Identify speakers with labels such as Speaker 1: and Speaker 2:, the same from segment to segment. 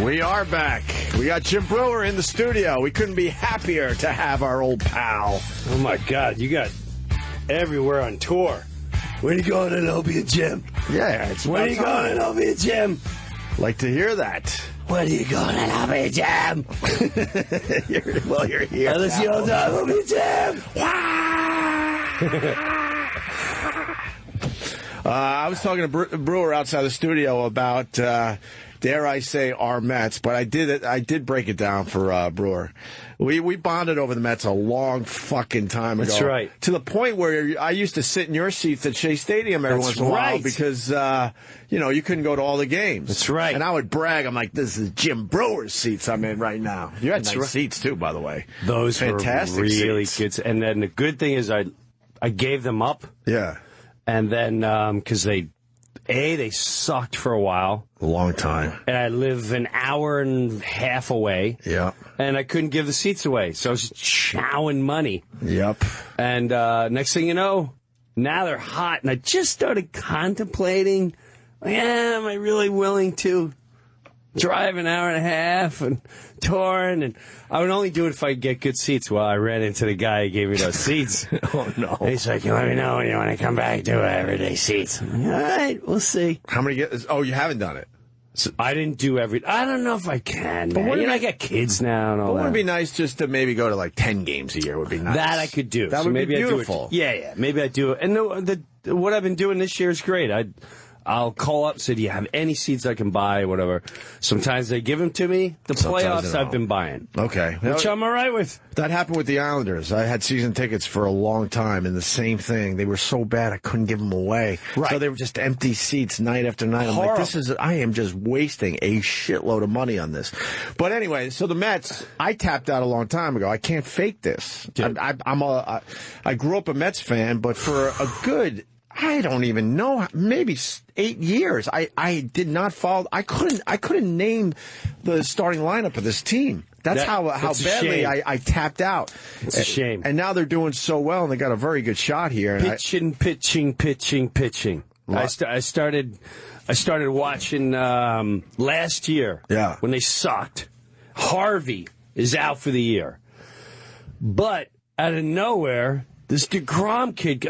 Speaker 1: We are back. We got Jim Breuer in the studio. We couldn't be happier to have our old pal.
Speaker 2: Oh, my God. You got everywhere on tour. When are you going to Opie and Jim?
Speaker 1: Yeah, it's
Speaker 2: When are you going to Opie and Jim?
Speaker 1: Like to hear that.
Speaker 2: When are you going to Opie and Jim?
Speaker 1: You're here.
Speaker 2: Let's go to Opie and Jim.
Speaker 1: I was talking to Breuer outside the studio about, dare I say, our Mets, but I did break it down for Breuer. We bonded over the Mets a long fucking time ago.
Speaker 2: That's right.
Speaker 1: To the point where I used to sit in your seats at Shea Stadium every once in a while because, you couldn't go to all the games.
Speaker 2: That's right.
Speaker 1: And I would brag. I'm like, this is Jim Brewer's seats I'm in right now. You had nice seats, too, by the way.
Speaker 2: Those
Speaker 1: fantastic
Speaker 2: were really
Speaker 1: seats.
Speaker 2: good. And then the good thing is I gave them up.
Speaker 1: Yeah.
Speaker 2: And then, because they sucked for a while.
Speaker 1: A long time.
Speaker 2: And I live an hour and a half away.
Speaker 1: Yeah.
Speaker 2: And I couldn't give the seats away. So I was just chowing money.
Speaker 1: Yep.
Speaker 2: And next thing you know, now they're hot. And I just started contemplating, am I really willing to drive an hour and a half and touring? And I would only do it if I get good seats. Well, I ran into the guy who gave me those seats.
Speaker 1: Oh, no.
Speaker 2: He's like, you let me know when you want to come back to everyday seats. I'm like, all right, we'll see.
Speaker 1: How many Oh, you haven't done it.
Speaker 2: So I didn't do I don't know if I can, man. I got kids now and all that.
Speaker 1: Wouldn't it be nice just to maybe go to like 10 games a year would be nice.
Speaker 2: That I could do.
Speaker 1: That would be beautiful.
Speaker 2: Yeah. Maybe I do it. And what I've been doing this year is great. I'll call up and say, do you have any seats I can buy, whatever. Sometimes they give them to me. The playoffs I've been buying.
Speaker 1: Okay.
Speaker 2: Which I'm all right with.
Speaker 1: That happened with the Islanders. I had season tickets for a long time, and the same thing. They were so bad I couldn't give them away.
Speaker 2: Right.
Speaker 1: So they were just empty seats night after night. I'm
Speaker 2: Horrible.
Speaker 1: like, I am just wasting a shitload of money on this. But anyway, so the Mets, I tapped out a long time ago. I can't fake this. I grew up a Mets fan, but for a good... I don't even know, maybe 8 years. I did not follow. I couldn't name the starting lineup of this team. That's how badly I tapped out.
Speaker 2: It's a shame.
Speaker 1: And now they're doing so well, and they got a very good shot here.
Speaker 2: Pitching. I started watching last year.
Speaker 1: Yeah.
Speaker 2: When they sucked. Harvey is out for the year. But out of nowhere, this DeGrom kid,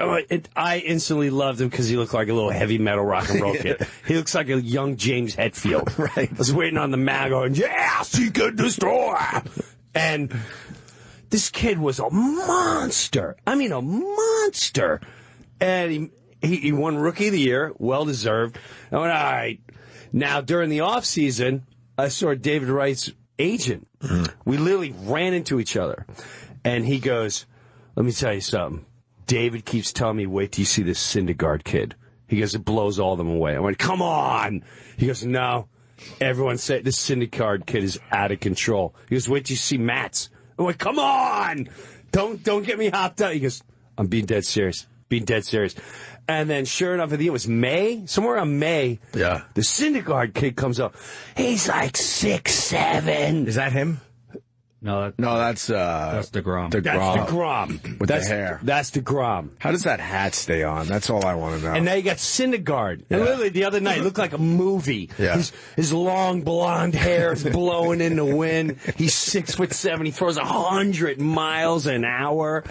Speaker 2: I instantly loved him because he looked like a little heavy metal rock and roll kid. He looks like a young James Hetfield.
Speaker 1: Right.
Speaker 2: I was waiting on the mound going, yeah, seek and destroy. And this kid was a monster. I mean, a monster. And he won Rookie of the Year, well-deserved. I went, all right. Now, during the offseason, I saw David Wright's agent. Mm-hmm. We literally ran into each other. And he goes... Let me tell you something. David keeps telling me, wait till you see this Syndergaard kid. He goes, it blows all of them away. I went, come on. He goes, no. Everyone said this Syndergaard kid is out of control. He goes, wait till you see Matt's. I went, come on. Don't get me hopped up. He goes, I'm being dead serious. And then sure enough, I think it was May, somewhere around May.
Speaker 1: Yeah.
Speaker 2: The Syndergaard kid comes up. He's like 6'7".
Speaker 1: Is that him?
Speaker 3: No,
Speaker 1: that's
Speaker 3: DeGrom.
Speaker 2: That's DeGrom.
Speaker 1: With the hair.
Speaker 2: That's DeGrom.
Speaker 1: How does that hat stay on? That's all I want to know.
Speaker 2: And now you got Syndergaard.
Speaker 1: Yeah.
Speaker 2: And literally the other night, it looked like a movie.
Speaker 1: Yeah.
Speaker 2: His long blonde hair is blowing in the wind. He's 6'7". He throws 100 miles an hour.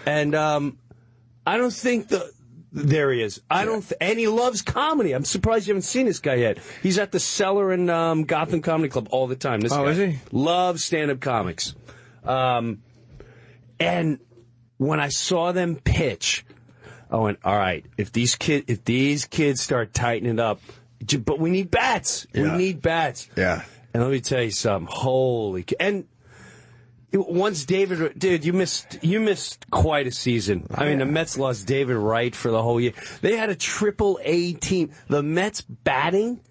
Speaker 2: And I don't think there he is. And he loves comedy. I'm surprised you haven't seen this guy yet. He's at the Cellar in Gotham Comedy Club all the time. This guy
Speaker 1: is he?
Speaker 2: Loves stand-up comics. And when I saw them pitch, I went, all right, if these kids start tightening up, but we need bats.
Speaker 1: Yeah.
Speaker 2: We need bats.
Speaker 1: Yeah.
Speaker 2: And let me tell you something. And once David, dude, you missed quite a season. I mean, the Mets lost David Wright for the whole year. They had a Triple-A team. The Mets batting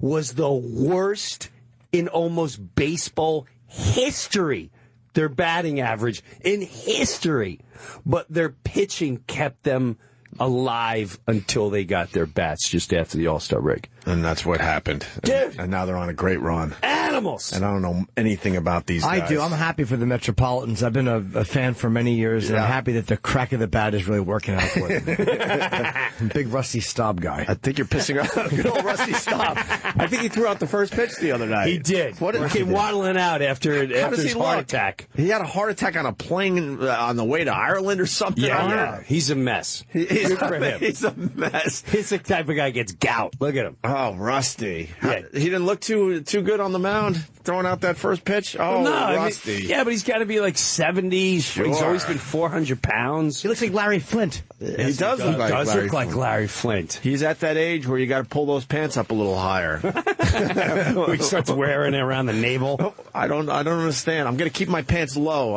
Speaker 2: was the worst in almost baseball history. Their batting average in history. But their pitching kept them alive until they got their bats just after the All-Star break.
Speaker 1: And that's what happened.
Speaker 2: Dude.
Speaker 1: And now they're on a great run.
Speaker 2: Animals.
Speaker 1: And I don't know anything about these guys.
Speaker 4: I do. I'm happy for the Metropolitans. I've been a fan for many years, and I'm happy that the crack of the bat is really working out for them. Big Rusty Staub guy.
Speaker 1: I think you're pissing off good old Rusty Staub. I think he threw out the first pitch the other night.
Speaker 2: He did.
Speaker 1: What
Speaker 2: He came waddling out after his heart attack.
Speaker 1: He had a heart attack on a plane on the way to Ireland or something.
Speaker 2: Yeah. He's a mess. Good for him.
Speaker 1: He's a mess.
Speaker 2: He's the type of guy who gets gout. Look at him.
Speaker 1: Oh, Rusty.
Speaker 2: Yeah.
Speaker 1: He didn't look too good on the mound, throwing out that first pitch. Oh,
Speaker 2: no,
Speaker 1: Rusty.
Speaker 2: I mean, yeah, but he's got to be like 70.
Speaker 1: Sure.
Speaker 2: He's always been 400 pounds.
Speaker 4: He looks like Larry Flint.
Speaker 1: He does look like
Speaker 2: Larry Flint.
Speaker 1: He's at that age where you got to pull those pants up a little higher.
Speaker 2: He starts wearing it around the navel.
Speaker 1: I don't understand. I'm going to keep my pants low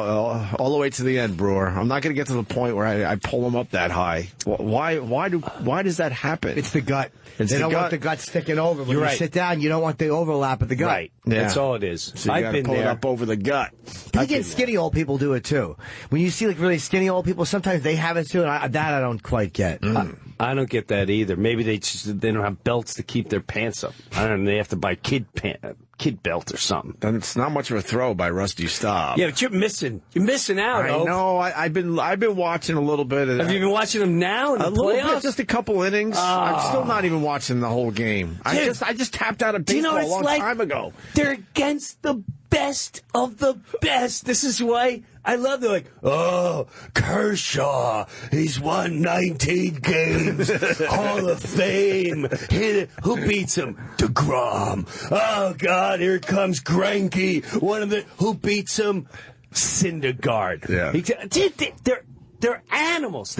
Speaker 1: all the way to the end, Breuer. I'm not going to get to the point where I pull them up that high. Why does that happen?
Speaker 4: It's the gut.
Speaker 1: It's
Speaker 4: they
Speaker 1: the
Speaker 4: don't
Speaker 1: gut.
Speaker 4: want the gut sticking over. When
Speaker 2: You're
Speaker 4: you
Speaker 2: right.
Speaker 4: sit down, you don't want the overlap of the gut.
Speaker 2: Right.
Speaker 1: Yeah.
Speaker 2: That's all it is.
Speaker 1: So you
Speaker 2: I've
Speaker 1: got to
Speaker 2: been
Speaker 1: pull it
Speaker 2: there.
Speaker 1: up over the gut.
Speaker 4: I get skinny old people do it too. When you see like really skinny old people, sometimes they have it too, and that I don't quite get.
Speaker 2: I don't get that either. Maybe they don't have belts to keep their pants up. I don't know. They have to buy kid belt or something.
Speaker 1: Then it's not much of a throw by Rusty Staub.
Speaker 2: Yeah, but you're missing out.
Speaker 1: I know. I've been watching a little bit.
Speaker 2: Have you been watching them now in the
Speaker 1: a little
Speaker 2: playoffs?
Speaker 1: bit, just a couple innings. I'm still not even watching the whole game.
Speaker 2: Dude,
Speaker 1: I just tapped out of
Speaker 2: do you know
Speaker 1: baseball
Speaker 2: what
Speaker 1: a long
Speaker 2: it's like?
Speaker 1: time ago.
Speaker 2: They're against the best of the best. This is why I love. They're like, oh, Kershaw, he's won 19 games, Hall of Fame. Who beats him? DeGrom. Oh God, here comes Greinke. Who beats him? Syndergaard.
Speaker 1: Yeah.
Speaker 2: Dude, they're animals.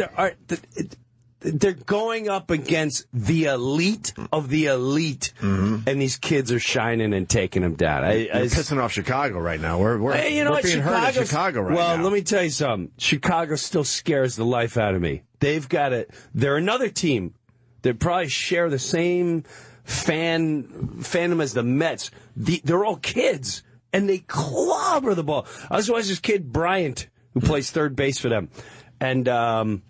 Speaker 2: They're going up against the elite of the elite, and these kids are shining and taking them down.
Speaker 1: You're pissing off Chicago right now. We're being hurt in Chicago right now.
Speaker 2: Well, let me tell you something. Chicago still scares the life out of me. They've got it. They're another team that probably share the same fandom as the Mets. They're all kids, and they clobber the ball. I was watching this kid, Bryant, who plays third base for them, and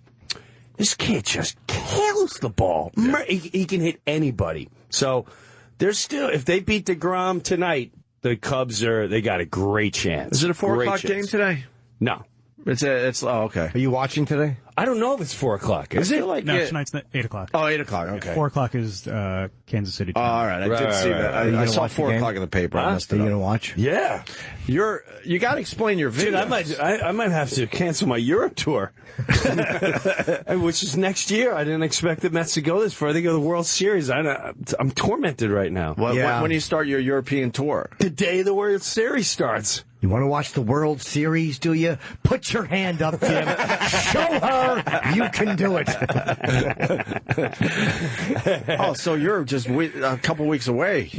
Speaker 2: this kid just kills the ball. Yeah. He can hit anybody. So they're still, if they beat DeGrom tonight, the Cubs they got a great chance.
Speaker 1: Is it a 4 o'clock game today?
Speaker 2: No.
Speaker 1: It's okay.
Speaker 4: Are you watching today?
Speaker 2: I don't know if it's 4 o'clock. Is it?
Speaker 5: No, tonight's 8 o'clock.
Speaker 1: Oh, 8 o'clock. Okay.
Speaker 5: 4 o'clock is Kansas City.
Speaker 1: Oh, all right. I did see that. I saw 4 o'clock in the paper.
Speaker 4: Are you going to watch?
Speaker 2: Yeah.
Speaker 1: You got to explain your video.
Speaker 2: Dude, I might have to cancel my Europe tour, which is next year. I didn't expect the Mets to go this far. They go to the World Series. I'm tormented right now.
Speaker 1: When do you start your European tour?
Speaker 2: The day the World Series starts.
Speaker 4: You want to watch the World Series, do you? Put your hand up, Jim. Show her you can do it.
Speaker 1: Oh, so you're just a couple weeks away.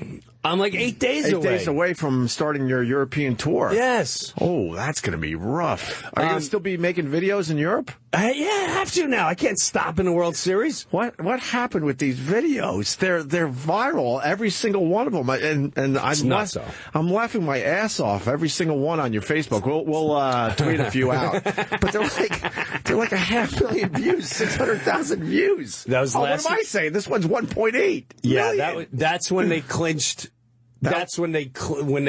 Speaker 2: I'm like 8 days away.
Speaker 1: 8 days away from starting your European tour.
Speaker 2: Yes.
Speaker 1: Oh, that's going to be rough. Are you going to still be making videos in Europe?
Speaker 2: Yeah, I have to now. I can't stop in the World Series.
Speaker 1: What happened with these videos? They're viral, every single one of them, and I'm laughing my ass off every single one on your Facebook. We'll tweet a few out, but they're like 500,000 views, 600,000 views.
Speaker 2: That was
Speaker 1: what am I saying? This one's 1.8.
Speaker 2: Yeah, that's when they clinched. That's when they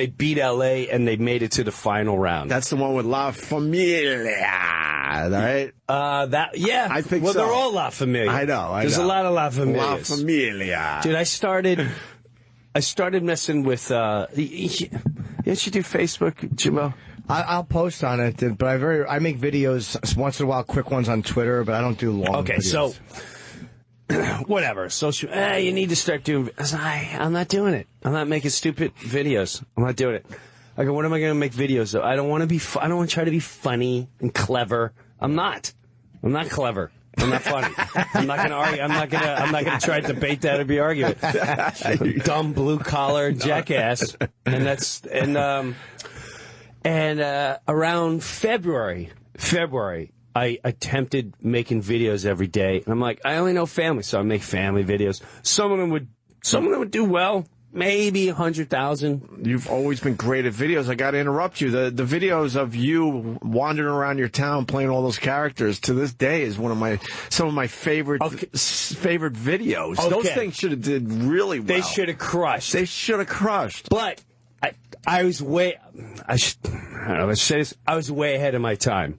Speaker 2: beat LA and they made it to the final round.
Speaker 1: That's the one with La Familia, right?
Speaker 2: I
Speaker 1: think
Speaker 2: so.
Speaker 1: So.
Speaker 2: They're all La Familia.
Speaker 1: I know.
Speaker 2: There's a lot of La Familias.
Speaker 1: La Familia.
Speaker 2: Dude, I started messing with. You should do Facebook, Jimbo.
Speaker 4: I'll post on it, but I make videos once in a while, quick ones on Twitter, but I don't do long.
Speaker 2: Okay,
Speaker 4: videos.
Speaker 2: so. Whatever. Social. You need to start doing. I'm not doing it. I'm not making stupid videos. I'm not doing it. I go. What am I going to make videos of? I don't want to be. I don't want to try to be funny and clever. I'm not. I'm not clever. I'm not funny. I'm not going to argue. I'm not going to try to debate that or be argument. Dumb blue collar jackass. And around February. I attempted making videos every day, and I'm like, I only know family, so I make family videos. Some of them would do well, maybe 100,000.
Speaker 1: You've always been great at videos. I got to interrupt you. The videos of you wandering around your town playing all those characters to this day is some of my favorite videos.
Speaker 2: Okay.
Speaker 1: Those things should have did really well.
Speaker 2: They should have crushed.
Speaker 1: They should have crushed.
Speaker 2: But I was way. I don't know. Let's say this. I was way ahead of my time.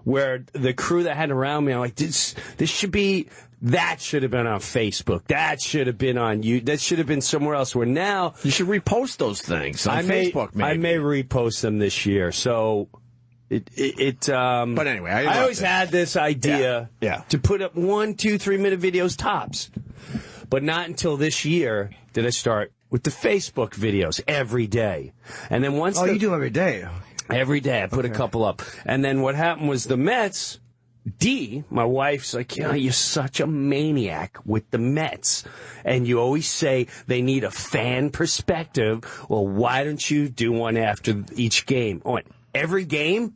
Speaker 2: Where the crew that had around me, I'm like, this should be. That should have been on Facebook. That should have been on you. That should have been somewhere else. Where now
Speaker 1: you should repost those things on Facebook. Maybe.
Speaker 2: I may repost them this year. So But
Speaker 1: anyway,
Speaker 2: I always had this idea to put up 1, 2, 3 minute videos tops. But not until this year did I start with the Facebook videos every day. And then once
Speaker 4: you do them every day.
Speaker 2: Every day I put a couple up. And then what happened was the Mets, my wife's like, you're such a maniac with the Mets. And you always say they need a fan perspective. Well, why don't you do one after each game? Oh, every game?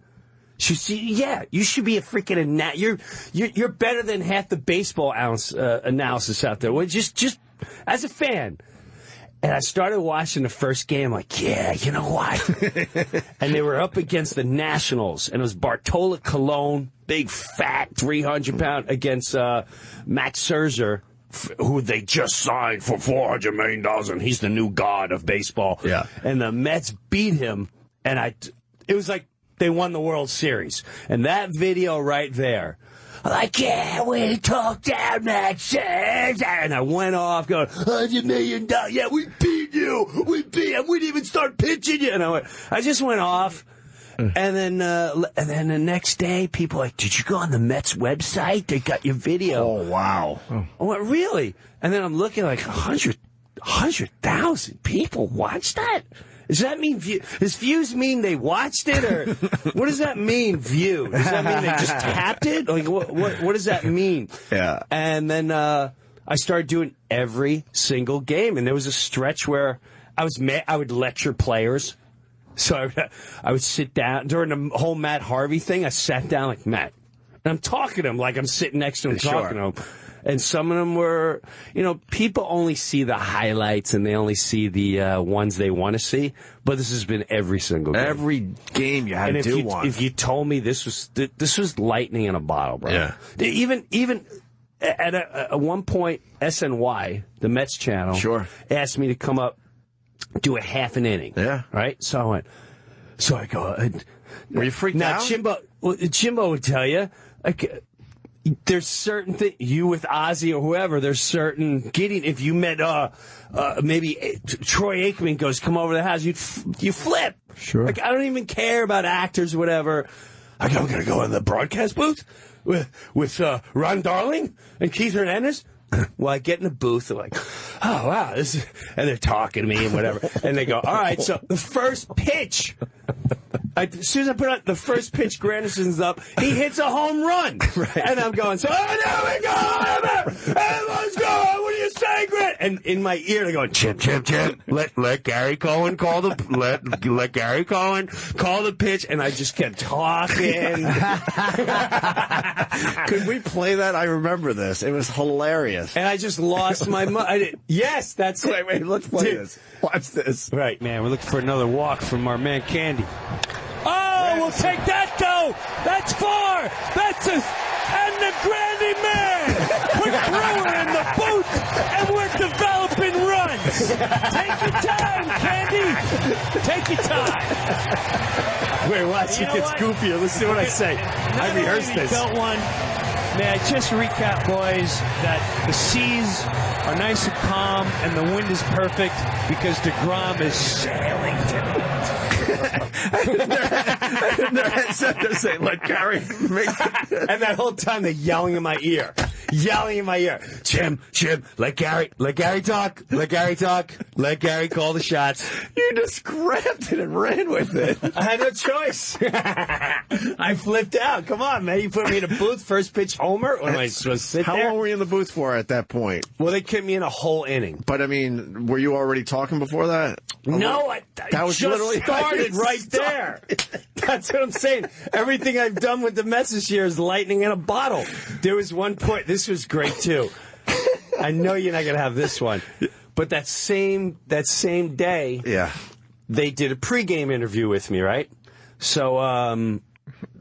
Speaker 2: You should be a freaking you're better than half the baseball analysis out there. Well, just as a fan. And I started watching the first game, like, you know what? And they were up against the Nationals, and it was Bartolo Colon, big, fat, 300-pound, against Max Scherzer, who they just signed for $400 million, and he's the new god of baseball.
Speaker 1: Yeah.
Speaker 2: And the Mets beat him, and it was like they won the World Series. And that video right there, like, we took down Max Scherzer. And I went off going, $100 million. Yeah, we beat you. We beat him. We didn't even start pitching you. And I just went off. And then the next day, people were like, did you go on the Mets website? They got your video.
Speaker 1: Oh, wow.
Speaker 2: I went, really? And then I'm looking like 100,000 people watched that? Does that mean does views mean they watched it, or what does that mean? View? Does that mean they just tapped it? Like what does that mean?
Speaker 1: Yeah.
Speaker 2: And then I started doing every single game, and there was a stretch where I would lecture players. So I would sit down during the whole Matt Harvey thing. I sat down like Matt, and I'm talking to him like I'm sitting next to him talking to him. And some of them were, people only see the highlights and they only see the ones they want to see. But this has been every single game.
Speaker 1: Every game you had to do one.
Speaker 2: If you told me this was lightning in a bottle, bro.
Speaker 1: Yeah.
Speaker 2: Even at one point, SNY, the Mets channel, asked me to come up, do a half an inning.
Speaker 1: Yeah.
Speaker 2: Right? So I go.
Speaker 1: Were you freaked out?
Speaker 2: Now, Jimbo would tell you, like, there's certain things, you with Ozzy or whoever, there's certain if you met, maybe Troy Aikman goes, come over to the house, you flip.
Speaker 4: Sure.
Speaker 2: Like, I don't even care about actors or whatever. I'm going to go in the broadcast booth with Ron Darling and Keith Hernandez. Well, I get in the booth, they're like, oh, wow, and they're talking to me and whatever. And they go, all right, so the first pitch, as soon as I put out the first pitch, Granderson's up, he hits a home run. Right. And I'm going, so, there we go, let's go, what do you say, Grant? And in my ear, they're going, Chip, let Gary Cohen call let Gary Cohen call the pitch. And I just kept talking.
Speaker 1: Could we play that? I remember this. It was hilarious.
Speaker 2: And I just lost my mind. Yes, that's it.
Speaker 1: Wait, let's play this. Watch this.
Speaker 2: Right.
Speaker 3: Man, we're looking for another walk from our man Candy.
Speaker 2: Oh, we'll take that, though. That's far. And the Grandy man. Put Breuer in the booth, and we're developing runs. Take your time, Candy. Take your time. Wait, watch it gets goofier. Let's see what I say. I rehearsed this.
Speaker 5: May I just recap, boys, that the seas are nice and calm and the wind is perfect because DeGrom is sailing
Speaker 1: And their headset, they're saying, let Gary make it.
Speaker 2: And that whole time they're yelling in my ear. Jim, let Gary talk. Let Gary call the shots.
Speaker 1: You just grabbed it and ran with it.
Speaker 2: I had no choice. I flipped out. Come on, man. You put me in a booth, first pitch homer. What am I supposed to sit
Speaker 1: How
Speaker 2: there?
Speaker 1: long were you in the booth for at that point?
Speaker 2: Well, they kept me in a whole inning.
Speaker 1: But, I mean, were you already talking before that?
Speaker 2: No, I
Speaker 1: was
Speaker 2: just
Speaker 1: literally
Speaker 2: started right there. That's what I'm saying. Everything I've done with the Mets this year is lightning in a bottle. There was one point. This was great, too. I know you're not going to have this one. But that same day,
Speaker 1: Yeah.
Speaker 2: they did a pregame interview with me, right? So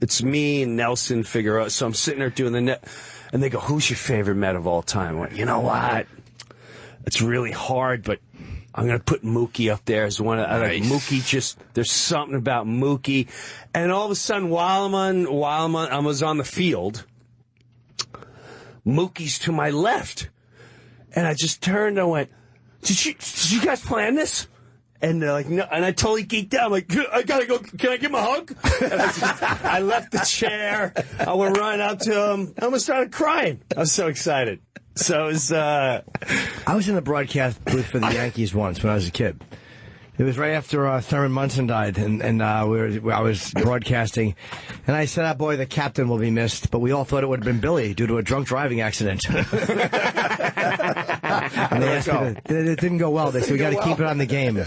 Speaker 2: it's me and Nelson Figueroa. So I'm sitting there doing the net, and they go, "Who's your favorite Met of all time?" I went, "You know what? It's really hard, but I'm going to put Mookie up there as one. I like Mookie. There's something about Mookie." And all of a sudden, while I was on the field, Mookie's to my left, and I just turned and I went, "Did you guys plan this?" And they're like, "No," and I totally geeked out. I'm like, "I gotta go. Can I give him a hug?" And I left the chair. I went running up to him. I almost started crying. I was so excited. So it was.
Speaker 4: I was in the broadcast booth for the Yankees once when I was a kid. It was right after Thurman Munson died, and I was broadcasting, and I said, boy, the captain will be missed," but we all thought it would have been Billy due to a drunk driving accident. And they asked me it didn't go well. They said, "We got to keep it on the game."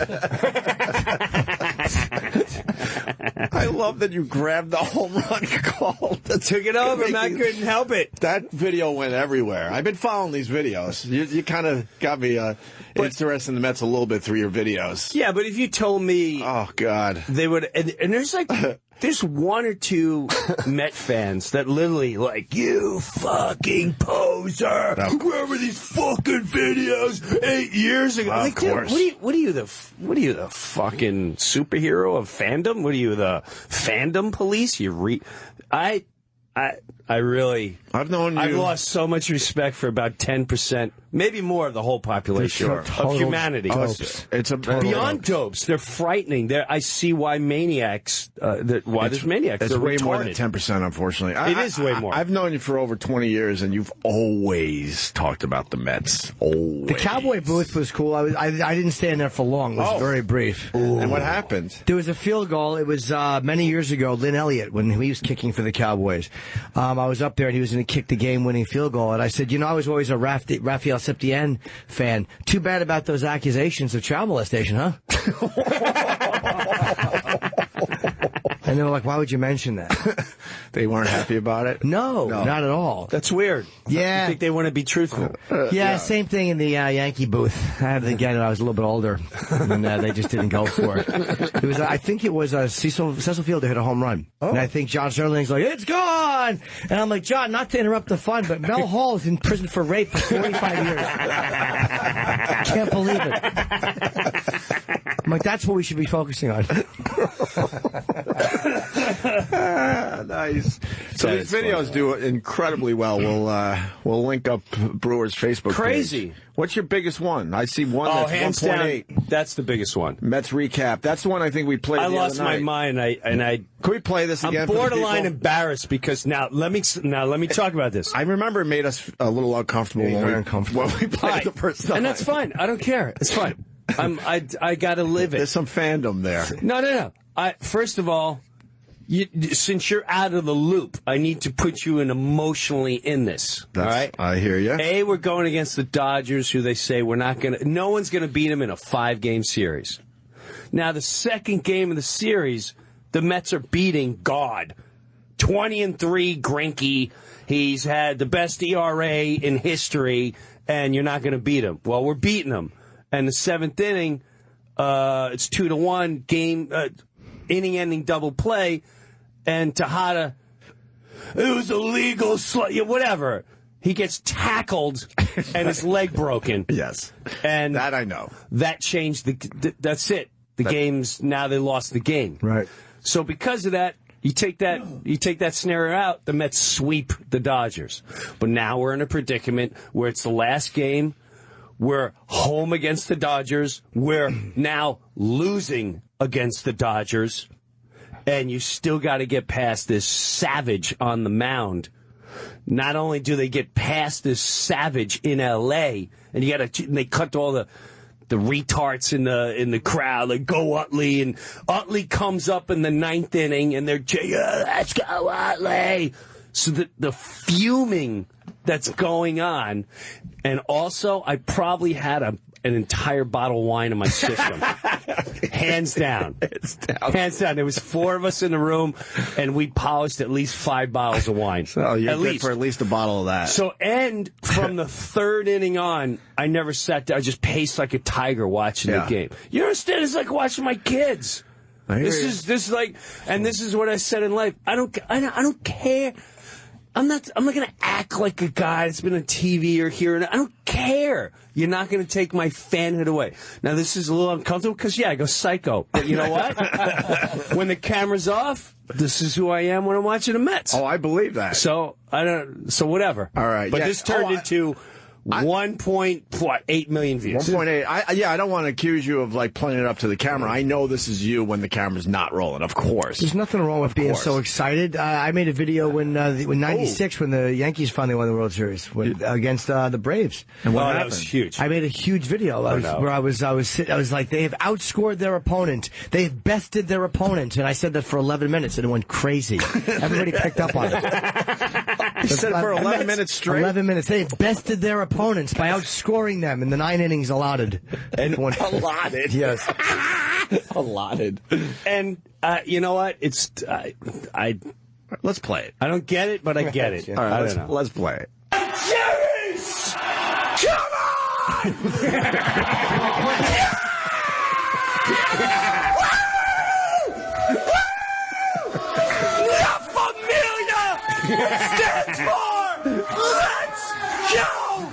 Speaker 1: I love that you grabbed the home run call.
Speaker 2: Took it over, man. I couldn't help it.
Speaker 1: That video went everywhere. I've been following these videos. You kind of got me interested in the Mets a little bit through your videos.
Speaker 2: Yeah, but if you told me...
Speaker 1: Oh, God.
Speaker 2: They would... And there's like... There's one or two Met fans that literally like, "You fucking poser! Where were these fucking videos 8 years ago?"
Speaker 1: Of
Speaker 2: like,
Speaker 1: course.
Speaker 2: Dude, what are you the fucking superhero of fandom? What are you, the Fandom Police? I've
Speaker 1: known you.
Speaker 2: I've lost so much respect for about 10%, maybe more of the whole population of humanity.
Speaker 1: It's a
Speaker 2: beyond dopes. They're frightening. I see why maniacs. There's maniacs.
Speaker 1: It's
Speaker 2: They're
Speaker 1: way
Speaker 2: retarded.
Speaker 1: more than 10%, unfortunately.
Speaker 2: It is way more.
Speaker 1: I've known you for over 20 years, and you've always talked about the Mets. Always.
Speaker 4: The Cowboy booth was cool. I didn't stay in there for long. It was very brief.
Speaker 1: And what happened?
Speaker 4: There was a field goal. It was many years ago, Lynn Elliott, when he was kicking for the Cowboys. I was up there, and he was going to kick the game-winning field goal. And I said, I was always a Raphael Septien fan. Too bad about those accusations of child molestation, huh? And they were like, "Why would you mention that?"
Speaker 1: They weren't happy about it?
Speaker 4: No, not at all.
Speaker 2: That's weird.
Speaker 4: Yeah.
Speaker 2: I think they want to be truthful.
Speaker 4: Yeah, same thing in the Yankee booth. I had it again when I was a little bit older, and they just didn't go for it. It was, I think it was Cecil Fielder hit a home run, and I think John Sterling's like, "It's gone," and I'm like, "John, not to interrupt the fun, but Mel Hall is in prison for rape for 45 years. Can't believe it." I'm like, "That's what we should be focusing on."
Speaker 1: Nice. So these videos do incredibly well. We'll link up Breuer's Facebook
Speaker 2: Crazy.
Speaker 1: page. What's your biggest one? I see one that's
Speaker 2: hands
Speaker 1: 1.8.
Speaker 2: down, that's the biggest one.
Speaker 1: Mets recap. That's the one I think we played.
Speaker 2: I
Speaker 1: the
Speaker 2: lost
Speaker 1: other
Speaker 2: my
Speaker 1: night.
Speaker 2: mind. Can
Speaker 1: we play this again?
Speaker 2: I'm borderline embarrassed because now let me talk about this.
Speaker 1: I remember it made us a little uncomfortable when we played it the first time,
Speaker 2: and that's fine. I don't care. It's fine. I got to live it.
Speaker 1: There's some fandom there.
Speaker 2: No. First of all, since you're out of the loop, I need to put you in emotionally in this. All right?
Speaker 1: I hear you.
Speaker 2: We're going against the Dodgers, who they say no one's going to beat them in a 5-game series. Now, the second game of the series, the Mets are beating God. 20-3, Greinke. He's had the best ERA in history, and you're not going to beat him. Well, we're beating him. And the 7th inning, it's 2-1 game, inning-ending double play, and Tejada, it was illegal, whatever. He gets tackled and his leg broken.
Speaker 1: Yes,
Speaker 2: and
Speaker 1: that I know.
Speaker 2: That changed that's it. Game's now they lost the game.
Speaker 4: Right.
Speaker 2: So because of that, you take that scenario out, the Mets sweep the Dodgers. But now we're in a predicament where it's the last game. We're home against the Dodgers. We're now losing against the Dodgers. And you still got to get past this savage on the mound. Not only do they get past this savage in L.A., and they cut all the retards in the crowd, like, "Go Utley," and Utley comes up in the 9th inning, and they're, "Let's go Utley." So the fuming that's going on. And also, I probably had an entire bottle of wine in my system. Hands down. Hands down. There was 4 of us in the room, and we polished at least 5 bottles of wine.
Speaker 1: So you're good for at least a bottle of that.
Speaker 2: So, and from the 3rd inning on, I never sat down. I just paced like a tiger watching the game. You understand? It's like watching my kids. This is like, and this is what I said in life. I don't care. I'm not going to act like a guy that's been on TV or here. I don't care. You're not going to take my fanhood away. Now, this is a little uncomfortable because, I go psycho. But you know what? When the camera's off, this is who I am when I'm watching the Mets.
Speaker 1: Oh, I believe that.
Speaker 2: So, so whatever.
Speaker 1: All right.
Speaker 2: But this turned into 1.8 million views.
Speaker 1: 1.8. I don't want to accuse you of like playing it up to the camera. I know this is you when the camera's not rolling. Of course.
Speaker 4: There's nothing wrong with being so excited. I made a video when '96 when the Yankees finally won the World Series against the Braves.
Speaker 1: And what happened?
Speaker 2: That was huge.
Speaker 4: I made a huge video where I was like, they have outscored their opponent. They have bested their opponent. And I said that for 11 minutes and it went crazy. Everybody picked up on it.
Speaker 1: You said it for 11 minutes straight?
Speaker 4: 11 minutes. They have bested their opponents by outscoring them in the 9 innings allotted.
Speaker 1: And allotted?
Speaker 4: Yes.
Speaker 1: Allotted.
Speaker 2: And you know what? It's
Speaker 1: Let's play it.
Speaker 2: I don't get it, but I get it.
Speaker 1: All right, let's play it.
Speaker 2: Jerry's! Come on! La Familia stands for Let's Go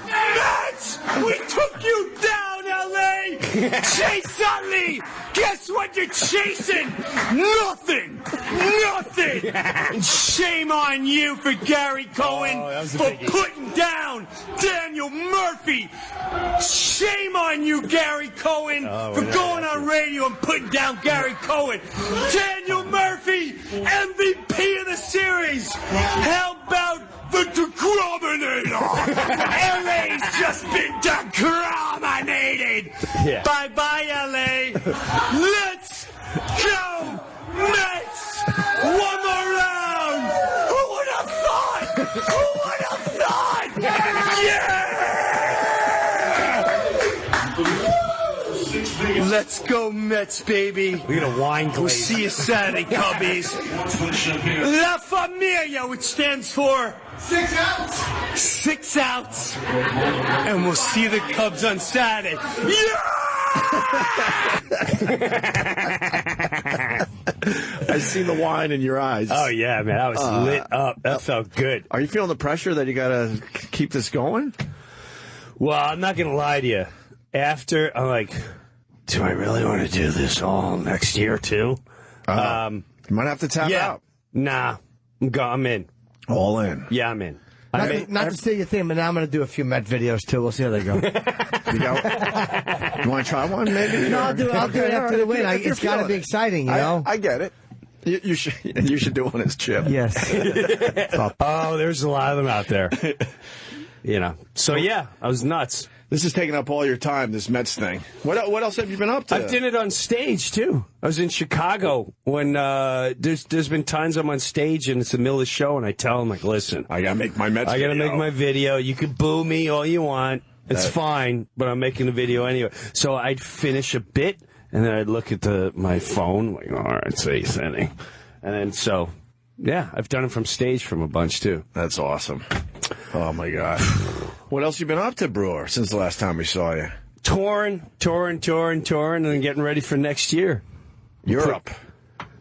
Speaker 2: Mets! We took you down, L.A. Chase Utley! Guess what you're chasing? Nothing! Nothing! And shame on you for Gary Cohen for putting down Daniel Murphy! Shame on you, Gary Cohen, for going on radio and putting down Gary Cohen! Daniel Murphy, MVP of the series! How about the Degrominator! LA's just been degrominated! Yeah. Bye-bye, LA! Let's go Mets! One more round! Who would have thought? Who would have thought? Yeah! Let's go Mets, baby!
Speaker 3: We got a wine glaze.
Speaker 2: We'll see you Saturday, Cubbies. La Familia, which stands for 6 outs. 6 outs. And we'll see the Cubs on Saturday. Yeah!
Speaker 1: I see the wine in your eyes.
Speaker 3: Oh, yeah, man. I was lit up. That felt good.
Speaker 1: Are you feeling the pressure that you got to keep this going?
Speaker 3: Well, I'm not going to lie to you. After, I'm like, do I really want to do this all next year, too?
Speaker 1: You might have to tap out.
Speaker 3: Nah. I'm in.
Speaker 1: All in.
Speaker 3: Yeah, I'm in.
Speaker 4: Not to say your thing, but now I'm going to do a few Met videos, too. We'll see how they go.
Speaker 1: You want to try one, maybe?
Speaker 4: No, I'll do it after the win. It's got to be exciting, you know?
Speaker 1: I get it. You should do one as Chip.
Speaker 4: Yes.
Speaker 3: Oh, there's a lot of them out there. So, yeah, I was nuts.
Speaker 1: This is taking up all your time, this Mets thing. What else have you been up to?
Speaker 2: I've done it on stage, too. I was in Chicago when there's been times I'm on stage and it's the middle of the show and I tell them, like, listen.
Speaker 1: I got to make my Mets video.
Speaker 2: I got to make my video. You can boo me all you want. It's fine, but I'm making a video anyway. So I'd finish a bit and then I'd look at my phone, like, all right, say anything. And then yeah, I've done it from stage from a bunch, too.
Speaker 1: That's awesome. Oh, my God. What else you been up to, Breuer, since the last time we saw you?
Speaker 2: Touring, and getting ready for next year.
Speaker 1: Europe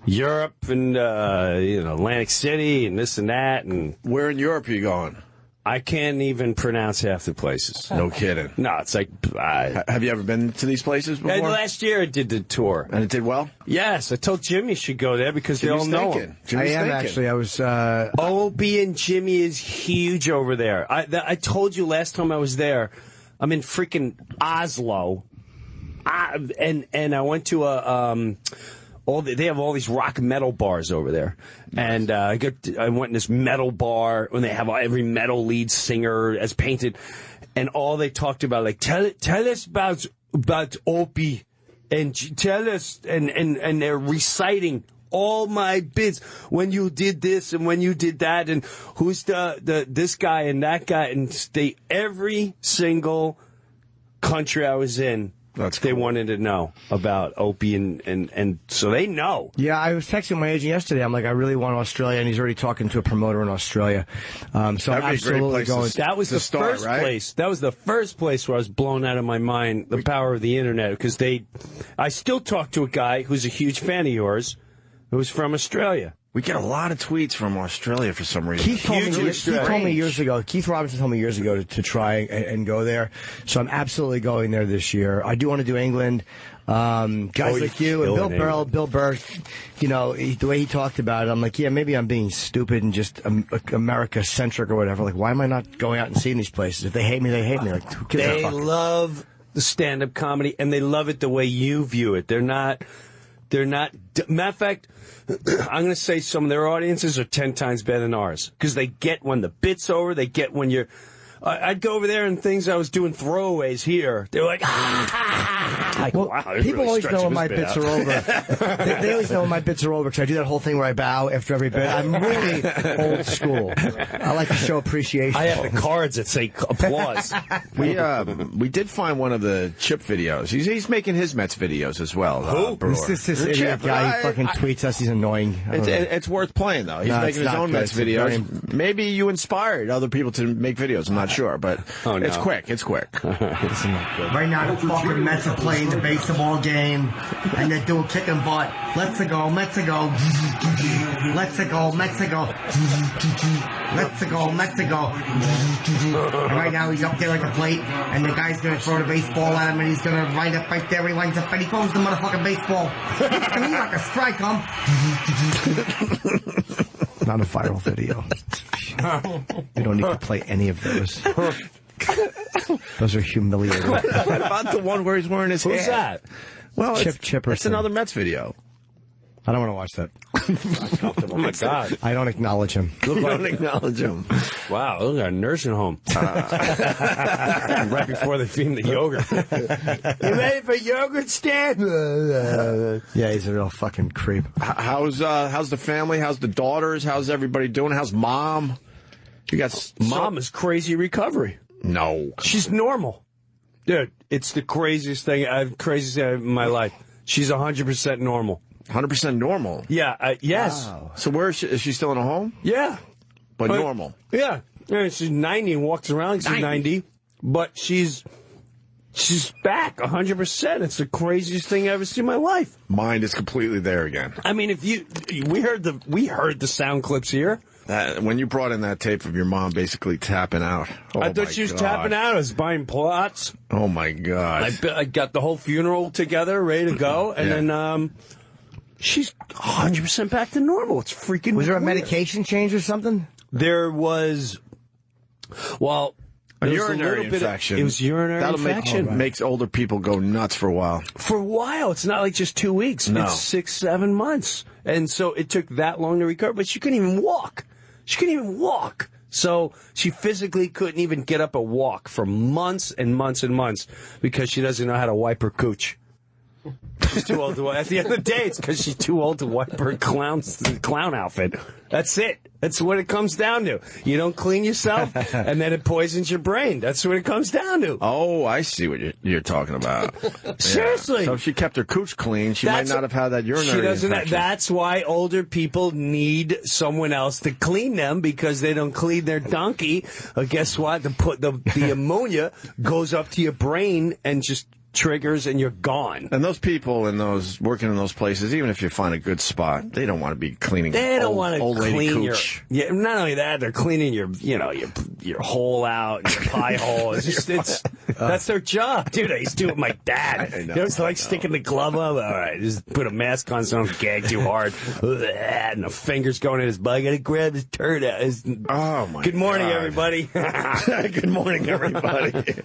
Speaker 2: and, Atlantic City and this and that. And
Speaker 1: where in Europe are you going?
Speaker 2: I can't even pronounce half the places.
Speaker 1: No kidding.
Speaker 2: No, it's like...
Speaker 1: Have you ever been to these places before?
Speaker 2: Last year I did the tour.
Speaker 1: And it did well?
Speaker 2: Yes, I told Jimmy should go there because they all know him.
Speaker 4: Actually. I was...
Speaker 2: Opie and Jimmy is huge over there. I told you last time I was there, I'm in freaking Oslo. And I went to they have all these rock metal bars over there. And I went in this metal bar when they have every metal lead singer as painted. And all they talked about, like, tell us about Opie. And tell us, and they're reciting all my bits when you did this and when you did that and who's this guy and that guy and every single country I was in. They wanted to know about Opie, and so they know.
Speaker 4: Yeah, I was texting my agent yesterday. I'm like, I really want Australia, and he's already talking to a promoter in Australia. So I'm absolutely going.
Speaker 2: That was the first place. That was the first place where I was blown out of my mind. The power of the internet, because I still talk to a guy who's a huge fan of yours, who's from Australia.
Speaker 1: We get a lot of tweets from Australia for some reason.
Speaker 4: Keith told me years ago. Keith Robinson told me years ago to try and go there. So I'm absolutely going there this year. I do want to do England. Guys like you and Bill Burr, you know, the way he talked about it, I'm like, yeah, maybe I'm being stupid and just America-centric or whatever. Like, why am I not going out and seeing these places? If they hate me, they hate me. Like, who gives a fuck?
Speaker 2: They love the stand-up comedy, and they love it the way you view it. They're not. Matter of fact, I'm going to say some of their audiences are 10 times better than ours. Because they get when the bit's over, they get when you're... I'd go over there and things I was doing throwaways here. They were like, like,
Speaker 4: well,
Speaker 2: wow,
Speaker 4: people
Speaker 2: really
Speaker 4: always know when my bits are over. They always know when my bits are over because I do that whole thing where I bow after every bit. I'm really old school. I like to show appreciation.
Speaker 2: I have the cards that say applause.
Speaker 1: We did find one of the Chip videos. He's making his Mets videos as well.
Speaker 2: Who?
Speaker 4: This idiot guy. He fucking tweets us. He's annoying.
Speaker 1: It's worth playing, though. He's making his own Mets videos. Maybe you inspired other people to make videos. I'm not sure, but it's quick. It's quick.
Speaker 4: Right now, the fucking Mets are playing the baseball game, and they're doing kicking butt. Let's go, Mexico. Let's go, Mexico. Let's go, Mexico. And right now, he's up there at the plate, and the guy's going to throw the baseball at him, and he's going to wind up right there. He winds up, and he throws the motherfucking baseball. And he's like a strike him. Not a viral video. We don't need to play any of those. Those are humiliating.
Speaker 1: What about the one where he's wearing his hat?
Speaker 2: Who's that?
Speaker 1: Well,
Speaker 4: Chipperson.
Speaker 1: It's another Mets video.
Speaker 4: I don't want to watch that.
Speaker 2: Oh, my God.
Speaker 4: I don't acknowledge him.
Speaker 1: Don't acknowledge him.
Speaker 2: Wow, look at a nursing home. Right before they feed the yogurt. You ready for yogurt stand?
Speaker 4: Yeah, he's a real fucking creep.
Speaker 1: How's the family? How's the daughters? How's everybody doing? How's Mom? You got
Speaker 2: Mom is crazy recovery.
Speaker 1: No.
Speaker 2: She's normal. Dude, it's the craziest thing in my life. She's 100% normal.
Speaker 1: 100% normal?
Speaker 2: Yeah, yes.
Speaker 1: Wow. So where is she? Is she still in a home?
Speaker 2: Yeah.
Speaker 1: But normal?
Speaker 2: Yeah. She's 90 and walks around like she's 90. But she's back 100%. It's the craziest thing I've ever seen in my life.
Speaker 1: Mind is completely there again.
Speaker 2: I mean, we heard the sound clips here.
Speaker 1: When you brought in that tape of your mom basically tapping out.
Speaker 2: I thought she was tapping out. I was buying plots.
Speaker 1: Oh, my God.
Speaker 2: I got the whole funeral together, ready to go. And then she's 100% back to normal. It's freaking
Speaker 4: Was there a
Speaker 2: weird.
Speaker 4: medication change or something?
Speaker 2: There was, well...
Speaker 1: A urinary infection.
Speaker 2: It was urinary infection.
Speaker 1: Makes older people go nuts for a while.
Speaker 2: For a while. It's not like just 2 weeks.
Speaker 1: No.
Speaker 2: It's 6-7 months. And so it took that long to recover. But she couldn't even walk. So she physically couldn't even get up a walk for months and months and months because she doesn't know how to wipe her cooch. She's too old to. At the end of the day, it's because she's too old to wipe her clown outfit. That's it. That's what it comes down to. You don't clean yourself, and then it poisons your brain. That's what it comes down to.
Speaker 1: Oh, I see what you're talking about.
Speaker 2: Seriously.
Speaker 1: So if she kept her cooch clean, she might not have had that urinary infection.
Speaker 2: That's why older people need someone else to clean them because they don't clean their donkey. Guess what? The ammonia goes up to your brain and just triggers and you're gone.
Speaker 1: And those people working in those places, even if you find a good spot, they don't want to be cleaning.
Speaker 2: They don't want to clean your.
Speaker 1: Cooch.
Speaker 2: Yeah, not only that, they're cleaning your hole out, your pie hole. That's their job, dude. I used to do it with my dad.
Speaker 1: I know,
Speaker 2: you know, it's like sticking the glove up. All right, just put a mask on so I don't gag too hard. And the fingers going in his butt. I gotta grab his turd out.
Speaker 1: Oh my!
Speaker 2: Good morning,
Speaker 1: God.
Speaker 2: everybody.
Speaker 1: Good morning, everybody.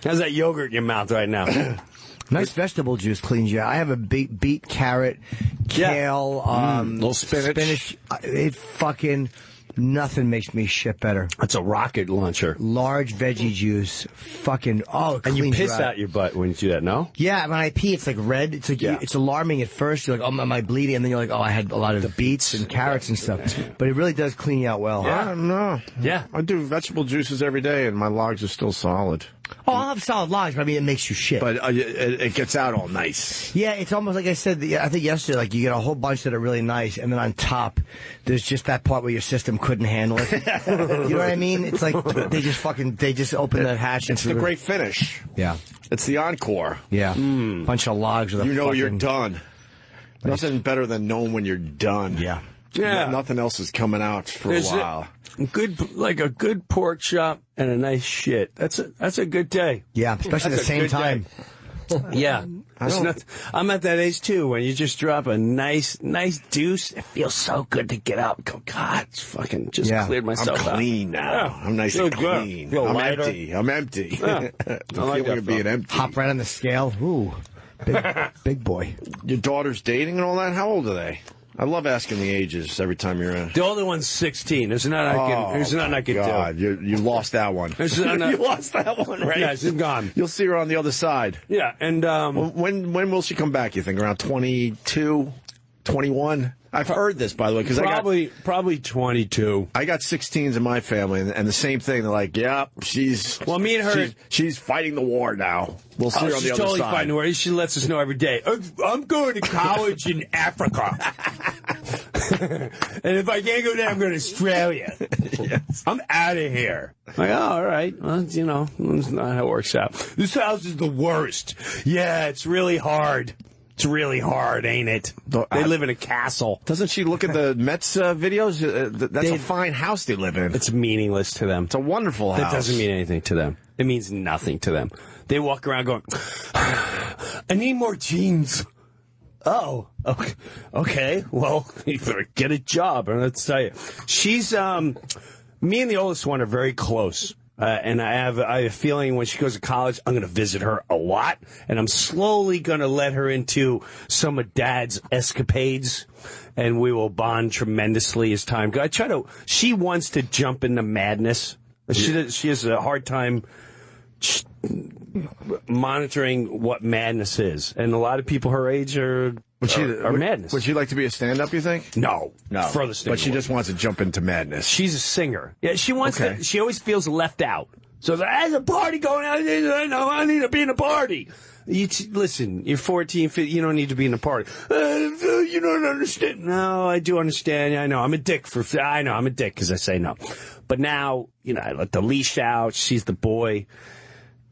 Speaker 2: How's that yogurt in your mouth right now?
Speaker 4: Nice vegetable juice cleans you out. I have a beet, carrot, kale,
Speaker 1: little spinach.
Speaker 4: It fucking Nothing makes me shit better.
Speaker 2: That's a rocket launcher.
Speaker 4: Large veggie juice. Fucking,
Speaker 2: and you piss out your butt when you do that, no?
Speaker 4: Yeah, when I pee, it's like red. It's like it's alarming at first. You're like, oh, am I bleeding? And then you're like, oh, I had a lot of beets and carrots and stuff. But it really does clean you out well.
Speaker 1: I don't know.
Speaker 2: Yeah.
Speaker 1: I do vegetable juices every day, and my logs are still solid.
Speaker 4: Oh, I'll have solid logs, but I mean, it makes you shit.
Speaker 1: But it gets out all nice.
Speaker 4: Yeah, it's almost like I said, I think yesterday, like you get a whole bunch that are really nice, and then on top, there's just that part where your system couldn't handle it. You know what I mean? It's like they just open the hatch.
Speaker 1: It's the great finish.
Speaker 4: Yeah.
Speaker 1: It's the encore.
Speaker 4: Yeah. Bunch of logs with
Speaker 1: you're done. Nothing better than knowing when you're done.
Speaker 4: Yeah.
Speaker 2: Yeah.
Speaker 1: Nothing else is coming out for a while.
Speaker 2: A good pork chop and a nice shit. That's a good day.
Speaker 4: Yeah, especially at the same time.
Speaker 2: Yeah. I'm at that age too when you just drop a nice deuce. It feels so good to get up and go, God, it's fucking just cleared myself out.
Speaker 1: I'm clean now.
Speaker 2: Yeah.
Speaker 1: I'm nice and clean. I'm empty.
Speaker 2: Yeah.
Speaker 1: The feeling of being empty.
Speaker 4: Hop right on the scale. Ooh. Big boy.
Speaker 1: Your daughter's dating and all that? How old are they? I love asking the ages every time you're in.
Speaker 2: The older one's 16. There's nothing I can
Speaker 1: do. You lost that one. You lost that one, right?
Speaker 2: Yeah, she's gone.
Speaker 1: You'll see her on the other side.
Speaker 2: Yeah, and
Speaker 1: when will she come back, you think? Around 22, 21? I've heard this, by the way, because
Speaker 2: probably 22.
Speaker 1: I got 16s in my family, and the same thing. They're like, "Yep, she's
Speaker 2: me and her.
Speaker 1: She's fighing the war now. We'll see her on the other
Speaker 2: totally
Speaker 1: side."
Speaker 2: Fighting the war. She lets us know every day. I'm going to college in Africa, and if I can't go there, I'm going to Australia. Yes. I'm out of here. Like, oh, all right. Well, that's not how it works out. This house is the worst. Yeah, it's really hard. It's really hard, ain't it? They live in a castle.
Speaker 1: Doesn't she look at the Mets videos? That's a fine house they live in.
Speaker 2: It's meaningless to them.
Speaker 1: It's a wonderful house.
Speaker 2: That doesn't mean anything to them. It means nothing to them. They walk around going, I need more jeans. Oh, okay. Well, you better get a job. And let's tell you, she's, me and the oldest one are very close. And I have a feeling when she goes to college, I'm going to visit her a lot. And I'm slowly going to let her into some of Dad's escapades. And we will bond tremendously as time goes. She wants to jump into madness. She has a hard time monitoring what madness is. And a lot of people her age are madness.
Speaker 1: Would she like to be a stand-up, you think?
Speaker 2: No.
Speaker 1: Furthest thing. But she just wants to jump into madness.
Speaker 2: She's a singer. Yeah, she wants to. She always feels left out. So there's a party going on. I need to be in a party. Listen, you're 14, 15, you don't need to be in a party. You don't understand. No, I do understand. I know. I'm a dick because I say no. But now, I let the leash out. She's the boy.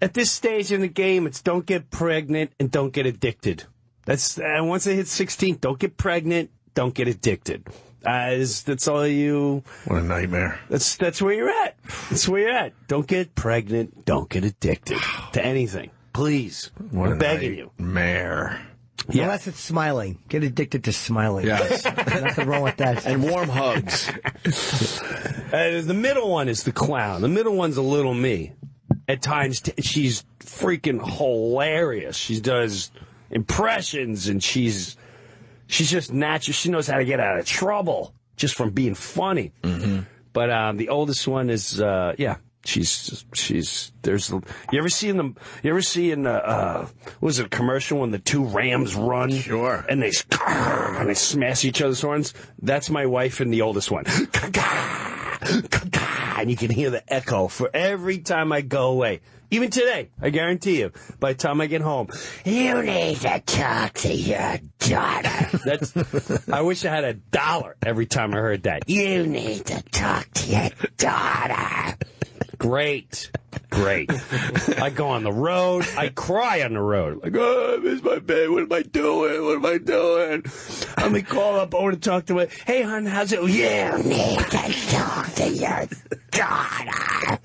Speaker 2: At this stage in the game, it's don't get pregnant and don't get addicted. That's once they hit 16, don't get pregnant, don't get addicted. That's all you.
Speaker 1: What a nightmare.
Speaker 2: That's where you're at. That's where you're at. Don't get pregnant, don't get addicted to anything. Please. I'm begging you.
Speaker 1: Nightmare.
Speaker 4: Yeah. Unless it's smiling. Get addicted to smiling.
Speaker 1: Yes.
Speaker 4: Nothing wrong with that.
Speaker 1: And warm hugs.
Speaker 2: The middle one is the clown. The middle one's a little me. At times, she's freaking hilarious. She does impressions, and she's just natural. She knows how to get out of trouble just from being funny. Mm-hmm. But the oldest one is, she's. There's. You ever seen what was it, a commercial when the two rams run?
Speaker 1: Sure.
Speaker 2: And they smash each other's horns. That's my wife and the oldest one. And you can hear the echo for every time I go away. Even today, I guarantee you, by the time I get home, you need to talk to your daughter. I wish I had $1 every time I heard that. You need to talk to your daughter. Great. I go on the road. I cry on the road. Like, oh, I miss my baby. What am I doing? I'm going to call up. I want to talk to her. Hey, hon, how's it? You need to talk to your daughter.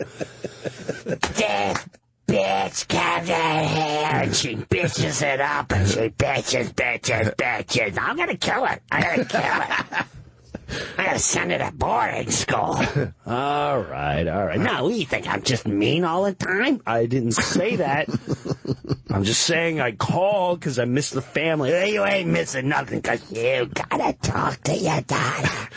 Speaker 2: This bitch comes in here and she bitches it up and she bitches. I'm going to kill her. I gotta send her to boarding school. All right. Now, you think I'm just mean all the time? I didn't say that. I'm just saying I called because I miss the family. Hey, you ain't missing nothing because you gotta talk to your daughter.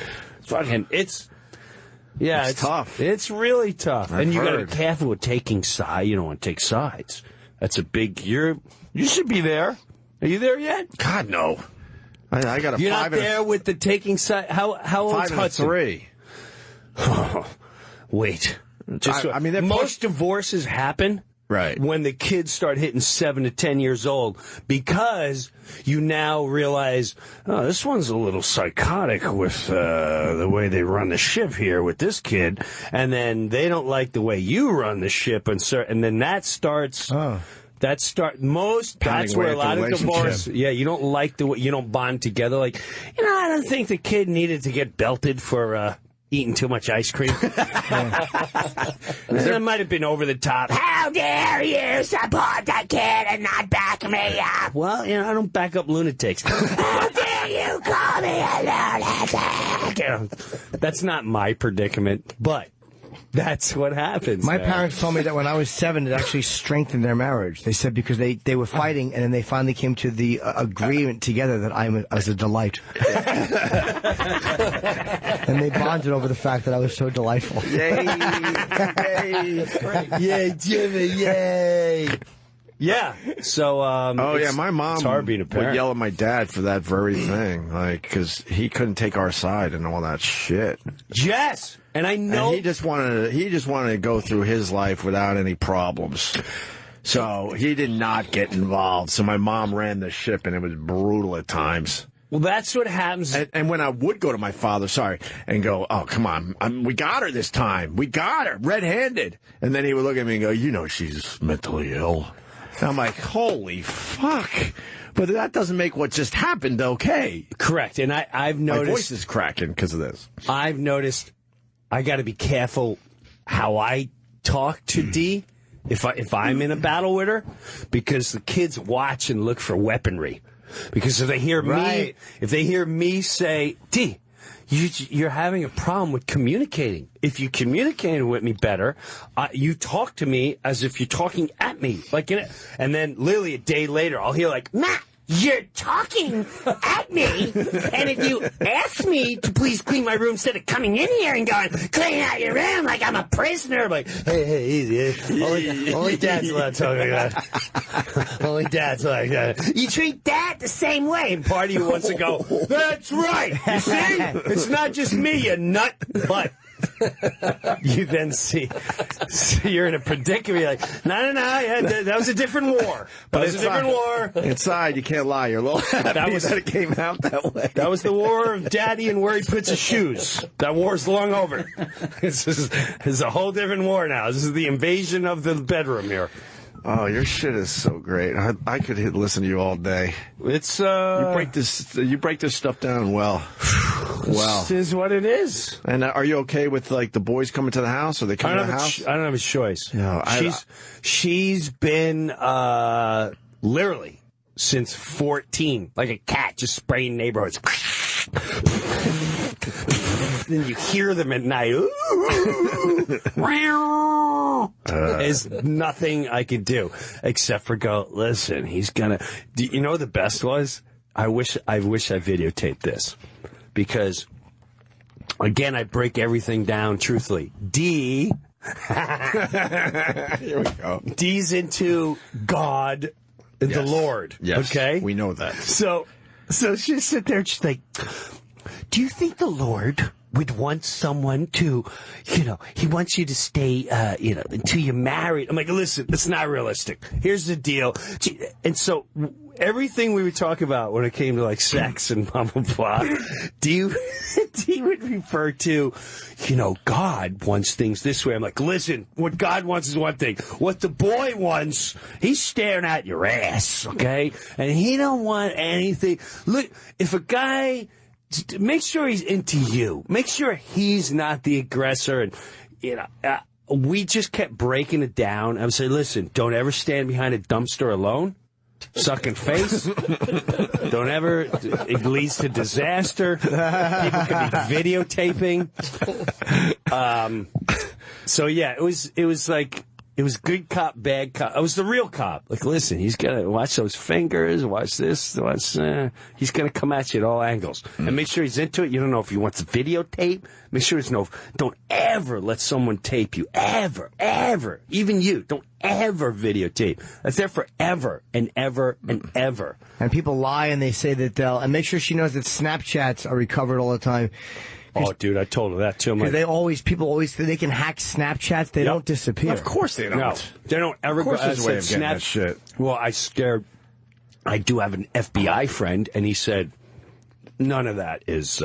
Speaker 2: Yeah,
Speaker 1: it's tough.
Speaker 2: It's really tough.
Speaker 1: I've
Speaker 2: and you got to
Speaker 1: heard.
Speaker 2: be careful with taking sides. You don't want to take sides. That's a big... You should be there. Are you there yet?
Speaker 1: God, no. I got a
Speaker 2: You're
Speaker 1: 5
Speaker 2: not there with the taking side. How old's
Speaker 1: 5 and a
Speaker 2: Hudson?
Speaker 1: 3.
Speaker 2: Wait.
Speaker 1: I mean, they're
Speaker 2: most divorces happen
Speaker 1: Right.
Speaker 2: when the kids start hitting 7 to 10 years old, because you now realize, oh, this one's a little psychotic with the way they run the ship here with this kid, and then they don't like the way you run the ship, and then that starts.
Speaker 4: Oh.
Speaker 2: That's where a lot of divorce. Yeah, you don't like the way you don't bond together. Like, I don't think the kid needed to get belted for eating too much ice cream. That might have been over the top. How dare you support the kid and not back me up? Well, I don't back up lunatics. How dare you call me a lunatic? That's not my predicament, but that's what happens.
Speaker 4: My parents told me that when I was 7, it actually strengthened their marriage. They said because they were fighting, and then they finally came to the agreement together that I was a delight. And they bonded over the fact that I was so delightful.
Speaker 1: Yay! Yay!
Speaker 2: Yay, Jimmy! Yay! Yeah. So.
Speaker 1: My mom
Speaker 2: it's hard being a parent.
Speaker 1: would yell at my dad for that very thing, because he couldn't take our side and all that shit.
Speaker 2: Yes, and I know
Speaker 1: And he just wanted to go through his life without any problems. So he did not get involved. So my mom ran the ship, and it was brutal at times.
Speaker 2: Well, that's what happens.
Speaker 1: And when I would go to my father, and go, oh, come on, we got her this time. We got her, red-handed. And then he would look at me and go, she's mentally ill. And I'm like, holy fuck. But that doesn't make what just happened okay.
Speaker 2: Correct. And I've noticed...
Speaker 1: My voice is cracking because of this.
Speaker 2: I've noticed I got to be careful how I talk to Dee if I'm in a battle with her, because the kids watch and look for weaponry. Because if they hear me say, Dee, you're having a problem with communicating. If you communicated with me better, you talk to me as if you're talking at me. And then literally a day later, I'll hear Matt, you're talking at me. And if you ask me to please clean my room instead of coming in here and going, clean out your room like I'm a prisoner. I'm like, hey, easy. Only dad's allowed to talk like that. Only dad's like that. You treat dad the same way. And part of you wants to go, that's right. You see? It's not just me, you nut. But you then see you're in a predicament. You're like, no, that was a different war.
Speaker 1: Inside, you can't lie. You're a little happy that it came out that way.
Speaker 2: That was the war of Daddy and where he puts his shoes. That war's long over. This is a whole different war now. This is the invasion of the bedroom here.
Speaker 1: Oh, your shit is so great. I could listen to you all day.
Speaker 2: It's
Speaker 1: you break this stuff down well.
Speaker 2: This is what it is.
Speaker 1: And are you okay with the boys coming to the house? Are they coming to the house?
Speaker 2: I don't have a choice.
Speaker 1: No,
Speaker 2: she's been literally since 14, like a cat, just spraying neighborhoods. Then you hear them at night. There's nothing I could do except for go, listen, he's gonna... You know what the best was? I wish I videotaped this. Because, again, I break everything down truthfully. Dee...
Speaker 1: Here we go.
Speaker 2: Dee's into God and the Lord.
Speaker 1: Yes,
Speaker 2: okay?
Speaker 1: We know that.
Speaker 2: So she sit there and she's like, do you think the Lord would want someone to, he wants you to stay, until you're married? I'm like, listen, it's not realistic. Here's the deal. And so everything we would talk about when it came to sex and blah, blah, blah, Dee would refer to, God wants things this way. I'm like, listen, what God wants is one thing. What the boy wants, he's staring at your ass, okay? And he don't want anything. Look, if a guy... Make sure he's into you. Make sure he's not the aggressor. And, we just kept breaking it down. I would say, listen, don't ever stand behind a dumpster alone, sucking face. Don't ever. It leads to disaster. People could be videotaping. So, yeah, it was like It was good cop, bad cop. I was the real cop. Like, listen, he's going to watch those fingers, watch this, he's going to come at you at all angles. And make sure he's into it. You don't know if he wants videotape. Make sure don't ever let someone tape you. Ever. Even you. Don't ever videotape. That's there forever and ever and ever.
Speaker 4: And people lie and they say that and make sure she knows that Snapchats are recovered all the time.
Speaker 2: Oh, dude, I told her that too.
Speaker 4: People always think they can hack Snapchats. They don't disappear.
Speaker 1: Of course they don't.
Speaker 2: No, they don't ever.
Speaker 1: Of course there's a way of getting that shit.
Speaker 2: Well, I do have an FBI friend, and he said none of that is.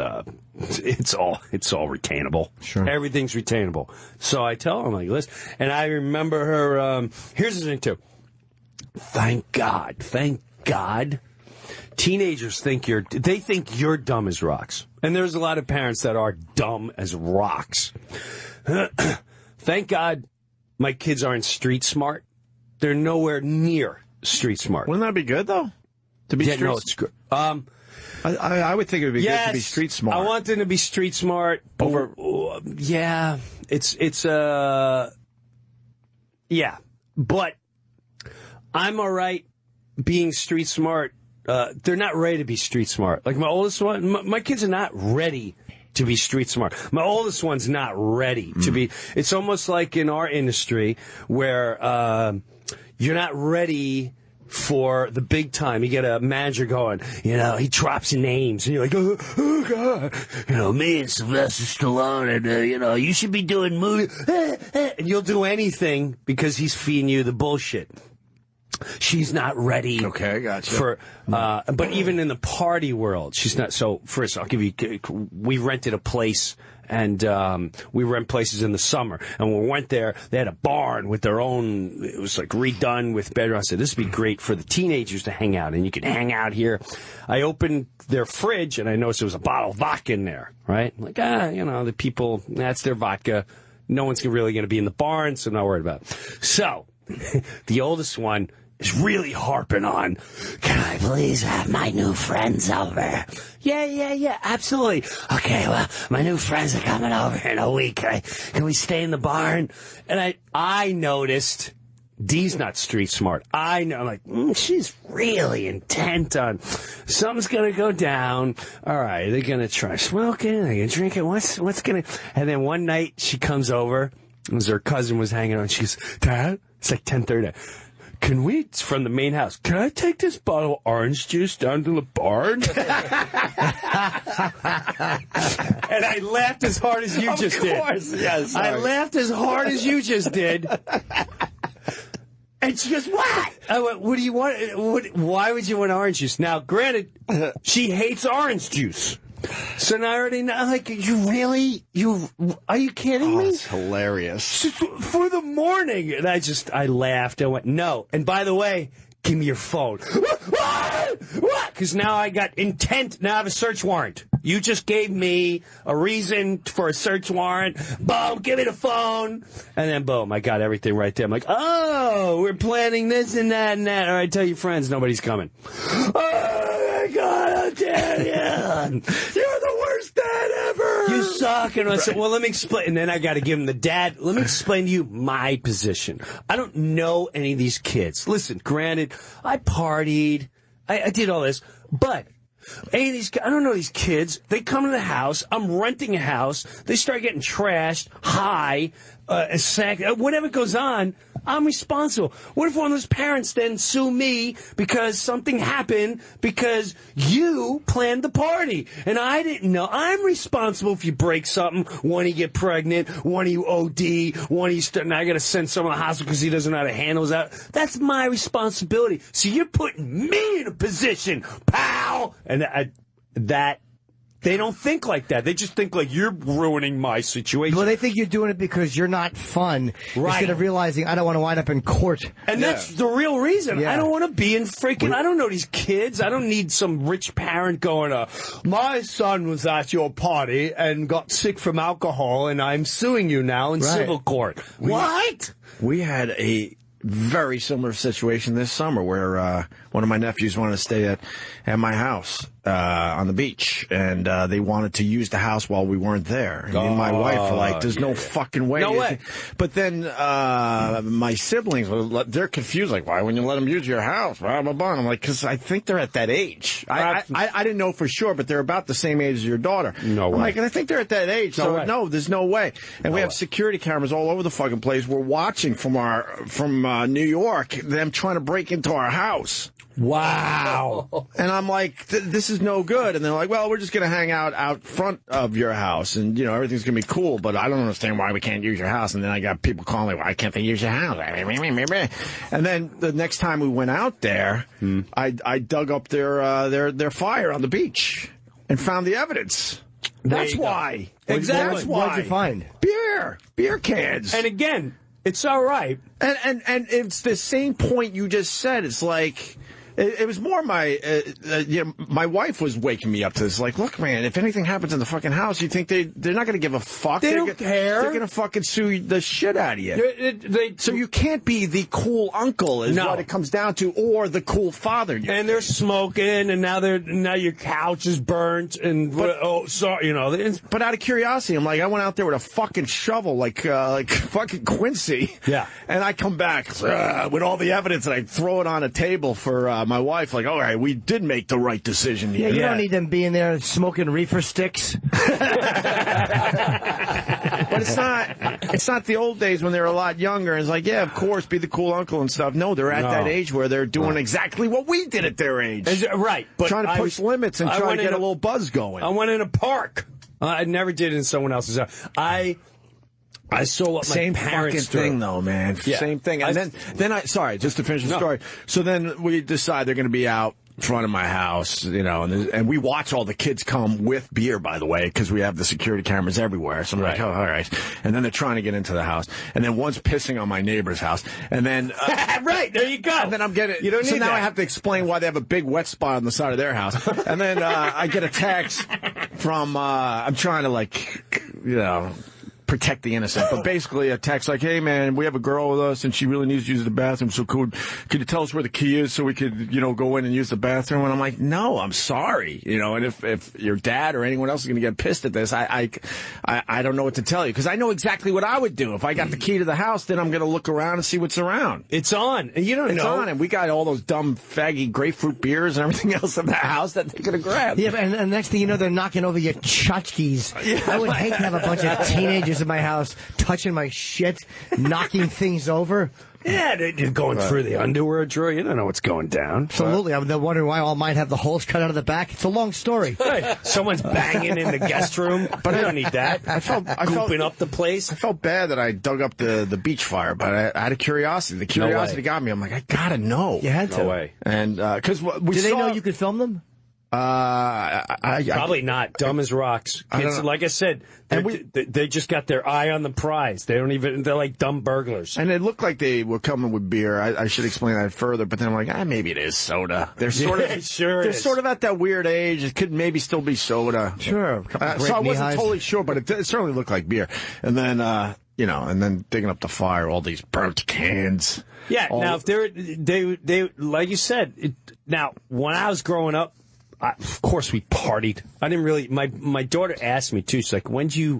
Speaker 2: It's all retainable.
Speaker 4: Sure,
Speaker 2: everything's retainable. So I tell him, like, listen, and I remember her. Here's the thing too. Thank God. Teenagers think you're dumb as rocks. And there's a lot of parents that are dumb as rocks. Thank God my kids aren't street smart. They're nowhere near street smart.
Speaker 1: Wouldn't that be good, though? To be street
Speaker 2: no, it's good.
Speaker 1: I would think it would be good to be street smart.
Speaker 2: I want them to be street smart. Yeah. Yeah. But I'm all right being street smart. They're not ready to be street smart. Like my oldest one, my kids are not ready to be street smart. My oldest one's not ready to be. It's almost like in our industry where you're not ready for the big time. You get a manager going, he drops names, and you're like, oh God, me and Sylvester Stallone, and you should be doing movies, and you'll do anything because he's feeding you the bullshit. She's not ready.
Speaker 1: Okay, gotcha.
Speaker 2: But even in the party world, she's not. So first, I'll give you. We rented a place, and we rent places in the summer. And when we went there, they had a barn with their own. It was like redone with bedroom. I said, this would be great for the teenagers to hang out, and you can hang out here. I opened their fridge, and I noticed there was a bottle of vodka in there. Right, like the people. That's their vodka. No one's really going to be in the barn, so I'm not worried about it. So the oldest one is really harping on, can I please have my new friends over? Yeah, absolutely. Okay, well, my new friends are coming over in a week. Can we stay in the barn? And I noticed Dee's not street smart. I know, I'm like, she's really intent on something's going to go down. All right, they're going to try smoking, they're going to drink it. What's going to... And then one night she comes over, as her cousin was hanging out, and she's, Dad, it's like 10:30. It's from the main house. Can I take this bottle of orange juice down to the barn? And I laughed as hard as you just did. Of course, yes. I laughed as hard as you just did. And she goes, what? I went, what do you want? Why would you want orange juice? Now, granted, she hates orange juice. So now I already know, like, are you kidding me?
Speaker 1: That's hilarious.
Speaker 2: For the morning. And I laughed. I went, no. And by the way, give me your phone. What? Because now I got intent. Now I have a search warrant. You just gave me a reason for a search warrant. Boom, give me the phone. And then boom, I got everything right there. I'm like, oh, we're planning this and that and that. All right, tell your friends nobody's coming. Oh, my God, I'll tell you. You're the worst dad ever. You suck. And I said, well, let me explain. And then I got to give him the dad. Let me explain to you my position. I don't know any of these kids. Listen, granted, I partied. I did all this. But any of these, I don't know these kids. They come to the house. I'm renting a house. They start getting trashed, high, whatever goes on. I'm responsible. What if one of those parents then sue me because something happened because you planned the party and I didn't know? I'm responsible if you break something, one of you get pregnant, one of you OD, one of you now I got to send someone to the hospital because he doesn't know how to handle that. That's my responsibility. So you're putting me in a position, pal. And that they don't think like that. They just think like you're ruining my situation.
Speaker 4: Well, they think you're doing it because you're not fun.
Speaker 2: Right.
Speaker 4: Instead of realizing I don't want to wind up in court.
Speaker 2: And that's the real reason. Yeah. I don't want to be in freaking... I don't know these kids. I don't need some rich parent going, my son was at your party and got sick from alcohol and I'm suing you now in civil court. What?
Speaker 1: We had a very similar situation this summer where one of my nephews wanted to stay at my house. on the beach, and they wanted to use the house while we weren't there. And me and my wife were like, "There's no fucking way."
Speaker 2: No way.
Speaker 1: But then my siblings, they're confused. Like, why wouldn't you let them use your house? Blah, blah, blah. I'm like, because I think they're at that age. I didn't know for sure, but they're about the same age as your daughter.
Speaker 2: No way.
Speaker 1: I'm like, and I think they're at that age. So no, there's no way. And we have security cameras all over the fucking place. We're watching from New York them trying to break into our house.
Speaker 2: Wow.
Speaker 1: And I'm like, this is no good. And they're like, well, we're just going to hang out front of your house. And, you know, everything's going to be cool. But I don't understand why we can't use your house. And then I got people calling, why can't they use your house? And then the next time we went out there, I dug up their fire on the beach and found the evidence. That's why.
Speaker 2: Exactly.
Speaker 1: That's why.
Speaker 4: What'd you find?
Speaker 1: Beer cans.
Speaker 2: And again, it's all right.
Speaker 1: And it's the same point you just said. It's like... It was more my wife was waking me up to this. Like, look, man, if anything happens in the fucking house, you think they're not going to give a fuck?
Speaker 2: They don't care.
Speaker 1: They're going to fucking sue the shit out of you. So you can't be the cool uncle is what it comes down to, or the cool father.
Speaker 2: And they're smoking, and now your couch is burnt, and sorry, you know.
Speaker 1: But out of curiosity, I'm like, I went out there with a fucking shovel, like fucking Quincy.
Speaker 2: Yeah.
Speaker 1: And I come back with all the evidence, and I throw it on a table for my wife, like, all right, we did make the right decision here.
Speaker 4: Yeah, you don't need them being there smoking reefer sticks.
Speaker 1: But it's not the old days when they were a lot younger. It's like, yeah, of course, be the cool uncle and stuff. No, they're at that age where they're doing exactly what we did at their age.
Speaker 2: Right. But
Speaker 1: trying to push limits and trying to get a little buzz going.
Speaker 2: I went in a park. I never did it in someone else's house. I saw what my parents
Speaker 1: fucking thing, though, man.
Speaker 2: Yeah.
Speaker 1: Same thing. And then sorry, just to finish the story. So then we decide they're going to be out front of my house, you know, and we watch all the kids come with beer, by the way, because we have the security cameras everywhere. So I'm like, oh, all right. And then they're trying to get into the house. And then one's pissing on my neighbor's house. And then...
Speaker 2: right, there you go.
Speaker 1: And then I'm getting... You don't need so now I have to explain why they have a big wet spot on the side of their house. And then I get a text from... I'm trying to, like, you know... protect the innocent, but basically a text like, hey man, we have a girl with us and she really needs to use the bathroom, so could you tell us where the key is so we could, you know, go in and use the bathroom? And I'm like, no, I'm sorry, you know, and if your dad or anyone else is going to get pissed at this, I don't know what to tell you, because I know exactly what I would do. If I got the key to the house, then I'm going to look around and see what's around.
Speaker 2: It's on, and you don't know.
Speaker 1: It's on, and we got all those dumb, faggy grapefruit beers and everything else in the house that they could have grabbed.
Speaker 4: Yeah, and next thing you know, they're knocking over your tchotchkes. Yeah. I would hate to have a bunch of teenagers in my house touching my shit, knocking things over.
Speaker 2: Yeah, they're going through the underwear drawer. You don't know what's going down.
Speaker 4: Absolutely. I'm wondering why all mine have the holes cut out of the back. It's a long story.
Speaker 2: Right. Someone's banging in the guest room, but I don't need that. I felt gooping up the place.
Speaker 1: I felt bad that I dug up the beach fire, but I had a curiosity. The curiosity got me. I'm like, I gotta know.
Speaker 4: You had to.
Speaker 2: No way.
Speaker 1: And because we
Speaker 4: did they know you could film them?
Speaker 2: Probably not. Dumb as rocks. Kids, like I said, they just got their eye on the prize. They're like dumb burglars.
Speaker 1: And it looked like they were coming with beer. I should explain that further, but then I'm like, maybe it is soda. They're sort of, they're sort of at that weird age. It could maybe still be soda.
Speaker 4: Sure.
Speaker 1: So I wasn't totally sure, but it certainly looked like beer. And then, you know, and then digging up the fire, all these burnt cans.
Speaker 2: Yeah. Now, if they like you said, now when I was growing up, of course we partied. I didn't really. My daughter asked me too. She's like, "When'd you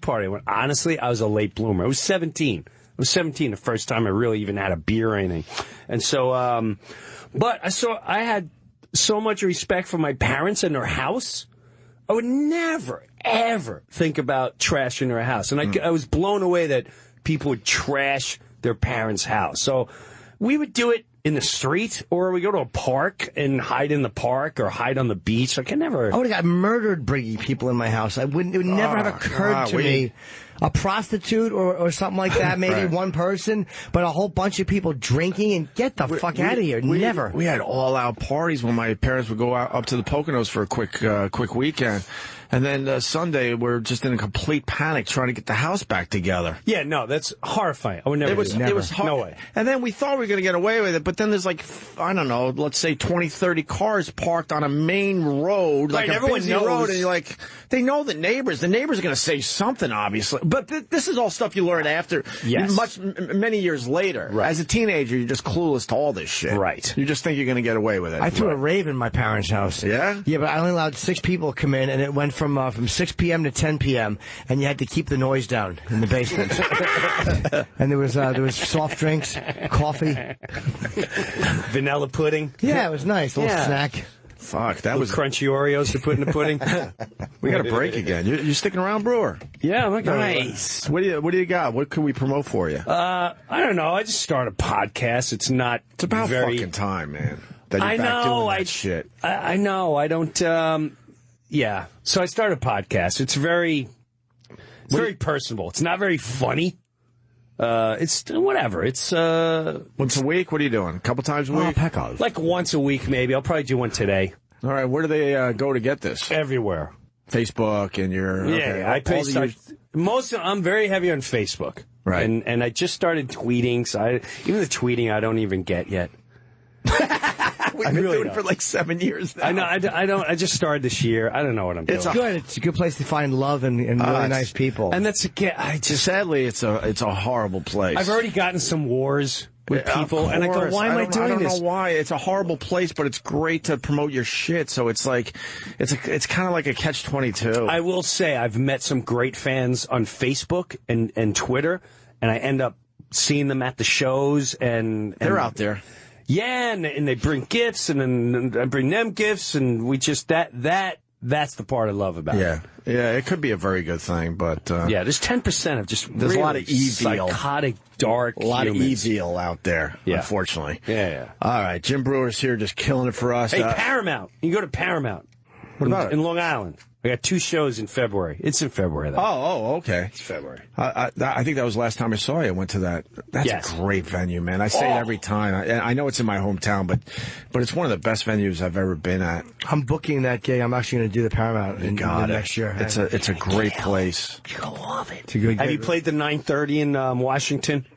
Speaker 2: party?" I went, honestly, I was a late bloomer. I was 17. I was 17 the first time I really even had a beer or anything. And so, but I had so much respect for my parents and their house. I would never ever think about trashing their house, and I was blown away that people would trash their parents' house. So we would do it in the street, or we go to a park and hide in the park or hide on the beach. Like I would
Speaker 4: have got murdered bringing people in my house. It would never have occurred to me. A prostitute or something like that, maybe one person, but a whole bunch of people drinking and get the fuck out of here. Never.
Speaker 1: We had all-out parties when my parents would go out up to the Poconos for a quick weekend. And then Sunday, we're just in a complete panic trying to get the house back together.
Speaker 2: Yeah, no, that's horrifying. I would never do that.
Speaker 1: It was hard.
Speaker 2: No way.
Speaker 1: And then we thought we were going to get away with it, but then there's like, I don't know, let's say 20, 30 cars parked on a main road, like a busy road, and you're like, they know the neighbors. The neighbors are going to say something, obviously. But this is all stuff you learn after, many years later.
Speaker 2: Right.
Speaker 1: As a teenager, you're just clueless to all this shit.
Speaker 2: Right.
Speaker 1: You just think you're going to get away with it.
Speaker 4: I threw a rave in my parents' house.
Speaker 1: Yeah?
Speaker 4: Yeah, but I only allowed 6 people to come in, and it went from 6 p.m. to 10 p.m., and you had to keep the noise down in the basement. And there was soft drinks, coffee.
Speaker 2: Vanilla pudding.
Speaker 4: Yeah, it was nice. A little snack.
Speaker 1: Fuck, that was
Speaker 2: crunchy Oreos to put in the pudding.
Speaker 1: We got a break again. You sticking around, Brewer?
Speaker 2: Yeah, I'm not
Speaker 1: nice. What do you got? What can we promote for you?
Speaker 2: I don't know. I just started a podcast. It's
Speaker 1: about
Speaker 2: very
Speaker 1: fucking time, man. That you're
Speaker 2: I
Speaker 1: back
Speaker 2: know.
Speaker 1: doing that shit.
Speaker 2: I know. I don't. Yeah. So I started a podcast. It's very personable. It's not very funny. It's whatever. It's
Speaker 1: once a week. What are you doing? A couple times a week?
Speaker 2: Like once a week, maybe. I'll probably do one today.
Speaker 1: All right. Where do they go to get this?
Speaker 2: Everywhere.
Speaker 1: Facebook and your
Speaker 2: I'm very heavy on Facebook.
Speaker 1: Right.
Speaker 2: And I just started tweeting. So even the tweeting I don't even get yet.
Speaker 1: We've been doing it for like 7 years now.
Speaker 2: I know. I don't. I just started this year. I don't know what I'm doing.
Speaker 4: It's good. It's a good place to find love and really nice people.
Speaker 2: And that's
Speaker 1: sadly, it's a horrible place.
Speaker 2: I've already gotten some wars with people, and I go, why am I doing this?
Speaker 1: I don't know why. It's a horrible place, but it's great to promote your shit. So it's like, it's kind of like a catch-22.
Speaker 2: I will say I've met some great fans on Facebook and Twitter, and I end up seeing them at the shows, and
Speaker 1: they're out there.
Speaker 2: Yeah, and they bring gifts, and then I bring them gifts, and we just that's the part I love about it.
Speaker 1: Yeah, it could be a very good thing, but
Speaker 2: there's 10% of just
Speaker 1: there's
Speaker 2: really
Speaker 1: a lot of evil,
Speaker 2: psychotic, dark,
Speaker 1: a lot
Speaker 2: humans.
Speaker 1: of evil out there. Unfortunately.
Speaker 2: Yeah.
Speaker 1: All right, Jim Brewer's here, just killing it for us.
Speaker 2: Hey, Paramount. You can go to Paramount.
Speaker 1: What about
Speaker 2: in Long Island? I got 2 shows in February. It's in February, though.
Speaker 1: Oh, okay.
Speaker 2: It's February.
Speaker 1: I think that was the last time I saw you. I went to that. That's a great venue, man. I say it every time. I know it's in my hometown, but it's one of the best venues I've ever been at.
Speaker 4: I'm booking that gig. I'm actually going to do the Paramount in next year.
Speaker 1: It's a great place.
Speaker 4: You'll love it.
Speaker 2: Have you played the 930 in Washington?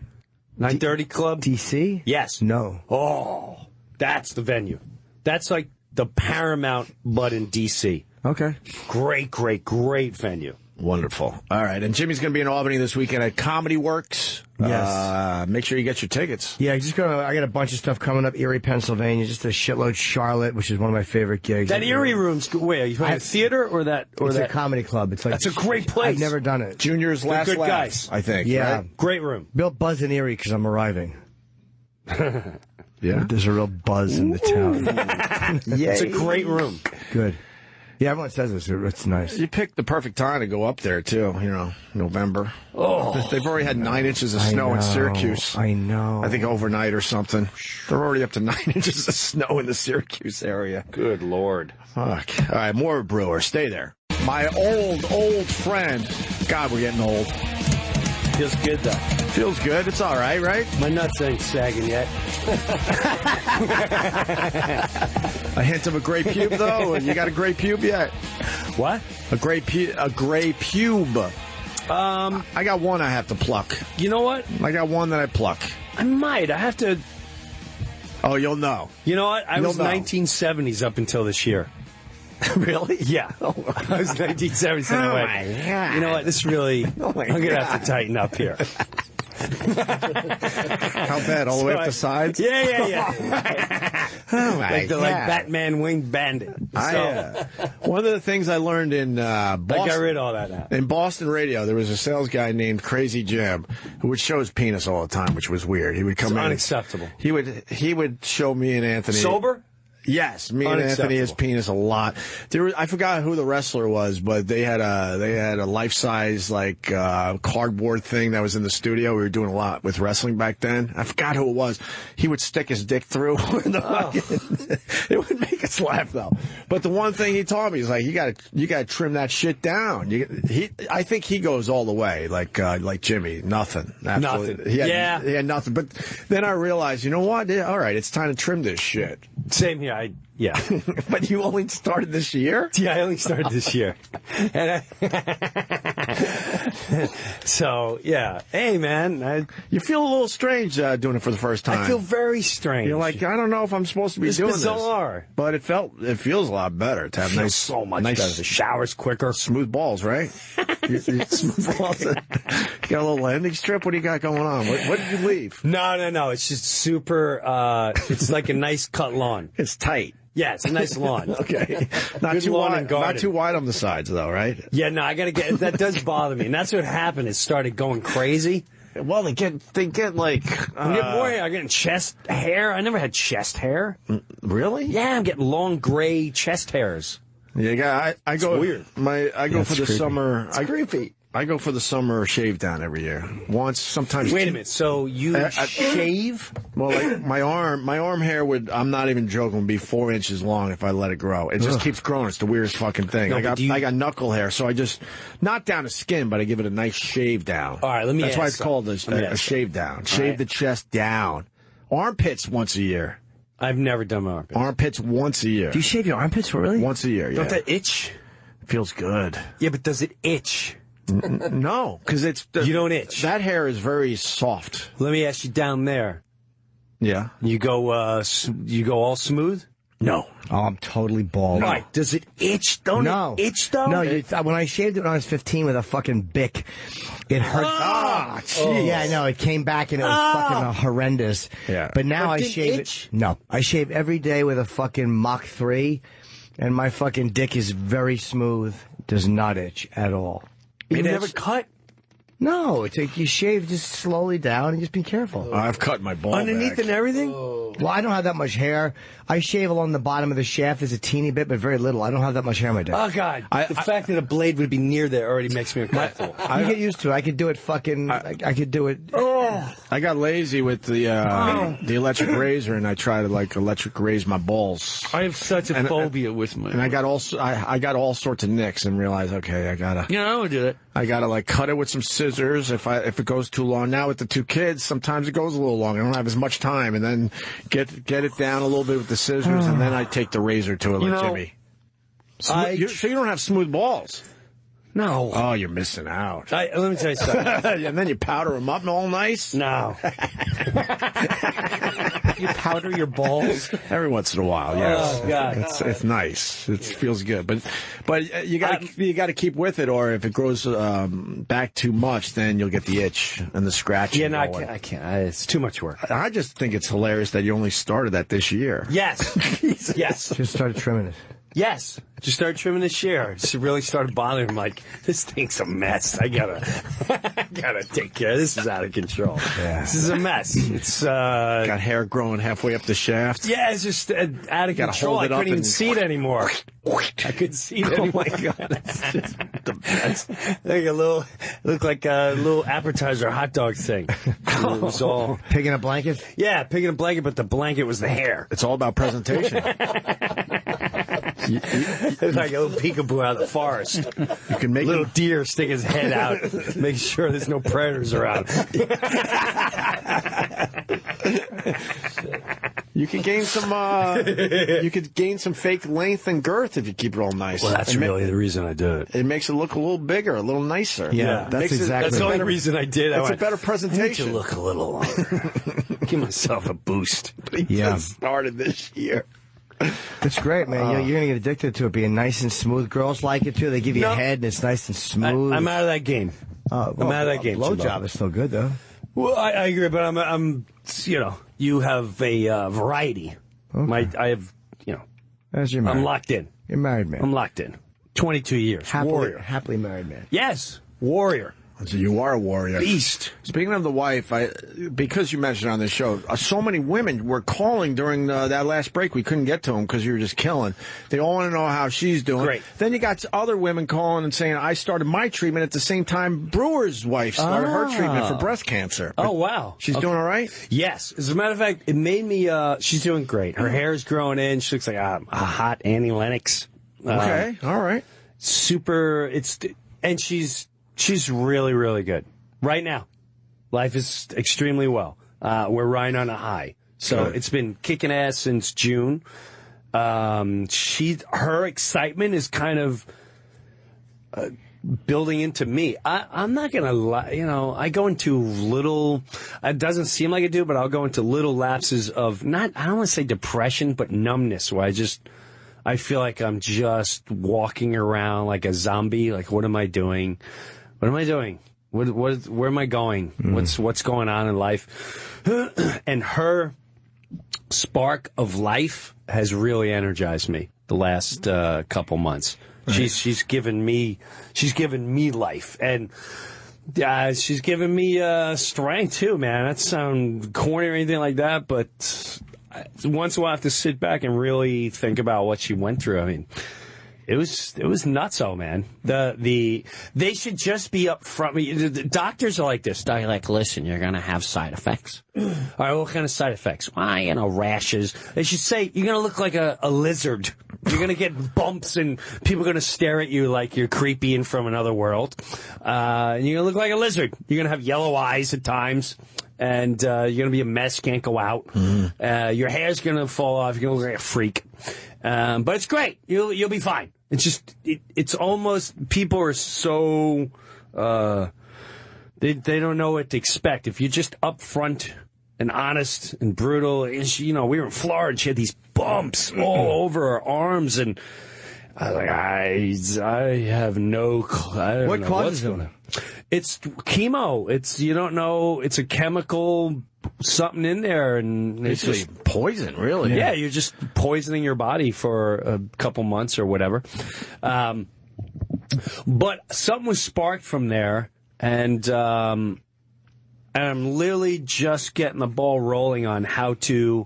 Speaker 2: 930 Club?
Speaker 4: DC?
Speaker 2: Yes.
Speaker 4: No.
Speaker 2: Oh, that's the venue. That's like the Paramount, but in DC.
Speaker 1: Okay.
Speaker 2: Great venue.
Speaker 1: Wonderful. All right. And Jimmy's going to be in Albany this weekend at Comedy Works.
Speaker 4: Yes.
Speaker 1: Make sure you get your tickets.
Speaker 4: Yeah, I got a bunch of stuff coming up. Erie, Pennsylvania. Just a shitload. Charlotte, which is one of my favorite gigs.
Speaker 2: That Erie room's where? You playing a theater or that?
Speaker 4: It's a comedy club. It's like
Speaker 2: that's a great place.
Speaker 4: I've never done it.
Speaker 1: Junior's last
Speaker 2: good
Speaker 1: laugh,
Speaker 2: guys,
Speaker 1: I think.
Speaker 4: Yeah.
Speaker 1: Right?
Speaker 2: Great room.
Speaker 4: Real buzz in Erie because I'm arriving.
Speaker 1: Yeah.
Speaker 4: There's a real buzz in the town.
Speaker 2: Yeah. It's a great room.
Speaker 4: Good. Yeah, everyone says this. It's nice.
Speaker 1: You picked the perfect time to go up there, too. November.
Speaker 2: Oh.
Speaker 1: They've already had 9 inches of snow in Syracuse.
Speaker 4: I know.
Speaker 1: I think overnight or something. They're already up to 9 inches of snow in the Syracuse area.
Speaker 2: Good Lord.
Speaker 1: Fuck. All right, more Brewer. Stay there. My old friend. God, we're getting old.
Speaker 2: Feels good, though.
Speaker 1: Feels good. It's all right, right?
Speaker 2: My nuts ain't sagging yet.
Speaker 1: A hint of a gray pube, though? You got a gray pube yet?
Speaker 2: What?
Speaker 1: A gray pube. I got one I have to pluck.
Speaker 2: You know what?
Speaker 1: I got one that I pluck.
Speaker 2: I might. I have to.
Speaker 1: Oh, you'll know.
Speaker 2: You know what? I was 1970s up until this year.
Speaker 1: Really?
Speaker 2: Yeah. I was 1970s.
Speaker 1: Oh, my God.
Speaker 2: You know what? This really. I'm going to have to tighten up here.
Speaker 1: How bad? All the way up the sides?
Speaker 2: Yeah.
Speaker 1: Oh my
Speaker 2: like
Speaker 1: God.
Speaker 2: Like Batman Winged Bandit.
Speaker 1: One of the things I learned in Boston.
Speaker 2: I got rid of all that now.
Speaker 1: In Boston radio, there was a sales guy named Crazy Jim who would show his penis all the time, which was weird. He would come in.
Speaker 2: Unacceptable.
Speaker 1: He would show me and Anthony.
Speaker 2: Sober?
Speaker 1: Yes, me and Anthony his penis a lot. I forgot who the wrestler was, but they had a life-size cardboard thing that was in the studio. We were doing a lot with wrestling back then. I forgot who it was. He would stick his dick through. It would make us laugh though. But the one thing he taught me is like you gotta trim that shit down. I think he goes all the way like Jimmy. Nothing. Absolutely.
Speaker 2: Nothing.
Speaker 1: He had nothing. But then I realized, you know what? All right, it's time to trim this shit.
Speaker 2: Same here. Yeah.
Speaker 1: But you only started this year?
Speaker 2: Yeah, I only started this year. And so, yeah. Hey, man.
Speaker 1: You feel a little strange doing it for the first time.
Speaker 2: I feel very strange.
Speaker 1: You're like, I don't know if I'm supposed to be doing
Speaker 2: bizarre.
Speaker 1: this. But it feels a lot better to have nice,
Speaker 2: so much
Speaker 1: nice,
Speaker 2: better. The shower's quicker.
Speaker 1: Smooth balls, right? Smooth balls. You got a little landing strip? What do you got going on? What did you leave?
Speaker 2: No. It's just super, it's like a nice cut lawn.
Speaker 1: It's tight.
Speaker 2: Yeah, it's a nice lawn.
Speaker 1: Okay. Not
Speaker 2: Good
Speaker 1: too
Speaker 2: lawn
Speaker 1: wide.
Speaker 2: and garden.
Speaker 1: Not too wide on the sides, though, right?
Speaker 2: Yeah, no, I gotta get, that does bother me. And that's what happened. It started going crazy.
Speaker 1: Well, they get like...
Speaker 2: I'm getting more hair. I'm getting chest hair. I never had chest hair.
Speaker 1: Really?
Speaker 2: Yeah, I'm getting long gray chest hairs.
Speaker 1: Yeah, I go...
Speaker 2: weird.
Speaker 1: I go for the
Speaker 4: creepy.
Speaker 1: summer...
Speaker 2: It's creepy.
Speaker 1: I go for the summer shave down every year. Once, sometimes...
Speaker 2: Wait a minute. So you shave?
Speaker 1: Well, like my arm hair I'm not even joking, would be 4 inches long if I let it grow. It just keeps growing. It's the weirdest fucking thing.
Speaker 2: No,
Speaker 1: I got knuckle hair, so I just, not down to skin, but I give it a nice shave down.
Speaker 2: All right, let me
Speaker 1: That's
Speaker 2: ask
Speaker 1: why it's called a
Speaker 2: something.
Speaker 1: shave down. Shave
Speaker 2: right.
Speaker 1: the chest down. Armpits once a year.
Speaker 2: I've never done my armpits.
Speaker 1: Armpits once a year.
Speaker 4: Do you shave your armpits for really?
Speaker 1: Once a year, yeah.
Speaker 2: Don't that itch?
Speaker 1: It feels good.
Speaker 2: Yeah, but does it itch?
Speaker 1: No, because
Speaker 2: You don't itch.
Speaker 1: That hair is very soft.
Speaker 2: Let me ask you down there.
Speaker 1: Yeah.
Speaker 2: You go all smooth?
Speaker 1: No.
Speaker 4: Oh, I'm totally bald.
Speaker 2: Right. Does it itch? Don't
Speaker 4: No.
Speaker 2: it itch though?
Speaker 4: No, when I shaved it when I was 15 with a fucking Bic, it hurt.
Speaker 1: Ah, jeez.
Speaker 4: Yeah, I know. It came back and it was fucking horrendous.
Speaker 1: Yeah.
Speaker 4: But now
Speaker 2: But
Speaker 4: I
Speaker 2: didn't
Speaker 4: shave
Speaker 2: itch?
Speaker 4: it. No. I shave every day with a fucking Mach 3, and my fucking dick is very smooth. Does not itch at all.
Speaker 2: You never cut?
Speaker 4: No, it's like you shave just slowly down and just be careful.
Speaker 1: I've cut my ball
Speaker 2: Underneath
Speaker 1: back.
Speaker 2: and everything?
Speaker 4: Well, I don't have that much hair. I shave along the bottom of the shaft. There's a teeny bit, but very little. I don't have that much hair on my dick.
Speaker 2: Oh, God. The fact that a blade would be near there already makes me uncomfortable.
Speaker 4: You get used to it. I could do it fucking... I could do it...
Speaker 1: I got lazy with the electric razor, and I tried to like electric raise my balls.
Speaker 3: I have such a phobia with my.
Speaker 1: And I got all sorts of nicks, and realized, okay, I
Speaker 3: would do that.
Speaker 1: gotta like cut it with some scissors if it goes too long. Now with the 2 kids, sometimes it goes a little long. I don't have as much time, and then get it down a little bit with the scissors, and then I take the razor to it like Jimmy. So you don't have smooth balls.
Speaker 2: No.
Speaker 1: Oh, you're missing out.
Speaker 2: Let me tell you something.
Speaker 1: And then you powder them up and all nice.
Speaker 2: No. You powder your balls?
Speaker 1: Every once in a while, yes.
Speaker 2: Oh, God.
Speaker 1: It's nice. It feels good, but you got to keep with it, or if it grows back too much, then you'll get the itch and the scratching.
Speaker 2: Yeah, no, I can't. It's too much work.
Speaker 1: I just think it's hilarious that you only started that this year.
Speaker 2: Yes. Yes.
Speaker 4: Just started trimming it.
Speaker 2: Yes. Just started trimming this year. It just really started bothering me. Like, this thing's a mess. I gotta take care of this. Is out of control.
Speaker 4: Yeah.
Speaker 2: This is a mess. It's,
Speaker 1: Got hair growing halfway up the shaft.
Speaker 2: yeah, it's just out of
Speaker 1: Gotta
Speaker 2: control.
Speaker 1: hold
Speaker 2: I
Speaker 1: it up
Speaker 2: couldn't even
Speaker 1: and-
Speaker 2: see it anymore. I couldn't see it anymore. Oh, my God. It's just the best. Looked like a little appetizer hot dog thing. It was all...
Speaker 4: Pig in a blanket?
Speaker 2: Yeah, pig in a blanket, but the blanket was the hair.
Speaker 1: It's all about presentation.
Speaker 2: It's like a little peekaboo out of the forest.
Speaker 1: You can make
Speaker 2: Little deer stick his head out, make sure there's no predators around.
Speaker 1: You can gain some. You could gain some fake length and girth if you keep it all nice.
Speaker 2: Well, that's really the reason I did it.
Speaker 1: It makes it look a little bigger, a little nicer.
Speaker 4: Yeah, that's exactly
Speaker 2: That's the only
Speaker 4: right.
Speaker 2: reason I did it.
Speaker 1: It's a better
Speaker 2: I need to
Speaker 1: presentation.
Speaker 2: look a little longer. Give myself a boost.
Speaker 4: Yeah.
Speaker 1: Started this year.
Speaker 4: It's great, man. You're going to get addicted to it being nice and smooth. Girls like it, too. They give you a head, and it's nice and smooth.
Speaker 2: I'm out of that game. I'm out of that game.
Speaker 4: Blowjob is still good, though.
Speaker 2: Well, I agree, but I'm, you have a variety.
Speaker 4: Okay.
Speaker 2: I have,
Speaker 4: As you're married.
Speaker 2: I'm locked in.
Speaker 4: You're married, man.
Speaker 2: I'm locked in. 22 years. Warrior.
Speaker 4: Happily married, man.
Speaker 2: Yes. Warrior.
Speaker 1: So you are a warrior.
Speaker 2: Beast.
Speaker 1: Speaking of the wife, because you mentioned on this show, so many women were calling during that last break. We couldn't get to them because you were just killing. They all want to know how she's doing.
Speaker 2: Great.
Speaker 1: Then you got other women calling and saying, I started my treatment at the same time Breuer's wife started her treatment for breast cancer.
Speaker 2: Oh, wow.
Speaker 1: She's doing all right?
Speaker 2: Yes. As a matter of fact, it made me, she's doing great. Her hair's growing in. She looks like a hot Annie Lennox.
Speaker 1: Okay. All right.
Speaker 2: Super. And she's really, really good. Right now. Life is extremely well. We're riding on a high. So
Speaker 1: Good.
Speaker 2: it's been kicking ass since June. Her excitement is kind of building into me. I'm not gonna lie, I go into little. It doesn't seem like I do, but I'll go into little lapses of I don't want to say depression, but numbness, where I feel like I'm just walking around like a zombie. Like, what am I doing? What am I doing? Where am I going? What's going on in life? And her spark of life has really energized me the last couple months. Right. She's given me life, and she's given me strength too, man. That sounds corny or anything like that, but once in a while I have to sit back and really think about what she went through. I mean, it was nutso, man. They should just be up front. The doctors are like this. They're like, listen, you're gonna have side effects. All right, what kind of side effects? Well, rashes. They should say you're gonna look like a lizard. You're gonna get bumps, and people are gonna stare at you like you're creepy and from another world. And you're gonna look like a lizard. You're gonna have yellow eyes at times. And you're going to be a mess, can't go out. Your hair's going to fall off. You're going to look like a freak. But it's great. You'll be fine. It's just, it's almost, people are so, they don't know what to expect. If you're just upfront and honest and brutal, and we were in Florida and she had these bumps all over her arms, and I was like, I have no clue.
Speaker 4: What causes them?
Speaker 2: It's chemo. You don't know. It's a chemical, something in there, and it's just
Speaker 1: poison, really.
Speaker 2: Yeah, you're just poisoning your body for a couple months or whatever. But something was sparked from there, and I'm literally just getting the ball rolling on how to.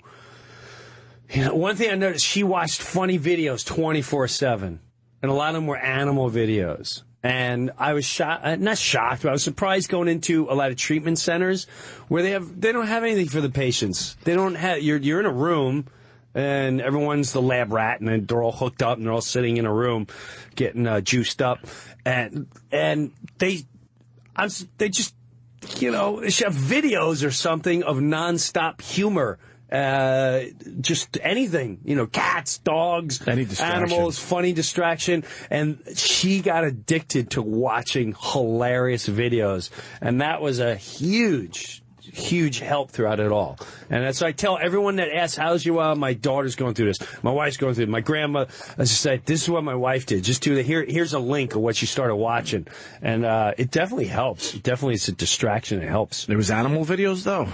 Speaker 2: One thing I noticed, she watched funny videos 24/7, and a lot of them were animal videos. And I was not shocked, but I was surprised going into a lot of treatment centers where they don't have anything for the patients. They don't have, you're in a room and everyone's the lab rat and they're all hooked up and they're all sitting in a room getting juiced up. And they just, they should have videos or something of nonstop humor. Just anything, cats, dogs, animals, funny distraction. And she got addicted to watching hilarious videos. And that was a huge help throughout it all. And that's what I tell everyone that asks, how's you? My daughter's going through this. My wife's going through it. My grandma, I just said, this is what my wife did. Just do that. Here's a link of what she started watching. And, it definitely helps. It definitely is a distraction. It helps.
Speaker 1: There was animal videos though.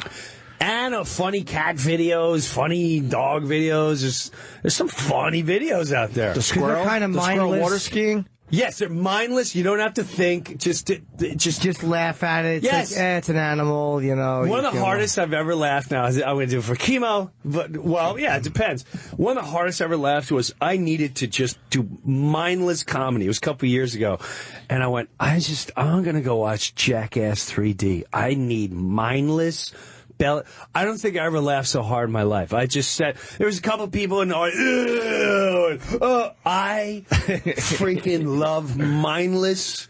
Speaker 2: And funny cat videos, funny dog videos. There's some funny videos out there.
Speaker 1: The squirrel,
Speaker 4: kind of
Speaker 1: the
Speaker 4: mindless.
Speaker 1: Squirrel water skiing.
Speaker 2: Yes, they're mindless. You don't have to think. Just
Speaker 4: laugh at it. It's
Speaker 2: yes,
Speaker 4: like, it's an animal.
Speaker 2: One of the hardest I've ever laughed. Now I'm going to do it for chemo, but it depends. One of the hardest I ever laughed was I needed to just do mindless comedy. It was a couple years ago, and I went, I'm going to go watch Jackass 3D. I need mindless. I don't think I ever laughed so hard in my life. I just said, there was a couple people in the audience, I freaking love mindless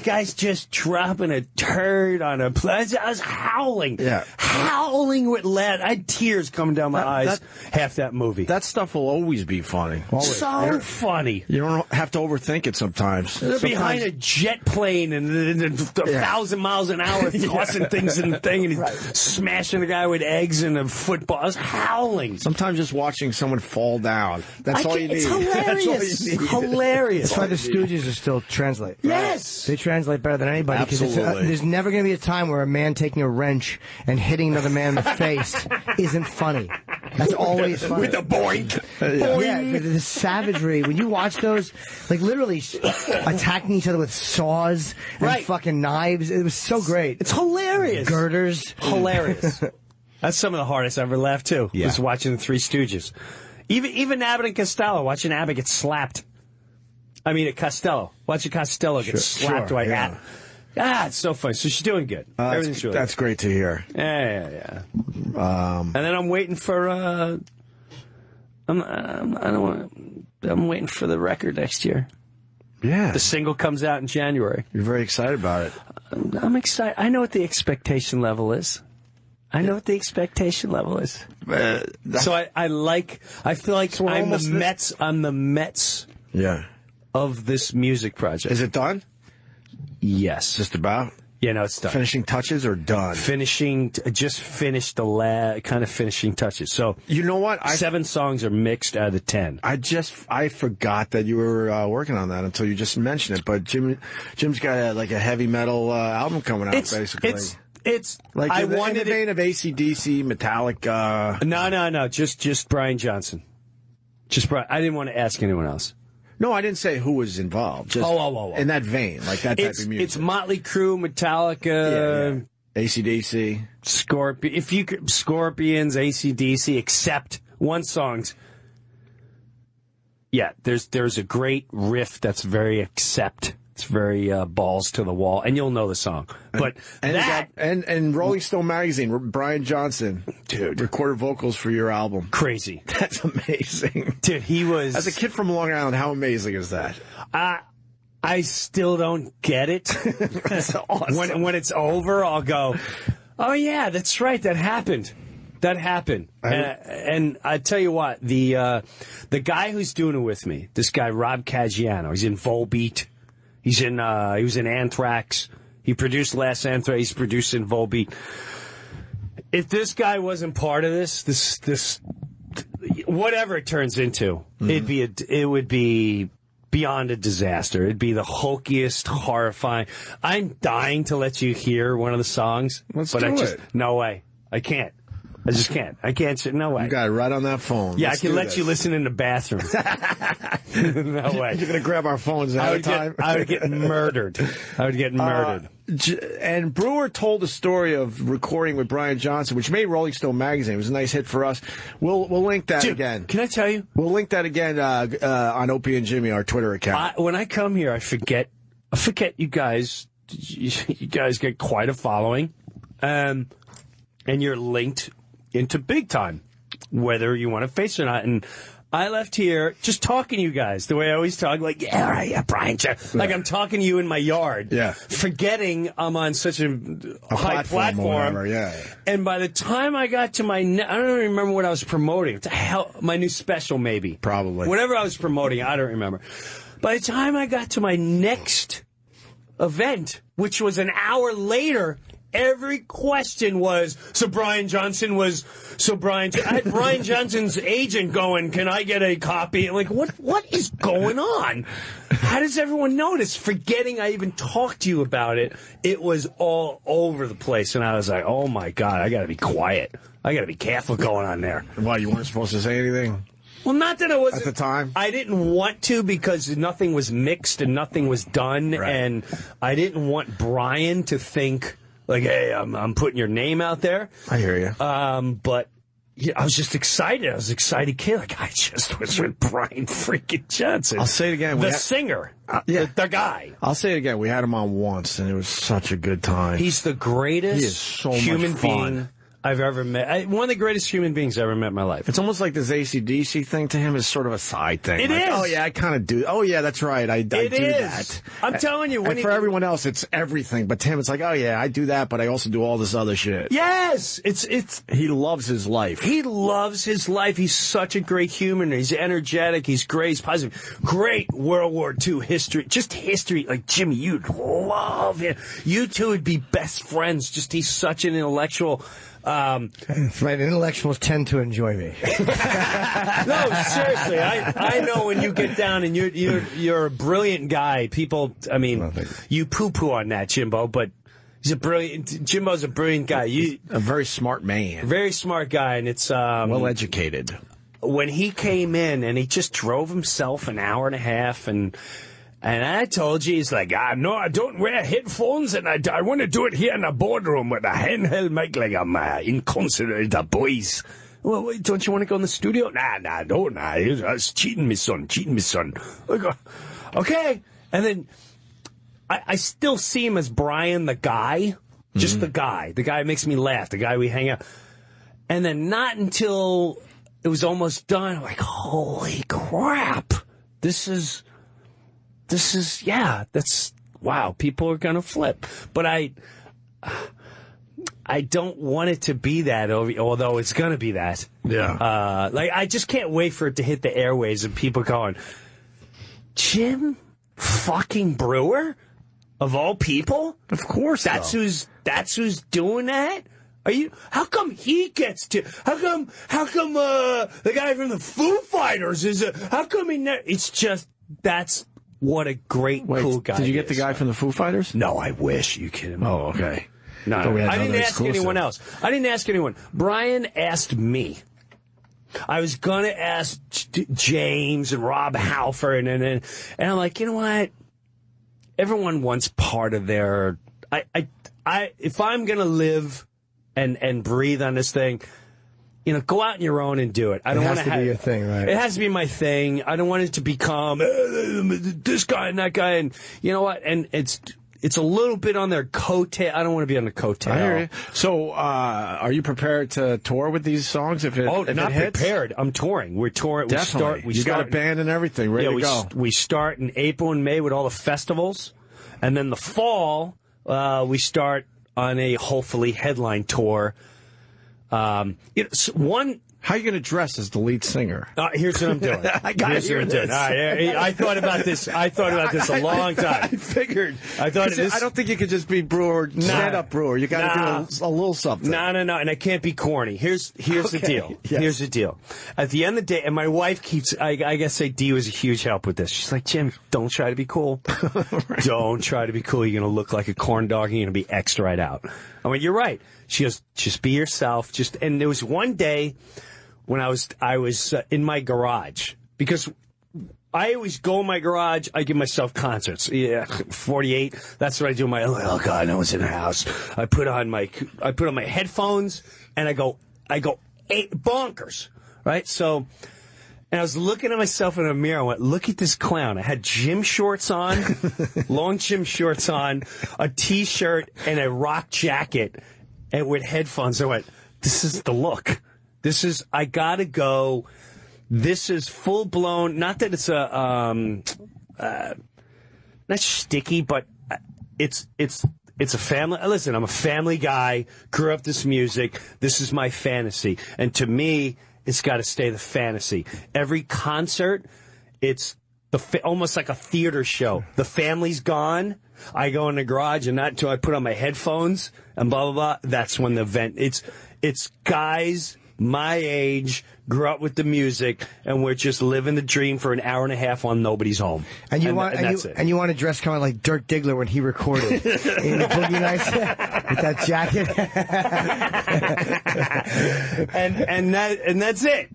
Speaker 2: guys just dropping a turd on a place. I was howling. Yeah. Howling with lead. I had tears coming down my eyes half that movie.
Speaker 1: That stuff will always be funny.
Speaker 2: Always. So funny.
Speaker 1: You don't have to overthink it sometimes.
Speaker 2: They're behind a jet plane and 1,000 miles an hour tossing things in the thing and he's smashing a guy with eggs and a football. I was howling.
Speaker 1: Sometimes just watching someone fall down. That's all you need.
Speaker 2: It's hilarious.
Speaker 1: That's all you need.
Speaker 2: Hilarious.
Speaker 4: That's why the Stooges are still translate.
Speaker 2: Yes.
Speaker 4: They translate better than anybody.
Speaker 1: Absolutely.
Speaker 4: There's never going to be a time where a man taking a wrench and hitting another man in the face isn't funny. That's always funny.
Speaker 2: With the boink.
Speaker 4: Yeah, the savagery. When you watch those, like literally attacking each other with saws and fucking knives, it was so great.
Speaker 2: It's hilarious.
Speaker 4: Girders.
Speaker 2: Hilarious. That's some of the hardest I ever laughed, too, was watching the Three Stooges. Even Abbott and Costello, watching Abbott get slapped. I mean, at Costello. Watching Costello get slapped by that. It's so funny. So she's doing good. Everything's really
Speaker 1: that's great to hear.
Speaker 2: Yeah. And then I'm waiting for I'm waiting for the record next year.
Speaker 1: Yeah.
Speaker 2: The single comes out in January.
Speaker 1: You're very excited about it.
Speaker 2: I'm excited. I know what the expectation level is. I know what the expectation level is. So I feel like
Speaker 1: So
Speaker 2: I'm the Mets
Speaker 1: Yeah.
Speaker 2: of this music project.
Speaker 1: Is it done?
Speaker 2: Yes.
Speaker 1: Just about?
Speaker 2: Yeah, no, it's done.
Speaker 1: Finishing touches or done?
Speaker 2: Just finished the kind of finishing touches. So
Speaker 1: You know what?
Speaker 2: 7 songs are mixed out of the 10.
Speaker 1: I forgot that you were working on that until you just mentioned it. But Jim's got a heavy metal album coming out, basically.
Speaker 2: It's
Speaker 1: like
Speaker 2: I
Speaker 1: in
Speaker 2: wanted
Speaker 1: the vein of AC/DC, Metallica.
Speaker 2: No. Just Brian Johnson. Just Brian. I didn't want to ask anyone else.
Speaker 1: No, I didn't say who was involved. Just in that vein, like that type of music.
Speaker 2: It's Motley Crue, Metallica,
Speaker 1: AC/DC,
Speaker 2: Scorpions, AC/DC, except one song's. Yeah, there's a great riff that's very Accept. It's very balls to the wall, and you'll know the song. But
Speaker 1: and Rolling Stone magazine, Brian Johnson, dude, recorded vocals for your album.
Speaker 2: Crazy.
Speaker 1: That's amazing,
Speaker 2: dude. He was
Speaker 1: as a kid from Long Island. How amazing is that?
Speaker 2: I still don't get it.
Speaker 1: That's awesome.
Speaker 2: When it's over, I'll go, oh yeah, that's right, that happened. That happened. And I tell you what, the guy who's doing it with me, this guy Rob Caggiano, he's in Volbeat. He was in Anthrax. He produced Last Anthrax. He's producing Volbeat. If this guy wasn't part of this whatever it turns into, it would be beyond a disaster. It'd be the hulkiest, horrifying. I'm dying to let you hear one of the songs, no way. I can't. I just can't. I can't. No way.
Speaker 1: You got it right on that phone.
Speaker 2: Yeah, I can let you listen in the bathroom. No way.
Speaker 1: You're going to grab our phones ahead of time?
Speaker 2: I would get murdered.
Speaker 1: And Breuer told the story of recording with Brian Johnson, which made Rolling Stone magazine. It was a nice hit for us. We'll link that again.
Speaker 2: Can I tell you?
Speaker 1: We'll link that again on Opie and Jimmy, our Twitter account.
Speaker 2: When I come here, I forget you guys. You guys get quite a following, and you're linked into big time, whether you want to face it or not. And I left here just talking to you guys the way I always talk, like, yeah, Brian. Like I'm talking to you in my yard, forgetting I'm on such a high platform.
Speaker 1: Or whatever,
Speaker 2: And by the time I got to I don't even remember what I was promoting. What the hell? My new special, maybe.
Speaker 1: Probably.
Speaker 2: Whatever I was promoting, I don't remember. By the time I got to my next event, which was an hour later, every question was, I had Brian Johnson's agent going, can I get a copy? I'm like, what is going on? How does everyone notice? Forgetting I even talked to you about it. It was all over the place. And I was like, oh my God, I got to be quiet. I got to be careful going on there.
Speaker 1: Why, you weren't supposed to say anything?
Speaker 2: Well, not that I wasn't.
Speaker 1: At the time?
Speaker 2: I didn't want to because nothing was mixed and nothing was done. Right. And I didn't want Brian to think, like, hey, I'm putting your name out there.
Speaker 1: I hear you.
Speaker 2: But yeah, I was just excited. I was an excited kid. Like, I just was with Brian freaking Johnson.
Speaker 1: I'll say it again.
Speaker 2: The singer. The guy.
Speaker 1: I'll say it again. We had him on once, and it was such a good time.
Speaker 2: He's the greatest human being I've ever met. One of the greatest human beings I ever met in my life.
Speaker 1: It's almost like this AC/DC thing to him is sort of a side thing.
Speaker 2: It is.
Speaker 1: Oh, yeah, I kind of do. Oh, yeah, that's right. I do that.
Speaker 2: I'm telling you.
Speaker 1: And for everyone else, it's everything. But to him, it's like, oh, yeah, I do that, but I also do all this other shit.
Speaker 2: Yes.
Speaker 1: He loves his life.
Speaker 2: He loves his life. He's such a great human. He's energetic. He's great. He's positive. Great World War II history. Just history. Like, Jimmy, you'd love him. You two would be best friends. Just, he's such an intellectual.
Speaker 4: Right, intellectuals tend to enjoy me.
Speaker 2: No, seriously, I know when you get down and you're a brilliant guy. People, I mean, you poo-poo on that, Jimbo, but Jimbo's a brilliant guy.
Speaker 1: A very smart man.
Speaker 2: Very smart guy, and it's
Speaker 1: well educated.
Speaker 2: When he came in and he just drove himself an hour and a half and I told you, he's like, no, I don't wear headphones, and I want to do it here in the boardroom with a handheld mic like I'm in concert with the boys. Well, wait, don't you want to go in the studio? Nah, it's cheating me, son. I go, okay. And then I still see him as Brian the guy, just the guy who makes me laugh, the guy we hang out. And then not until it was almost done, I'm like, holy crap, wow, people are going to flip. But
Speaker 3: I don't want it to be that, although it's going to be that.
Speaker 1: Yeah.
Speaker 3: Like, I just can't wait for it to hit the airways and people going, Jim fucking Breuer? Of all people?
Speaker 1: Of course.
Speaker 3: That's who's doing that? How come he gets to, how come, the guy from the Foo Fighters how come it's just, that's what a great, cool guy
Speaker 1: Did you get the guy from the Foo Fighters?
Speaker 3: No, I wish. You kidding me?
Speaker 1: Oh, okay.
Speaker 3: No, I didn't ask anyone else. I didn't ask anyone. Brian asked me. I was going to ask James and Rob Halford, and I'm like, you know what? Everyone wants part of their, if I'm going to live and breathe on this thing, go out on your own and do it. I don't want
Speaker 4: to be your thing, right?
Speaker 3: It has to be my thing. I don't want it to become this guy and that guy, and you know what? And it's a little bit on their coattail. I don't want to be on the coattail.
Speaker 1: I hear you. So, are you prepared to tour with these songs if it
Speaker 3: not
Speaker 1: hits?
Speaker 3: Prepared. I'm touring. We're touring.
Speaker 1: Definitely. You got a band and everything ready to go.
Speaker 3: We start in April and May with all the festivals, and then the fall we start on a hopefully headline tour.
Speaker 1: How are you going to dress as the lead singer?
Speaker 3: Here's what I'm doing.
Speaker 1: I got to hear this.
Speaker 3: I thought about this. A long time.
Speaker 1: I figured. I don't think you could just be Breuer, stand-up Breuer. You got to do a little something.
Speaker 3: No, and I can't be corny. Here's the deal.
Speaker 1: Yes.
Speaker 3: Here's the deal. At the end of the day, and my wife keeps. I guess Dee was a huge help with this. She's like, Jim, don't try to be cool. Right. Don't try to be cool. You're going to look like a corn dog, and you're going to be X'd right out. I mean, you're right. She goes, just be yourself. And there was one day when I was in my garage, because I always go in my garage. I give myself concerts. Yeah, 48. That's what I do. Oh God, no one's in the house. I put on my headphones and I go bonkers, right? So, and I was looking at myself in a mirror. I went, look at this clown. I had gym shorts on, long gym shorts on, a T-shirt and a rock jacket, and with headphones. I went, this is the look. I gotta go. This is full blown. Not that it's not sticky, but it's a family. Listen, I'm a family guy. Grew up this music. This is my fantasy, and to me, it's got to stay the fantasy. Every concert, it's almost like a theater show. The family's gone. I go in the garage, and not until I put on my headphones and blah blah blah. That's when the event. It's guys my age, grew up with the music, and we're just living the dream for an hour and a half while nobody's home.
Speaker 4: And you want to dress kind of like Dirk Diggler when he recorded in the Boogie Nights with that jacket.
Speaker 3: and that's it.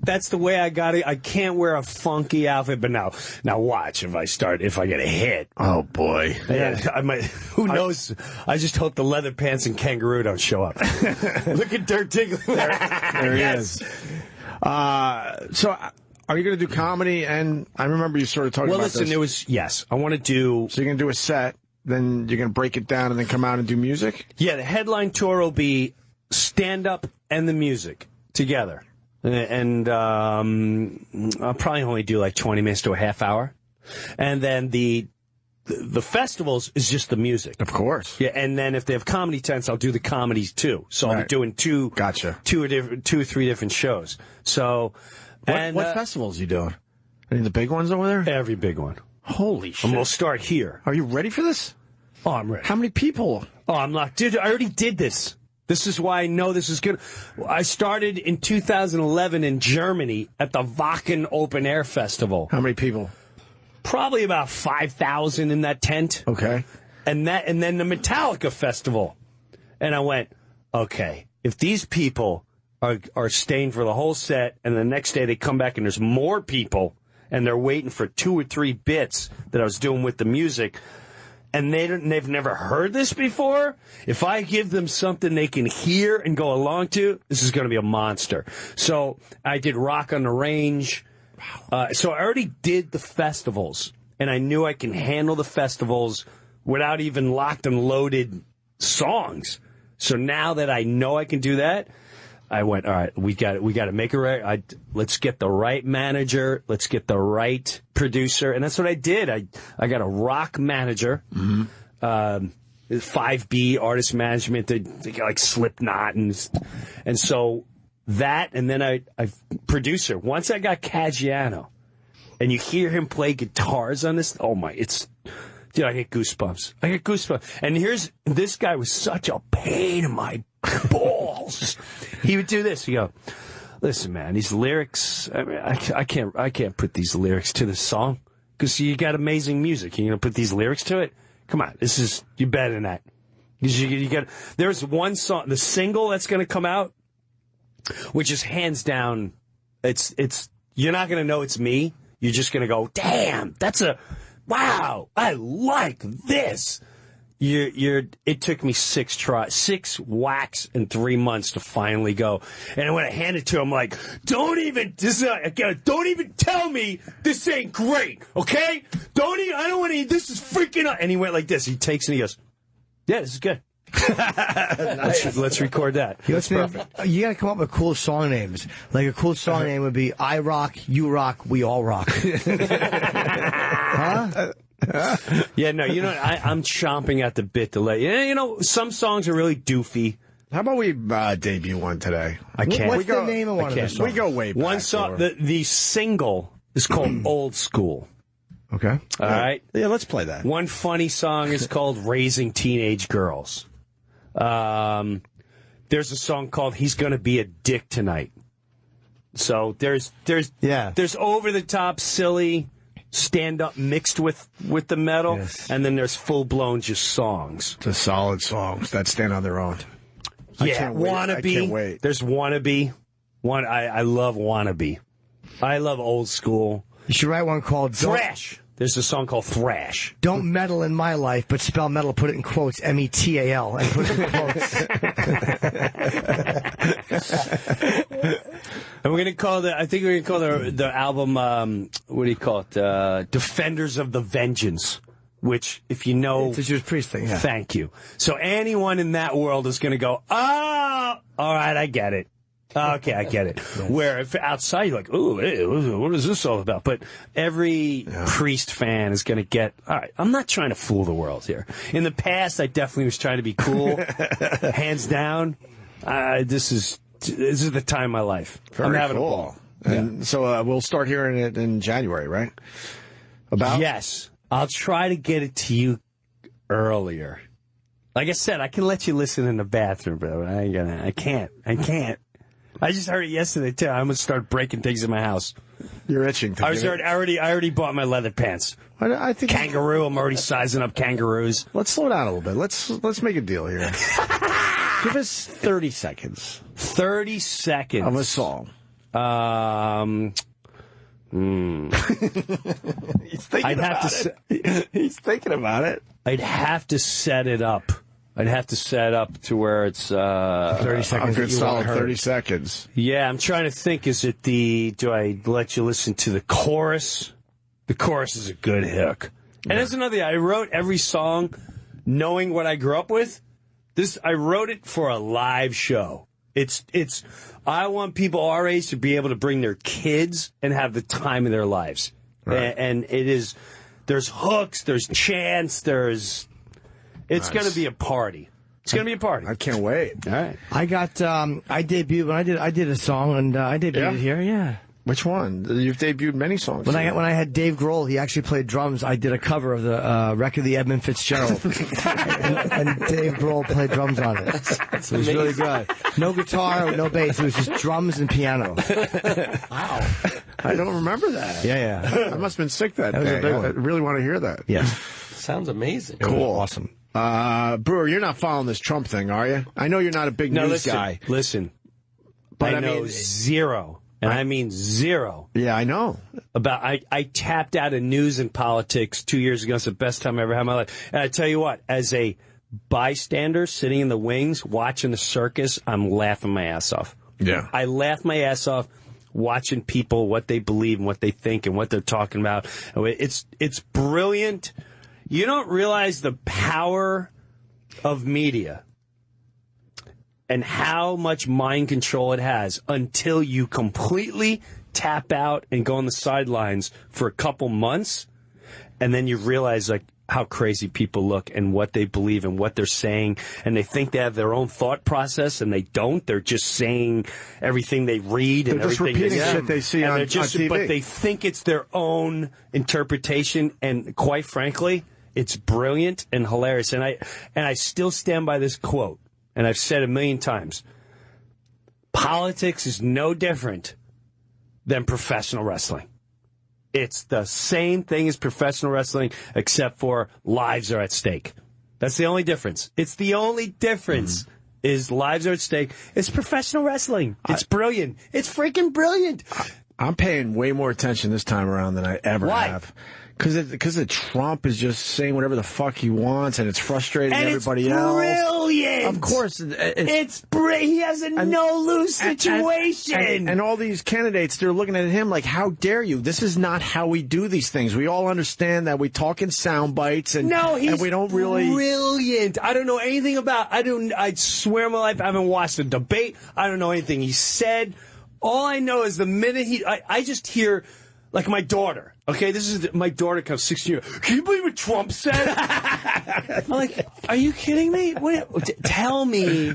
Speaker 3: That's the way I got it. I can't wear a funky outfit, but now watch if I get a hit.
Speaker 1: Oh boy.
Speaker 3: Yeah, I might. Who knows? I just hope the leather pants and kangaroo don't show up. Look at Dirk Diggler.
Speaker 1: There he is. So, are you going to do comedy? And I remember you sort of talking about this.
Speaker 3: Yes, I want to do.
Speaker 1: So you're going to do a set, then you're going to break it down, and then come out and do music?
Speaker 3: Yeah, the headline tour will be stand-up and the music together. And I'll probably only do like 20 minutes to a half hour. And then the festivals is just the music.
Speaker 1: Of course.
Speaker 3: Yeah, and then if they have comedy tents, I'll do the comedies too. So I'll be doing two or three different shows. So,
Speaker 1: what festivals are you doing? Any of the big ones over there?
Speaker 3: Every big one.
Speaker 1: Holy shit.
Speaker 3: And we'll start here.
Speaker 1: Are you ready for this?
Speaker 3: Oh, I'm ready.
Speaker 1: How many people?
Speaker 3: Oh, I'm not. Dude, I already did this. This is why I know this is good. I started in 2011 in Germany at the Wacken Open Air Festival.
Speaker 1: How many people?
Speaker 3: Probably about 5,000 in that tent.
Speaker 1: Okay.
Speaker 3: And then the Metallica Festival. And I went, okay, if these people are staying for the whole set, and the next day they come back and there's more people, and they're waiting for 2 or 3 bits that I was doing with the music, and they've never heard this before, if I give them something they can hear and go along to, this is going to be a monster. So I did Rock on the Range. So I already did the festivals, and I knew I can handle the festivals without even locked and loaded songs. So now that I know I can do that, I went, all right, we got to make it right. Let's get the right manager. Let's get the right producer. And that's what I did. I got a rock manager. Mm-hmm. 5B artist management. They got like Slipknot and so that, and then I producer. Once I got Caggiano, and you hear him play guitars on this, oh my, dude, I get goosebumps. And this guy was such a pain in my balls. He would do this. He'd go, listen, man, these lyrics, I mean, I can't put these lyrics to this song because you got amazing music. You're going to put these lyrics to it? Come on, you're better than that. There's one song, the single that's going to come out, which is hands down, you're not going to know it's me. You're just going to go, damn, wow, I like this. It took me 6 whacks in 3 months to finally go. And when I handed it to him, I'm like, don't even tell me this ain't great, okay? I don't want to, this is freaking out. And he went like this. He takes it and he goes, yeah, this is good. Let's record that.
Speaker 4: That's perfect. You got to come up with cool song names. Like a cool song name would be I Rock, You Rock, We All Rock. Huh?
Speaker 3: Yeah, no, you know, I'm chomping at the bit to let you know, some songs are really doofy.
Speaker 1: How about we debut one today?
Speaker 3: I can't.
Speaker 4: What's the name of one of the songs?
Speaker 1: We go way back.
Speaker 3: One song, the single is called Old School.
Speaker 4: Okay.
Speaker 3: All right?
Speaker 1: Yeah, let's play that.
Speaker 3: One funny song is called Raising Teenage Girls. There's a song called He's Gonna Be a Dick Tonight. So there's over the top silly stand up mixed with the metal, yes. And then there's full blown just songs.
Speaker 1: The solid songs that stand on their own.
Speaker 3: Yeah, Wannabe. I can't wait. There's Wannabe. I love Wannabe. I love Old School.
Speaker 4: You should write one called
Speaker 3: Thrash. There's a song called Thrash.
Speaker 4: Don't meddle in my life, but spell metal, put it in quotes, METAL, and put it in quotes.
Speaker 3: And we're going to call the album, what do you call it? Defenders of the Vengeance. Which, if you know...
Speaker 4: It's a Judas Priest thing, yeah.
Speaker 3: Thank you. So anyone in that world is going to go, all right, I get it. Okay, I get it. Yes. Where if outside you're like, ooh, hey, what is this all about? But every Priest fan is going to get, all right, I'm not trying to fool the world here. In the past, I definitely was trying to be cool. Hands down, this is the time of my life.
Speaker 1: Very
Speaker 3: I'm having
Speaker 1: cool.
Speaker 3: a ball.
Speaker 1: And so we'll start hearing it in January, right?
Speaker 3: Yes. I'll try to get it to you earlier. Like I said, I can let you listen in the bathroom, but I can't. I just heard it yesterday too. I'm gonna start breaking things in my house.
Speaker 1: You're itching to
Speaker 3: I already bought my leather pants.
Speaker 1: I think
Speaker 3: kangaroo. I'm already sizing up kangaroos.
Speaker 1: Let's slow down a little bit. Let's make a deal here. Give us 30 seconds.
Speaker 3: 30 seconds
Speaker 1: of a song. He's thinking about it.
Speaker 3: I'd have to set it up. To where it's
Speaker 1: 30 seconds. A good solid 30 seconds.
Speaker 3: Yeah, I'm trying to think. Do I let you listen to the chorus? The chorus is a good hook. And that's another thing. I wrote every song knowing what I grew up with. I wrote it for a live show. I want people our age to be able to bring their kids and have the time of their lives. Right. And there's hooks, there's chants, it's going to be a party. It's going to be a party.
Speaker 1: I can't wait.
Speaker 3: All right.
Speaker 4: I debuted, when I did a song, and I debuted it here, yeah.
Speaker 1: Which one? You've debuted many songs.
Speaker 4: When I had Dave Grohl, he actually played drums. I did a cover of the Wreck of the Edmund Fitzgerald, and Dave Grohl played drums on it. It was really good. No guitar, no bass. It was just drums and piano.
Speaker 1: Wow. I don't remember that.
Speaker 4: Yeah.
Speaker 1: I must have been sick that day.
Speaker 4: Was a big one.
Speaker 1: I really want to hear that.
Speaker 4: Yeah.
Speaker 2: Sounds amazing.
Speaker 1: Cool.
Speaker 4: Awesome.
Speaker 1: Brewer, you're not following this Trump thing, are you? I know you're not a big news guy.
Speaker 3: Listen.
Speaker 1: But
Speaker 3: I know zero. And I mean zero.
Speaker 1: Yeah, I know.
Speaker 3: I tapped out of news and politics 2 years ago. It's the best time I ever had in my life. And I tell you what, as a bystander sitting in the wings watching the circus, I'm laughing my ass off.
Speaker 1: Yeah.
Speaker 3: I laugh my ass off watching people, what they believe and what they think and what they're talking about. It's brilliant. You don't realize the power of media and how much mind control it has until you completely tap out and go on the sidelines for a couple months. and then you realize, like, how crazy people look and what they believe and what they're saying, and they think they have their own thought process, and they don't. They're just saying everything they read and
Speaker 1: they're just
Speaker 3: everything
Speaker 1: repeating shit they see on TV.
Speaker 3: But they think it's their own interpretation, and quite frankly, it's brilliant and hilarious. And I still stand by this quote, and I've said it a million times. Politics is no different than professional wrestling. It's the same thing as professional wrestling, except for lives are at stake. That's the only difference. It's the only difference is lives are at stake. It's professional wrestling. It's brilliant. It's freaking brilliant.
Speaker 1: I'm paying way more attention this time around than I ever have. Because Trump is just saying whatever the fuck he wants, and it's frustrating everybody else.
Speaker 3: Brilliant.
Speaker 1: Of course,
Speaker 3: he has a no-lose situation.
Speaker 1: And all these candidates, they're looking at him like, how dare you? This is not how we do these things. We all understand that we talk in sound bites, and we don't really...
Speaker 3: brilliant. I don't know anything about... I'd swear on my life I haven't watched a debate. I don't know anything he said. All I know is the minute I just hear... Like my daughter, okay? This is my daughter comes 16 years. Can you believe what Trump said? I'm like, are you kidding me? Tell me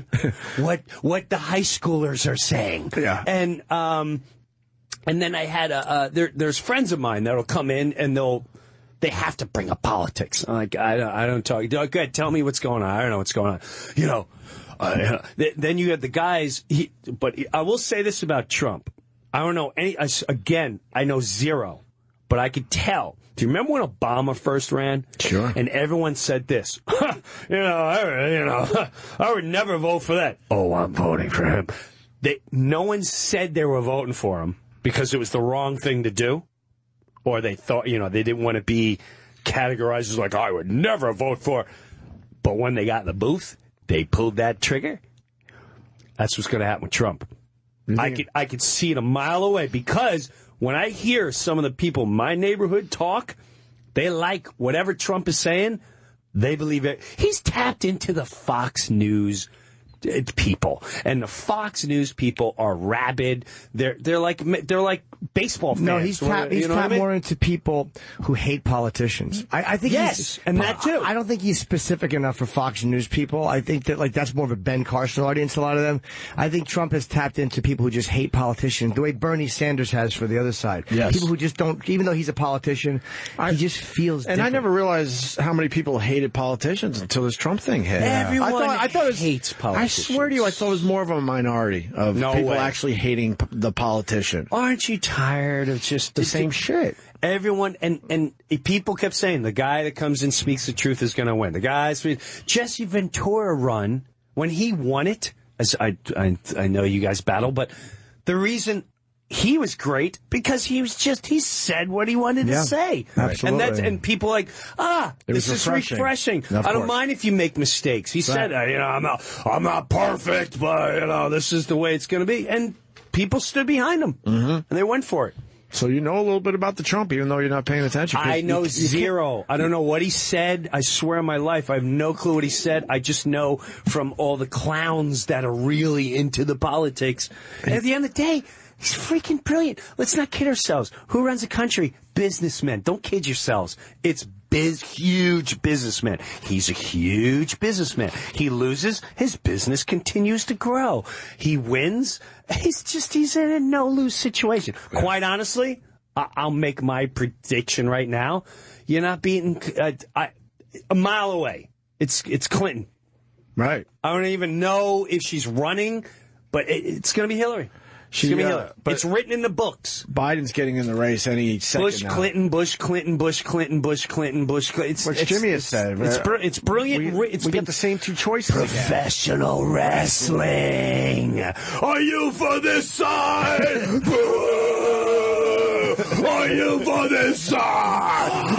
Speaker 3: what the high schoolers are saying.
Speaker 1: Yeah.
Speaker 3: And then I had there's friends of mine that'll come in and they have to bring up politics. I'm like, I don't talk. Go ahead, tell me what's going on. I don't know what's going on. You know. Then you have the guys. But I will say this about Trump. I don't know any. Again, I know zero, but I could tell. Do you remember when Obama first ran?
Speaker 1: Sure.
Speaker 3: And everyone said this. I would never vote for that. Oh, I'm voting for him. No one said they were voting for him because it was the wrong thing to do, or they thought they didn't want to be categorized as like I would never vote for. But when they got in the booth, they pulled that trigger. That's what's going to happen with Trump. I could see it a mile away because when I hear some of the people in my neighborhood talk, they like whatever Trump is saying. They believe it. He's tapped into the Fox News people, and the Fox News people are rabid. They're like baseball fans.
Speaker 4: No, he's tapped more into people who hate politicians. I think
Speaker 3: that too.
Speaker 4: I don't think he's specific enough for Fox News people. I think that that's more of a Ben Carson audience. A lot of them. I think Trump has tapped into people who just hate politicians, the way Bernie Sanders has for the other side.
Speaker 1: Yes.
Speaker 4: People who just don't, even though he's a politician, he just feels.
Speaker 1: And
Speaker 4: different.
Speaker 1: I never realized how many people hated politicians until this Trump thing hit.
Speaker 3: Everyone
Speaker 1: I thought it
Speaker 3: hates politicians.
Speaker 1: I swear to you, I thought it was more of a minority of people actually hating the politician.
Speaker 3: Aren't you tired of just
Speaker 1: the same shit?
Speaker 3: Everyone, and people kept saying, the guy that comes and speaks the truth is going to win. The guy, Jesse Ventura run, when he won it, as I know you guys battle, but the reason he was great because he said what he wanted to say.
Speaker 1: Absolutely.
Speaker 3: And people like, this is refreshing. I don't mind if you make mistakes. He said, I'm not perfect, but this is the way it's going to be. And people stood behind him, and they went for it.
Speaker 1: So you know a little bit about the Trump, even though you're not paying attention.
Speaker 3: I know zero. I don't know what he said. I swear on my life, I have no clue what he said. I just know from all the clowns that are really into the politics. And at the end of the day, he's freaking brilliant. Let's not kid ourselves. Who runs the country? Businessmen. Don't kid yourselves. It's huge businessmen. He's a huge businessman. He loses, his business continues to grow. He wins, he's in a no-lose situation. Quite honestly, I'll make my prediction right now. You're not beating a mile away. It's Clinton.
Speaker 1: Right.
Speaker 3: I don't even know if she's running, but it's going to be Hillary. But it's written in the books.
Speaker 1: Biden's getting in the race any second
Speaker 3: Bush,
Speaker 1: now.
Speaker 3: Clinton, Bush, Clinton, Bush, Clinton, Bush, Clinton, Bush, Clinton.
Speaker 1: What Jimmy has said.
Speaker 3: It's brilliant.
Speaker 1: We get the same two choices.
Speaker 3: Professional wrestling. Are you for this side? Are you for this side?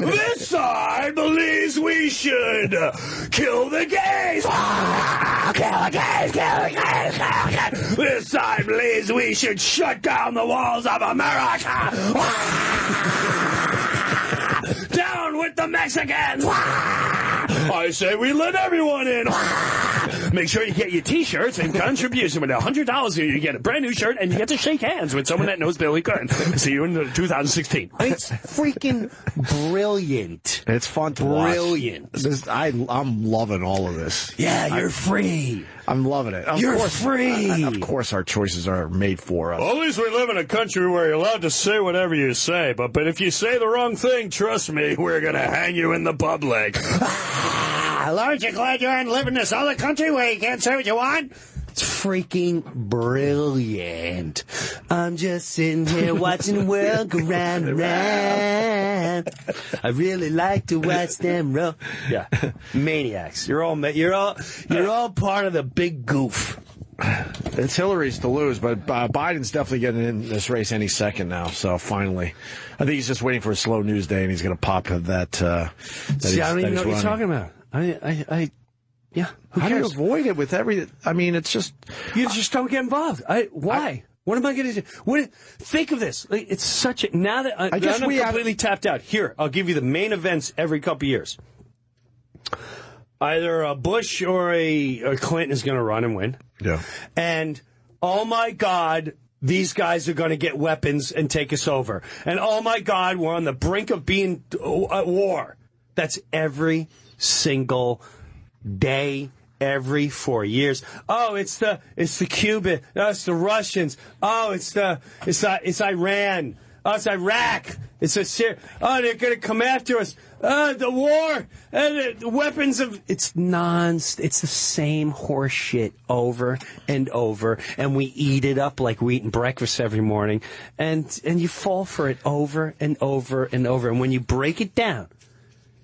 Speaker 3: This side believes we should kill the gays. Kill the gays, kill the gays, kill the gays. This side believes we should shut down the walls of America. Down with the Mexicans. I say we let everyone in. Make sure you get your T-shirts and contribution. With $100, you get a brand new shirt and you get to shake hands with someone that knows Billy Curtin. See you in 2016. It's freaking brilliant.
Speaker 1: It's fun to
Speaker 3: Brilliant.
Speaker 1: watch. I'm loving all of this.
Speaker 3: Yeah, you're free.
Speaker 1: I'm loving it.
Speaker 3: You're free.
Speaker 1: Of course, our choices are made for us.
Speaker 2: Well, at least we live in a country where you're allowed to say whatever you say. But if you say the wrong thing, trust me, we're going to hang you in the public.
Speaker 3: Aren't you glad you live in this other country where you can't say what you want? It's freaking brilliant. I'm just sitting here watching the world go round and round. I really like to watch them roll. Yeah, maniacs. You're all part of the big goof.
Speaker 1: It's Hillary's to lose, but Biden's definitely getting in this race any second now. So finally, I think he's just waiting for a slow news day, and he's going to pop that.
Speaker 3: See, I don't even know what you're talking about. Yeah.
Speaker 1: How do you avoid it with every? I mean, it's just
Speaker 3: you just don't get involved. Why? What am I going to do? Think of this. It's such a now that I'm completely tapped out. Here, I'll give you the main events every couple of years. Either a Bush or a Clinton is going to run and win.
Speaker 1: Yeah.
Speaker 3: And oh my God, these guys are going to get weapons and take us over. And oh my God, we're on the brink of being at war. That's every single day, every 4 years. Oh, it's the Cuban. Oh, it's the Russians. Oh, it's Iran. Oh, it's Iraq. It's Syria. Oh, they're going to come after us. The war and the weapons of it's It's the same horse shit over and over, and we eat it up like we eating breakfast every morning, and you fall for it over and over and over. And when you break it down,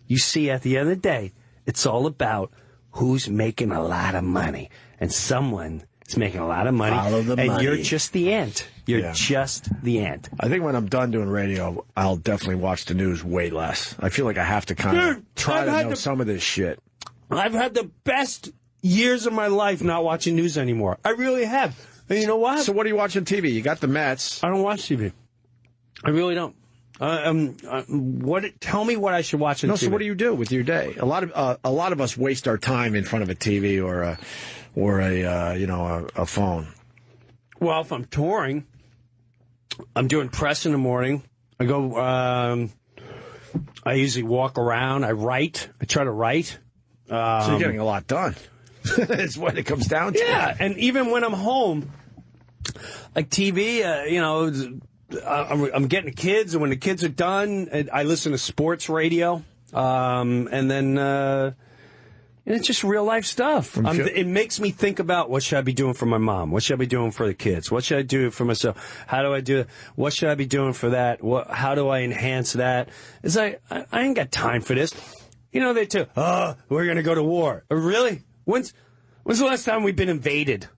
Speaker 3: you see at the end of the day, it's all about who's making a lot of money, and someone is making a lot of money, and you're just the ant. You're just the ant.
Speaker 1: I think when I'm done doing radio, I'll definitely watch the news way less. I feel like I have to kind of try to know some of this shit.
Speaker 3: I've had the best years of my life not watching news anymore. I really have. And you know what?
Speaker 1: So what are you watching TV? You got the Mets.
Speaker 3: I don't watch TV. I really don't. Tell me what I should watch on TV.
Speaker 1: So what do you do with your day? A lot of us waste our time in front of a TV or a phone.
Speaker 3: Well, if I'm touring, I'm doing press in the morning. I go. I usually walk around. I write. I try to write.
Speaker 1: So you're getting a lot done. That's what it comes down to.
Speaker 3: Yeah, and even when I'm home, like TV, I'm getting the kids, and when the kids are done, I listen to sports radio, and then it's just real life stuff. It makes me think about what should I be doing for my mom, what should I be doing for the kids, what should I do for myself, how do I do it, what should I be doing for that, how do I enhance that? It's like I ain't got time for this. They too. Oh, we're gonna go to war. Really? When's the last time we've been invaded?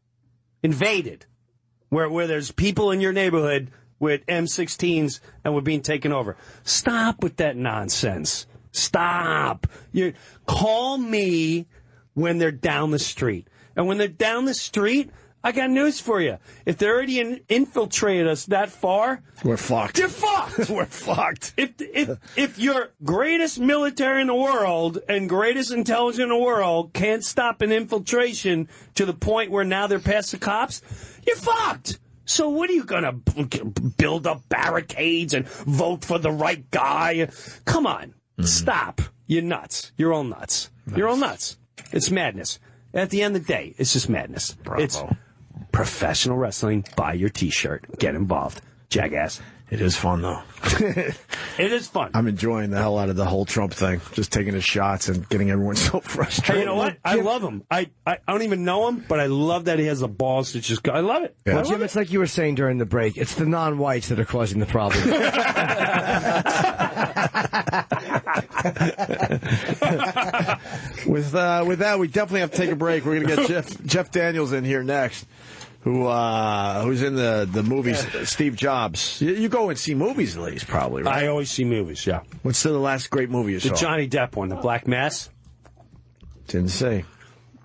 Speaker 3: Where there's people in your neighborhood with M16s and we're being taken over. Stop with that nonsense. Stop. You call me when they're down the street. And when they're down the street, I got news for you. If they already infiltrated us that far,
Speaker 1: we're fucked.
Speaker 3: You're fucked.
Speaker 1: We're fucked.
Speaker 3: If your greatest military in the world and greatest intelligence in the world can't stop an infiltration to the point where now they're past the cops, you're fucked. So what are you going to build up barricades and vote for the right guy? Come on. Mm-hmm. Stop. You're nuts. You're all nuts. You're all nuts. It's madness. At the end of the day, it's just madness.
Speaker 1: Bravo.
Speaker 3: It's professional wrestling. Buy your T-shirt. Get involved. Jackass.
Speaker 1: It is fun, though.
Speaker 3: It is fun.
Speaker 1: I'm enjoying the hell out of the whole Trump thing. Just taking his shots and getting everyone so frustrated.
Speaker 3: Hey, you know what? I love him. I don't even know him, but I love that he has the balls to just go. I love it.
Speaker 4: Yeah. Well, Jim, it's like you were saying during the break. It's the non-whites that are causing the problem.
Speaker 1: With that, we definitely have to take a break. We're going to get Jeff Daniels in here next, who's in the movies, Steve Jobs. You go and see movies at least, probably, right?
Speaker 3: I always see movies, yeah.
Speaker 1: What's the last great movie you saw?
Speaker 3: The Johnny Depp one, The Black Mass.
Speaker 1: Didn't say.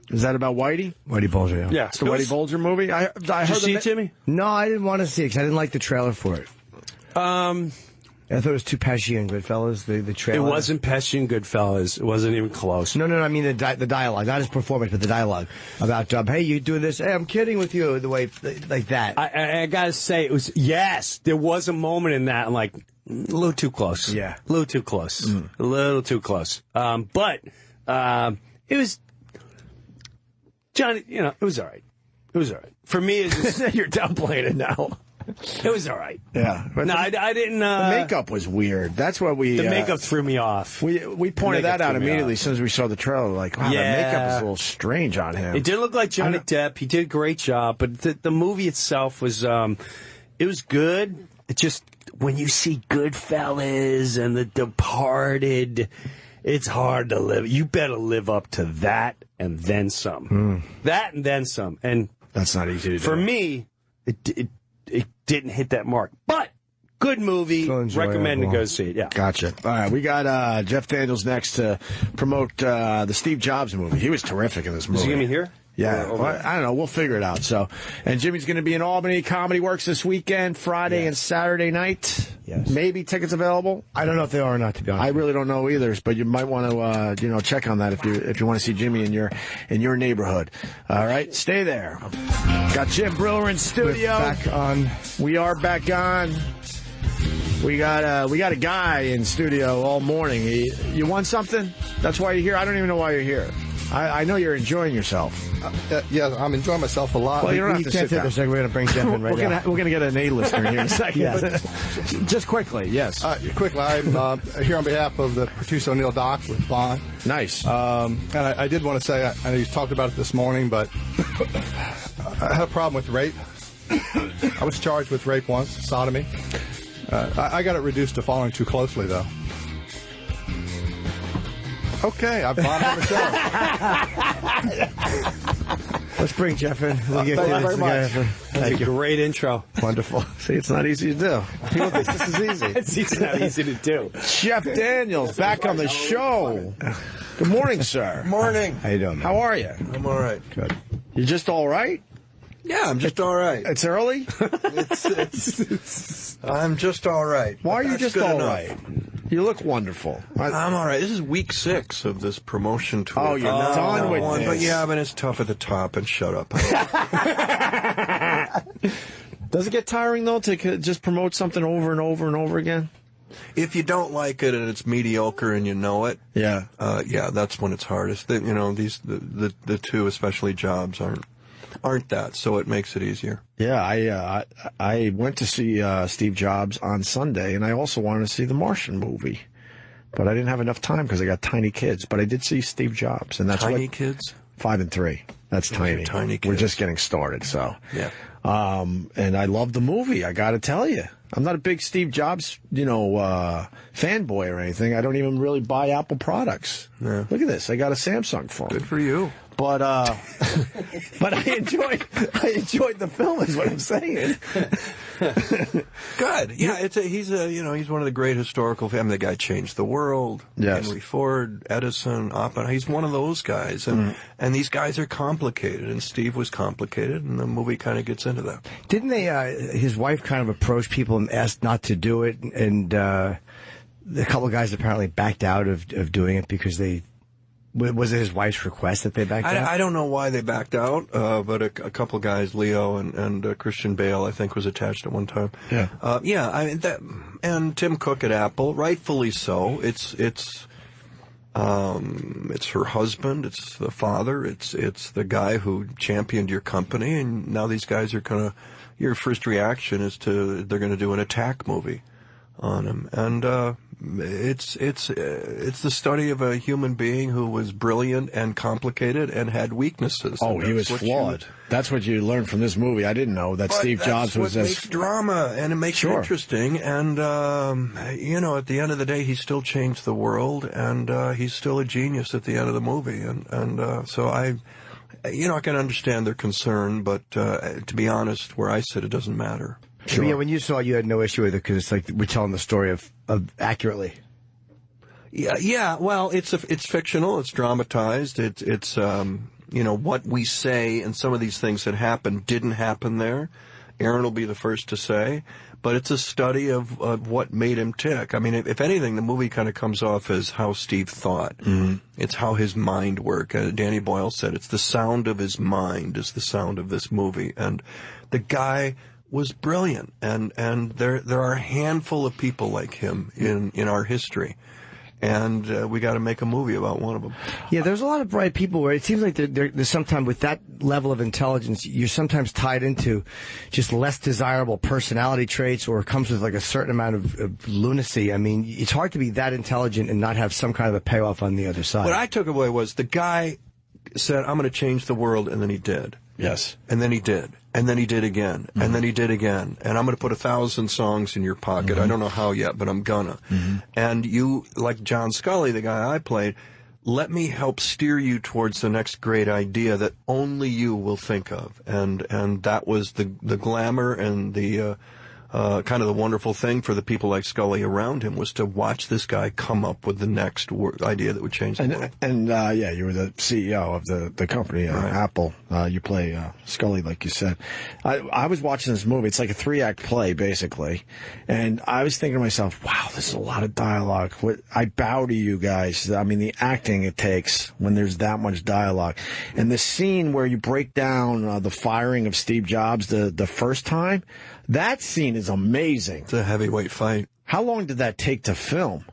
Speaker 1: Is that about Whitey?
Speaker 4: Whitey Bulger, yeah.
Speaker 1: Yeah, it's the Whitey Bulger movie. I
Speaker 3: Did you see it, Jimmy?
Speaker 4: No, I didn't want to see it because I didn't like the trailer for it. I thought it was too Pesci and Goodfellas, the
Speaker 3: It
Speaker 4: trailer.
Speaker 3: wasn't Pesci and Goodfellas. It wasn't even close.
Speaker 4: No, I mean the dialogue, not his performance, but the dialogue about, hey, you doing this? Hey, I'm kidding with you, the way, like that.
Speaker 3: I gotta say, it was, yes, there was a moment in that, I'm like, a little too close.
Speaker 4: Yeah.
Speaker 3: A little too close. A little too close. But it was, Johnny, it was all right. It was all right. For me, it was,
Speaker 1: You're downplaying it now.
Speaker 3: it was all right.
Speaker 1: Yeah. But
Speaker 3: No, I didn't.
Speaker 1: the makeup was weird. That's what we...
Speaker 3: The makeup threw me off.
Speaker 1: We pointed that out immediately as soon as we saw the trailer. Like, wow,
Speaker 3: Yeah.
Speaker 1: the makeup is a little strange on him.
Speaker 3: It did look like Johnny Depp. He did a great job, but the movie itself was, it was good. It just, when you see Goodfellas and The Departed, it's hard to live. You better live up to that and then some. That and then some. And
Speaker 1: That's not easy to do.
Speaker 3: for me, it didn't hit that mark. But good movie.
Speaker 4: Still enjoyable.
Speaker 3: Recommend to go see it. Yeah.
Speaker 1: Gotcha. All right, we got Jeff Daniels next to promote the Steve Jobs movie. He was terrific in this movie.
Speaker 3: Is he going to be here?
Speaker 1: Yeah,
Speaker 3: Or-
Speaker 1: well, I don't know. We'll figure it out. So, and Jimmy's going to be in Albany Comedy Works this weekend, Friday and Saturday night.
Speaker 4: Yes.
Speaker 1: Maybe tickets available.
Speaker 4: I don't know if they are or not, to be honest.
Speaker 1: I really don't know either, but you might want to check on that if you want to see Jimmy in your neighborhood. All right, stay there. Got Jim Breuer in studio.
Speaker 4: Back on.
Speaker 1: We are back on. We got a guy in studio all morning. You won something? That's why you're here. I don't even know why you're here. I know you're enjoying yourself.
Speaker 6: Yeah, I'm enjoying myself a lot.
Speaker 1: Well, you don't have
Speaker 4: You
Speaker 1: to
Speaker 4: can't
Speaker 1: sit
Speaker 4: take
Speaker 1: down.
Speaker 4: a second. We're going to bring Jeff in right now.
Speaker 1: We're gonna get an A-lister here in a second. Just quickly, yes.
Speaker 6: Quickly, I'm here on behalf of the producer O'Neill Doc with Bond.
Speaker 1: Nice.
Speaker 6: And I did want to say, I know you talked about it this morning, but I have a problem with rape. I was charged with rape once, sodomy. I got it reduced to following too closely, though. Okay, I've bought it myself.
Speaker 4: Let's bring Jeff in.
Speaker 6: Thank you very much.
Speaker 3: That's a great intro.
Speaker 6: Wonderful.
Speaker 1: See, it's not easy to do. People think this is easy.
Speaker 3: It's not easy to do.
Speaker 1: Jeff Daniels back on the show. Good morning, sir.
Speaker 7: Morning.
Speaker 4: How you doing, man?
Speaker 1: How are you?
Speaker 7: I'm all right.
Speaker 4: Good.
Speaker 1: You just all right?
Speaker 7: Yeah, I'm just all right.
Speaker 1: It's early?
Speaker 7: I'm just all right.
Speaker 1: Why are you
Speaker 7: That's
Speaker 1: just
Speaker 7: good
Speaker 1: all
Speaker 7: enough.
Speaker 1: right? You look wonderful.
Speaker 7: I'm all right. This is week 6 of this promotion tour.
Speaker 1: Oh, you're done with this.
Speaker 7: But yeah, but it's tough at the top, and shut up.
Speaker 1: Does it get tiring, though, to just promote something over and over and over again?
Speaker 7: If you don't like it and it's mediocre and you know it,
Speaker 1: Yeah.
Speaker 7: yeah, that's when it's hardest. The two, especially jobs, aren't that, so it makes it easier.
Speaker 1: Yeah, I went to see Steve Jobs on Sunday, and I also wanted to see the Martian movie. But I didn't have enough time because I got tiny kids. But I did see Steve Jobs, and that's
Speaker 7: Tiny kids?
Speaker 1: 5 and 3. That's tiny.
Speaker 7: tiny
Speaker 1: We're
Speaker 7: kids.
Speaker 1: just getting started, so.
Speaker 7: Yeah.
Speaker 1: And I love the movie, I got to tell you. I'm not a big Steve Jobs, fanboy or anything. I don't even really buy Apple products.
Speaker 7: Yeah.
Speaker 1: Look at this. I got a Samsung phone.
Speaker 7: Good for you.
Speaker 1: But but I enjoyed the film is what I'm saying.
Speaker 7: Good. Yeah, he's one of the great historical family. The guy changed the world.
Speaker 1: Yes.
Speaker 7: Henry Ford, Edison, Oppenheimer. He's one of those guys, and these guys are complicated. And Steve was complicated, and the movie kind of gets into that.
Speaker 4: Didn't they, his wife kind of approached people and asked not to do it, and a couple of guys apparently backed out of doing it because they... Was it his wife's request that they backed out?
Speaker 7: I don't know why they backed out, but a couple guys, Leo and Christian Bale, I think, was attached at one time.
Speaker 1: Yeah.
Speaker 7: And Tim Cook at Apple, rightfully so. It's her husband, it's the father, it's the guy who championed your company, and now these guys are kind of, your first reaction is they're going to do an attack movie on him, and it's the study of a human being who was brilliant and complicated and had weaknesses.
Speaker 1: Oh,
Speaker 7: And
Speaker 1: he was
Speaker 7: that's what
Speaker 1: flawed. That's what you learned from this movie. I didn't know that
Speaker 7: But
Speaker 1: Steve Jobs was
Speaker 7: what
Speaker 1: as...
Speaker 7: makes drama, and it makes
Speaker 1: Sure.
Speaker 7: it interesting. And at the end of the day, he still changed the world, and he's still a genius at the end of the movie. And so I can understand their concern, but to be honest, where I sit, it doesn't matter.
Speaker 4: Sure. Yeah, when you saw it, you had no issue with it because it's like we're telling the story of accurately.
Speaker 7: Yeah. Well, it's fictional. It's dramatized. It's what we say, and some of these things that happened didn't happen there, Aaron will be the first to say. But it's a study of what made him tick. I mean, if anything, the movie kind of comes off as how Steve thought. Mm-hmm. It's how his mind worked. Danny Boyle said it's the sound of his mind is the sound of this movie. And the guy was brilliant. And there are a handful of people like him in our history. And we got to make a movie about one of them.
Speaker 4: Yeah, there's a lot of bright people where it seems like there's sometimes with that level of intelligence, you're sometimes tied into just less desirable personality traits, or it comes with like a certain amount of lunacy. I mean, it's hard to be that intelligent and not have some kind of a payoff on the other side.
Speaker 7: What I took away was the guy said, I'm going to change the world, and then he did.
Speaker 1: Yes.
Speaker 7: And then he did. And then he did again. Mm-hmm. And then he did again. And I'm going to put 1,000 songs in your pocket. Mm-hmm. I don't know how yet, but I'm gonna. Mm-hmm. And you, like John Scully, the guy I played, let me help steer you towards the next great idea that only you will think of. And that was the glamour and the kind of the wonderful thing for the people like Scully around him, was to watch this guy come up with the next idea that would change the world.
Speaker 1: And yeah, you were the CEO of the company, right. Apple. You play Scully, like you said. I was watching this movie. It's like a 3-act play, basically. And I was thinking to myself, wow, this is a lot of dialogue. I bow to you guys. I mean, the acting it takes when there's that much dialogue. And the scene where you break down the firing of Steve Jobs the first time, that scene is amazing.
Speaker 7: It's a heavyweight fight.
Speaker 1: How long did that take to film?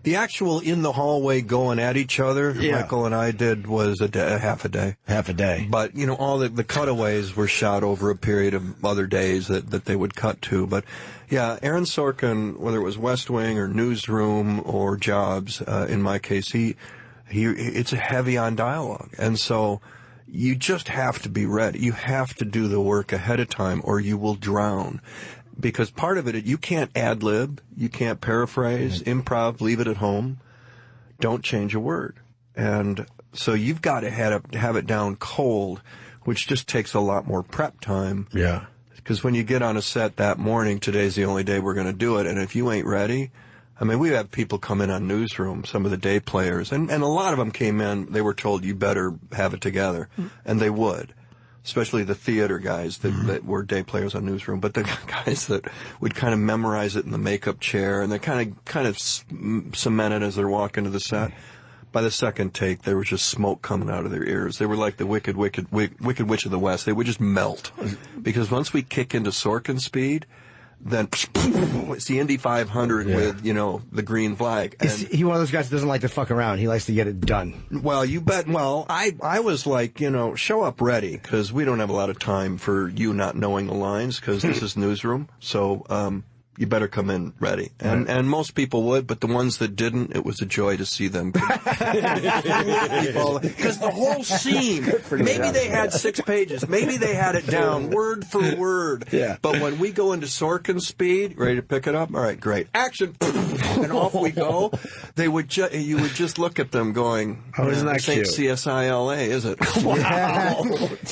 Speaker 7: The actual in the hallway going at each other, Michael and I did, was half a day.
Speaker 1: Half a day.
Speaker 7: But, you know, all the cutaways were shot over a period of other days that they would cut to. But, yeah, Aaron Sorkin, whether it was West Wing or Newsroom or Jobs, in my case, it's heavy on dialogue. And so you just have to be ready. You have to do the work ahead of time or you will drown. Because part of it, you can't ad-lib, you can't paraphrase, improv, leave it at home. Don't change a word. And so you've got to have it down cold, which just takes a lot more prep time.
Speaker 1: Yeah.
Speaker 7: Because when you get on a set that morning, today's the only day we're going to do it, and if you ain't ready, I mean, we have people come in on Newsroom, some of the day players, and a lot of them came in, they were told, you better have it together, and they would. Especially the theater guys that were day players on Newsroom, but the guys that would kind of memorize it in the makeup chair, and they kind of cement it as they're walking to the set. By the second take, there was just smoke coming out of their ears. They were like the wicked witch of the West. They would just melt. Because once we kick into Sorkin speed, then it's the Indy 500 with, you know, the green flag. And
Speaker 4: is he one of those guys that doesn't like to fuck around? He likes to get it done.
Speaker 7: Well, you bet. Well, I was like, you know, show up ready, because we don't have a lot of time for you not knowing the lines, because this is Newsroom. So, you better come in ready. And most people would, but the ones that didn't, it was a joy to see them. Because the whole scene, maybe they had 6 pages, maybe they had it down word for word. Yeah. But when we go into Sorkin speed, ready to pick it up? All right, great. Action! And off we go. You would just look at them going,
Speaker 1: oh, isn't that cute?
Speaker 7: CSI LA, is it?
Speaker 4: Wow.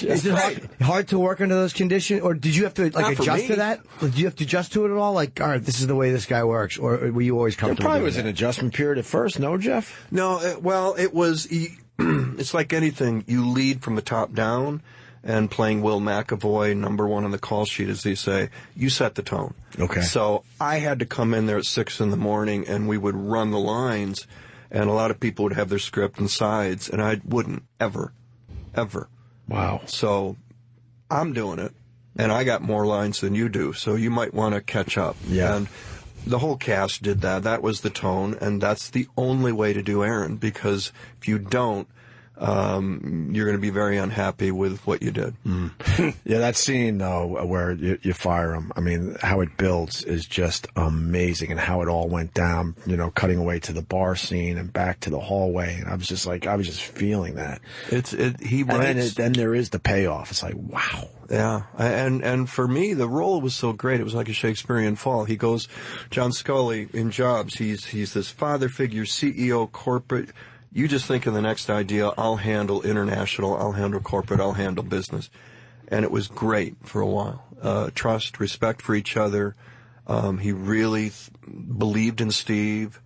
Speaker 4: Is it hard to work under those conditions? Or did you have to adjust to that? Did you have to adjust to it at all? Like, all right, this is the way this guy works, or were you always comfortable?
Speaker 1: There probably was an adjustment period at first, no, Jeff?
Speaker 7: No, well, it was, it's like anything. You lead from the top down, and playing Will McAvoy, number 1 on the call sheet, as they say, you set the tone.
Speaker 1: Okay.
Speaker 7: So I had to come in there at 6 in the morning, and we would run the lines, and a lot of people would have their script and sides, and I wouldn't, ever.
Speaker 1: Wow.
Speaker 7: So I'm doing it. And I got more lines than you do, so you might want to catch up.
Speaker 1: Yeah.
Speaker 7: And the whole cast did that. That was the tone, and that's the only way to do Aaron, because if you don't, you're going to be very unhappy with what you did.
Speaker 1: Yeah, that scene, though, where you fire him, I mean, how it builds is just amazing, and how it all went down, you know, cutting away to the bar scene and back to the hallway. And I was just feeling that. And then there is the payoff. It's like, wow.
Speaker 7: Yeah, and for me, the role was so great. It was like a Shakespearean fall. He goes, John Scully in Jobs, he's this father figure, CEO, corporate. You just think of the next idea. I'll handle international. I'll handle corporate. I'll handle business. And it was great for a while. Trust, respect for each other. He really believed in Steve.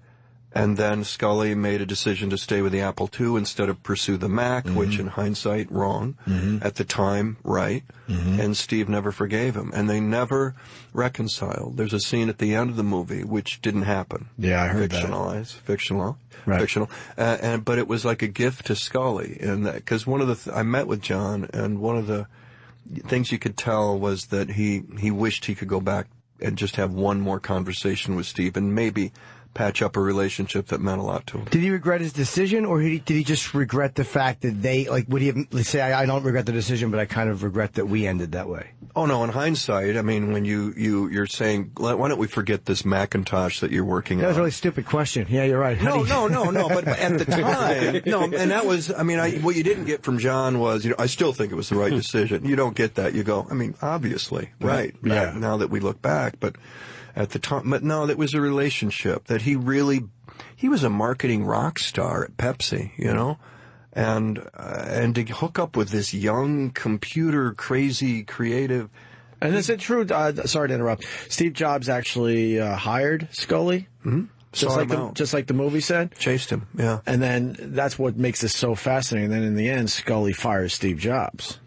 Speaker 7: And then Scully made a decision to stay with the Apple II instead of pursue the Mac, which in hindsight, wrong. At the time, right. And Steve never forgave him. And they never reconciled. There's a scene at the end of the movie which didn't happen.
Speaker 1: Yeah, I heard
Speaker 7: Fictional.
Speaker 1: Right.
Speaker 7: Fictional. But it was like a gift to Scully. And because one of the I met with John, and one of the things you could tell was that he wished he could go back and just have one more conversation with Steve and maybe patch up a relationship that meant a lot to him.
Speaker 4: Did he regret his decision, or did he just regret the fact that they, like, would he have, say, I don't regret the decision, but I kind of regret that we ended that way?
Speaker 7: Oh, no, in hindsight, I mean, when you're saying, why don't we forget this Macintosh that you're working on?
Speaker 4: That was a really stupid question. Yeah, you're right.
Speaker 7: No, but at the time, no, and that was, I mean, what you didn't get from John was, I still think it was the right decision. You don't get that. You go, I mean, obviously, right.
Speaker 1: Yeah.
Speaker 7: Now that we look back, but at the time, but no, that was a relationship that he was a marketing rock star at Pepsi, and to hook up with this young, computer crazy, creative.
Speaker 1: And is it true? Sorry to interrupt. Steve Jobs actually hired Scully, just like the movie said.
Speaker 7: Chased him, yeah.
Speaker 1: And then that's what makes this so fascinating. Then in the end, Scully fires Steve Jobs.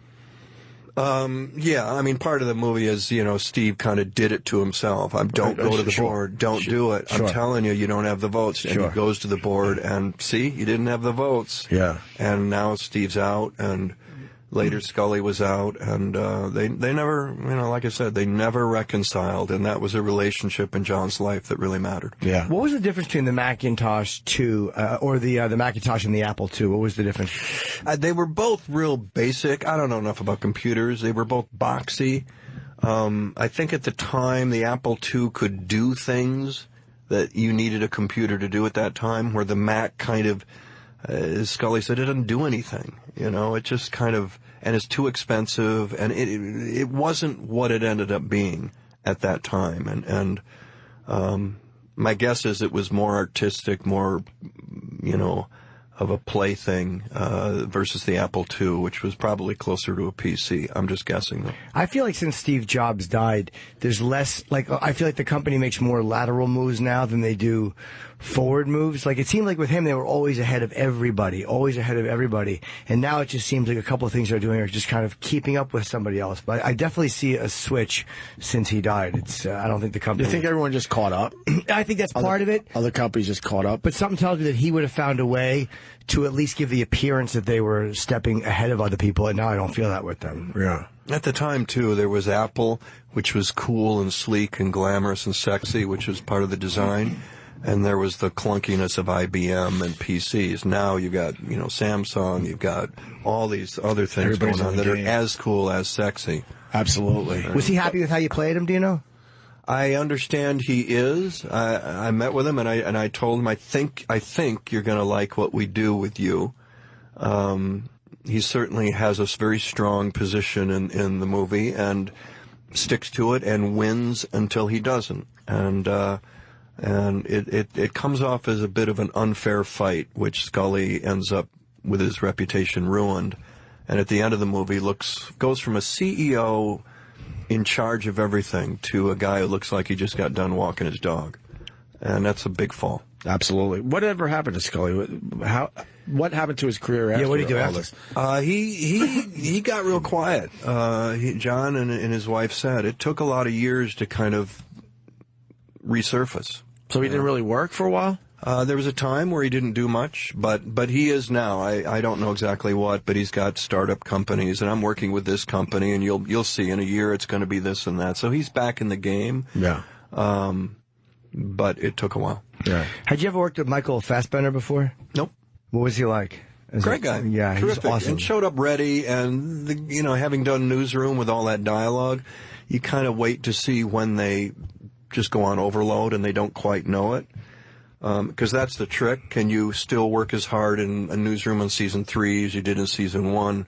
Speaker 7: Yeah, I mean, part of the movie is, Steve kind of did it to himself. Don't go to the board. Don't do it. I'm telling you, you don't have the votes. And he goes to the board and, see, you didn't have the votes.
Speaker 1: Yeah.
Speaker 7: And now Steve's out, and later Scully was out, and they never, like I said, they never reconciled, and that was a relationship in John's life that really mattered.
Speaker 1: Yeah.
Speaker 4: What was the difference between the Macintosh 2 or the Macintosh and the Apple II? What was the difference?
Speaker 7: They were both real basic. I don't know enough about computers. They were both boxy. I think at the time the Apple II could do things that you needed a computer to do at that time, where the Mac kind of, as Scully said, it doesn't do anything. It just kind of, and it's too expensive, and it wasn't what it ended up being at that time. And my guess is it was more artistic, more, of a plaything versus the Apple II, which was probably closer to a PC. I'm just guessing, though.
Speaker 4: I feel like since Steve Jobs died, there's less, I feel like the company makes more lateral moves now than they do forward moves. Like, it seemed like with him, they were always ahead of everybody. And now it just seems like a couple of things they're doing are just kind of keeping up with somebody else. But I definitely see a switch since he died. I don't think the company...
Speaker 1: You think everyone just caught up?
Speaker 4: I think that's part of it.
Speaker 1: Other companies just caught up?
Speaker 4: But something tells me that he would have found a way to at least give the appearance that they were stepping ahead of other people, and now I don't feel that with them.
Speaker 1: Yeah.
Speaker 7: At the time, too, there was Apple, which was cool and sleek and glamorous and sexy, which was part of the design. And there was the clunkiness of IBM and PCs. Now you've got, Samsung, you've got all these other things going on that are as cool as sexy.
Speaker 1: Absolutely.
Speaker 4: Was he happy with how you played him, do you know?
Speaker 7: I understand he is. I met with him and I told him I think you're going to like what we do with you. He certainly has a very strong position in the movie and sticks to it and wins until he doesn't. And it comes off as a bit of an unfair fight, which Scully ends up with his reputation ruined. And at the end of the movie goes from a CEO in charge of everything to a guy who looks like he just got done walking his dog. And that's a big fall.
Speaker 1: Absolutely. Whatever happened to Scully? What happened to his career after
Speaker 4: what did he do
Speaker 1: all
Speaker 4: after
Speaker 1: this?
Speaker 7: He got real quiet. John and his wife said it took a lot of years to kind of resurface.
Speaker 1: So he didn't really work for a while?
Speaker 7: There was a time where he didn't do much, but he is now. I don't know exactly what, but he's got startup companies, and I'm working with this company, and you'll see in a year it's going to be this and that. So he's back in the game.
Speaker 1: Yeah.
Speaker 7: But it took a while.
Speaker 1: Yeah.
Speaker 4: Had you ever worked with Michael Fassbender before?
Speaker 7: Nope.
Speaker 4: What was he like?
Speaker 7: Great guy.
Speaker 4: Yeah,
Speaker 7: terrific.
Speaker 4: He's awesome.
Speaker 7: And showed up ready, and having done Newsroom with all that dialogue, you kind of wait to see when they just go on overload and they don't quite know it. Because that's the trick. Can you still work as hard in a Newsroom on season 3 as you did in season 1?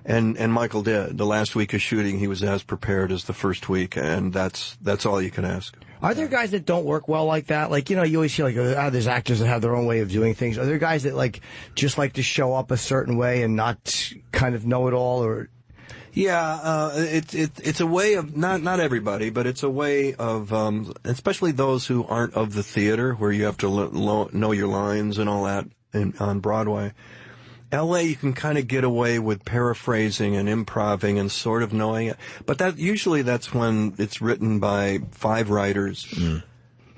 Speaker 7: And Michael did. The last week of shooting, he was as prepared as the first week, and that's all you can ask.
Speaker 4: Are there guys that don't work well like that? Like, you always hear there's actors that have their own way of doing things. Are there guys that just like to show up a certain way and not kind of know it all? Or
Speaker 7: Yeah, it's a way of not everybody, but it's a way of especially those who aren't of the theater, where you have to know your lines and all that on Broadway. L.A. you can kind of get away with paraphrasing and improving and sort of knowing it, but that's when it's written by 5 writers.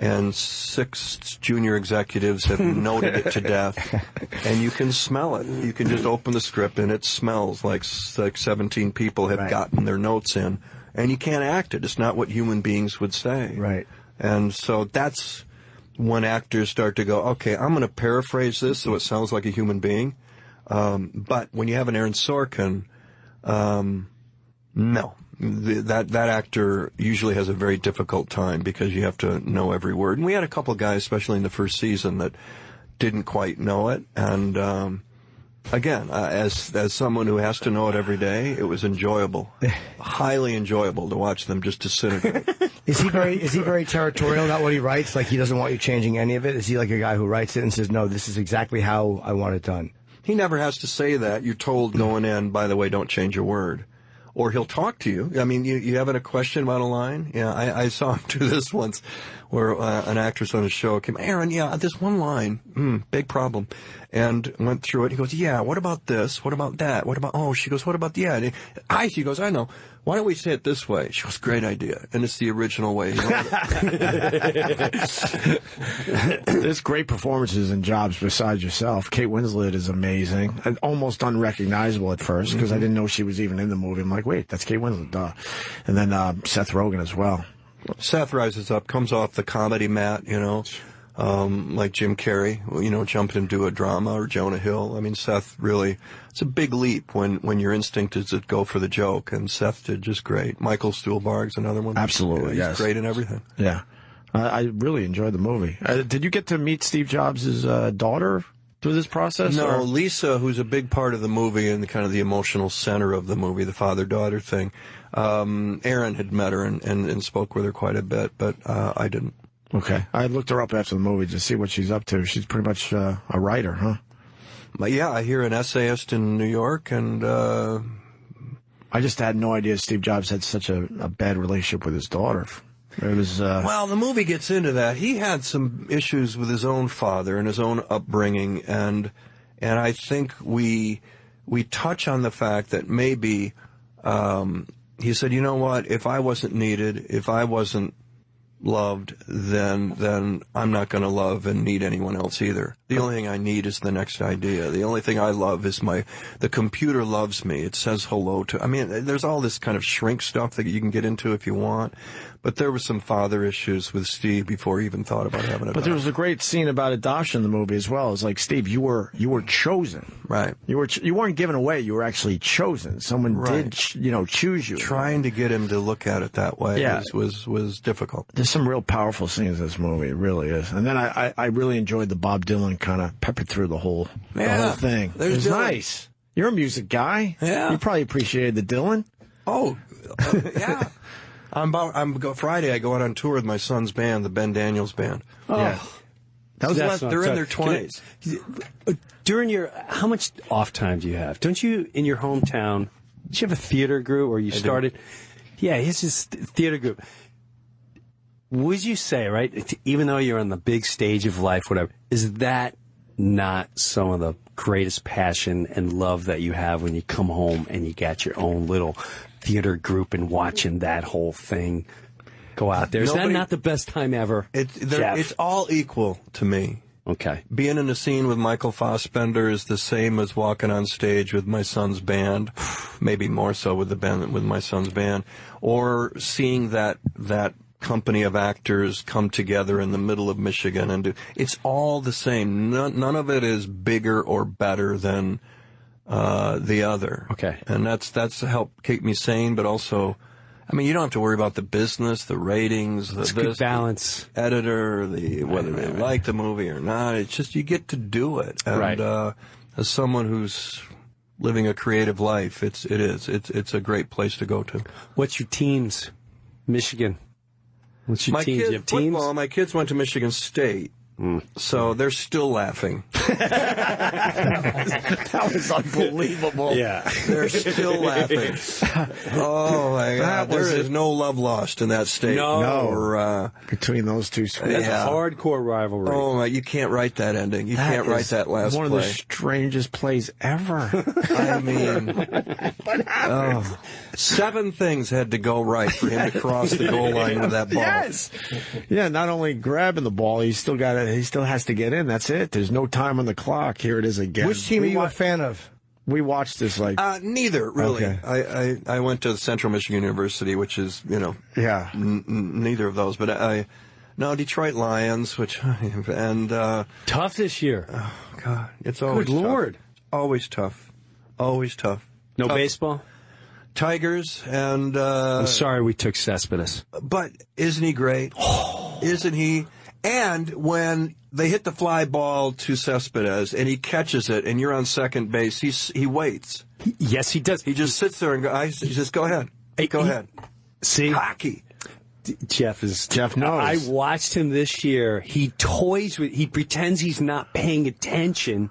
Speaker 7: And 6 junior executives have noted it to death, and you can smell it. You can just open the script, and it smells like 17 people have gotten their notes in, and you can't act it. It's not what human beings would say.
Speaker 4: Right.
Speaker 7: And so that's when actors start to go, okay, I'm going to paraphrase this so it sounds like a human being. But when you have an Aaron Sorkin, no. That actor usually has a very difficult time because you have to know every word. And we had a couple of guys, especially in the first season, that didn't quite know it. And again, as someone who has to know it every day, it was enjoyable, highly enjoyable to watch them just disintegrate.
Speaker 4: Is he very territorial about what he writes? Like he doesn't want you changing any of it? Is he like a guy who writes it and says, no, this is exactly how I want it done?
Speaker 7: He never has to say that. You're told going in, by the way, don't change a word. Or he'll talk to you. I mean, you having a question about a line? Yeah, I saw him do this once, where an actress on his show came, Aaron, yeah, this one line, big problem, and went through it. He goes, yeah, what about this? What about that? What about? Oh, she goes, what about she goes, I know. Why don't we say it this way? She goes, great idea, and it's the original way.
Speaker 1: There's great performances in jobs besides yourself. Kate Winslet is amazing, and almost unrecognizable at first because I didn't know she was even in the movie. I'm like, wait, that's Kate Winslet, duh. And then Seth Rogen as well.
Speaker 7: Seth rises up, comes off the comedy mat, like Jim Carrey, jumping into a drama, or Jonah Hill. I mean, Seth really, it's a big leap when your instinct is to go for the joke, and Seth did just great. Michael Stuhlbarg's another one.
Speaker 1: Absolutely,
Speaker 7: he's great in everything.
Speaker 1: Yeah. I really enjoyed the movie. Did you get to meet Steve Jobs' daughter through this process?
Speaker 7: No,
Speaker 1: or?
Speaker 7: Lisa, who's a big part of the movie and kind of the emotional center of the movie, the father-daughter thing. Aaron had met her and spoke with her quite a bit, but I didn't.
Speaker 1: Okay. I looked her up after the movie to see what she's up to. She's pretty much a writer, huh?
Speaker 7: But yeah, I hear an essayist in New York, and
Speaker 1: I just had no idea Steve Jobs had such a bad relationship with his daughter. It was
Speaker 7: well, the movie gets into that. He had some issues with his own father and his own upbringing, and I think we touch on the fact that maybe he said, you know what, if I wasn't needed, if I wasn't loved, then I'm not going to love and need anyone else either. The only thing I need is the next idea. The only thing I love is the computer loves me. It says hello to, I mean, there's all this kind of shrink stuff that you can get into if you want. But there were some father issues with Steve before he even thought about having a daughter.
Speaker 1: But there was a great scene about adoption in the movie as well. It's like, Steve, you were chosen.
Speaker 7: Right.
Speaker 1: You weren't given away. You were actually chosen. Someone did, choose you.
Speaker 7: Trying to get him to look at it that way was difficult.
Speaker 1: There's some real powerful scenes in this movie. It really is. And then I really enjoyed the Bob Dylan kind of peppered through the whole thing. It was nice. You're a music guy.
Speaker 7: Yeah.
Speaker 1: You probably appreciated the Dylan.
Speaker 7: Oh, yeah. Friday, I go out on tour with my son's band, the Ben Daniels Band.
Speaker 3: Oh.
Speaker 1: Yeah.
Speaker 7: They're in their 20s.
Speaker 3: During how much off time do you have? Don't you, in your hometown, did you have a theater group or you started? Yeah, it's this theater group. Would you say, right, even though you're on the big stage of life, whatever, is that not some of the greatest passion and love that you have when you come home and you got your own little theater group and watching that whole thing go out there? Is that not the best time ever?
Speaker 7: It's all equal to me.
Speaker 3: Okay.
Speaker 7: Being in a scene with Michael Fassbender is the same as walking on stage with my son's band, maybe more so with my son's band, or seeing that company of actors come together in the middle of Michigan and it's all the same. None of it is bigger or better than the other.
Speaker 3: Okay.
Speaker 7: And that's helped keep me sane, but also, I mean, you don't have to worry about the business, the ratings,
Speaker 3: it's good balance,
Speaker 7: the editor, whether they like the movie or not. It's just you get to do it. And as someone who's living a creative life, it's a great place to go to.
Speaker 3: What's your teams? Michigan. What's your teams? You have teams?
Speaker 7: Football, my kids went to Michigan State. So they're still laughing.
Speaker 1: That was unbelievable.
Speaker 3: Yeah.
Speaker 7: They're still laughing. Oh, my God. There is no love lost in that state.
Speaker 1: No. Between those two schools.
Speaker 3: That's a hardcore rivalry.
Speaker 7: Oh, my, you can't write that ending. You can't write that last
Speaker 1: one
Speaker 7: play.
Speaker 1: of the strangest plays ever.
Speaker 7: I mean, 7 things had to go right for him to cross the goal line with that ball.
Speaker 1: Yes. Yeah, not only grabbing the ball, he still has to get in. That's it. There's no time on the clock. Here it is again.
Speaker 4: Which team are you a fan of?
Speaker 1: We watched this
Speaker 7: neither, really.
Speaker 1: Okay.
Speaker 7: I went to Central Michigan University, which is,
Speaker 1: yeah.
Speaker 7: Neither of those. But Detroit Lions, and
Speaker 3: Tough this year.
Speaker 7: Oh, God. It's always
Speaker 3: Good Lord.
Speaker 7: tough. Always tough. Always tough.
Speaker 3: No
Speaker 7: tough.
Speaker 3: baseball?
Speaker 7: Tigers and...
Speaker 3: I'm sorry we took Cespedes.
Speaker 7: But isn't he great? Isn't he? And when they hit the fly ball to Cespedes and he catches it and you're on second base, he waits.
Speaker 3: Yes, he does.
Speaker 7: He just sits there and he says, go ahead. Go ahead.
Speaker 3: See?
Speaker 7: Hockey.
Speaker 1: Jeff knows.
Speaker 3: I watched him this year. He pretends he's not paying attention,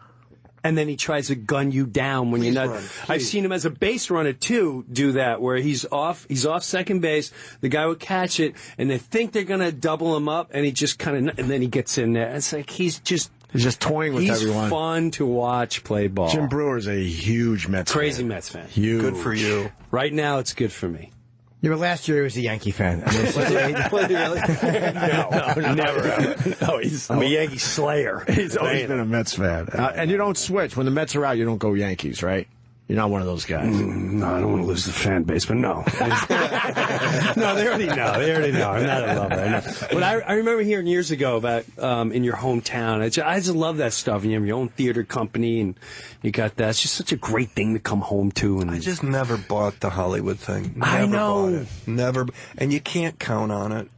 Speaker 3: and then he tries to gun you down when you're not. I've seen him as a base runner too do that, where he's off second base, the guy would catch it, and they think they're gonna double him up, and he just and then he gets in there. It's like he's just
Speaker 1: toying with everyone.
Speaker 3: He's fun to watch play ball.
Speaker 1: Jim Breuer is a huge Mets
Speaker 3: crazy
Speaker 1: fan.
Speaker 3: Mets fan.
Speaker 1: Huge.
Speaker 7: Good for you.
Speaker 3: Right now, it's good for me.
Speaker 4: Yeah, but last year he was a Yankee fan. I mean,
Speaker 3: No, never. No, I'm a Yankee slayer.
Speaker 1: He's always been a Mets fan. And you don't switch. When the Mets are out, you don't go Yankees, right? You're not one of those guys.
Speaker 3: No, I don't want to lose the fan base, but no. No, they already know. I'm not in love. I know. But I remember hearing years ago about in your hometown. I just love that stuff. And you have your own theater company, and you got that. It's just such a great thing to come home to. And
Speaker 7: I just never bought the Hollywood thing. Never
Speaker 3: I know.
Speaker 7: bought it. Never. And you can't count on it.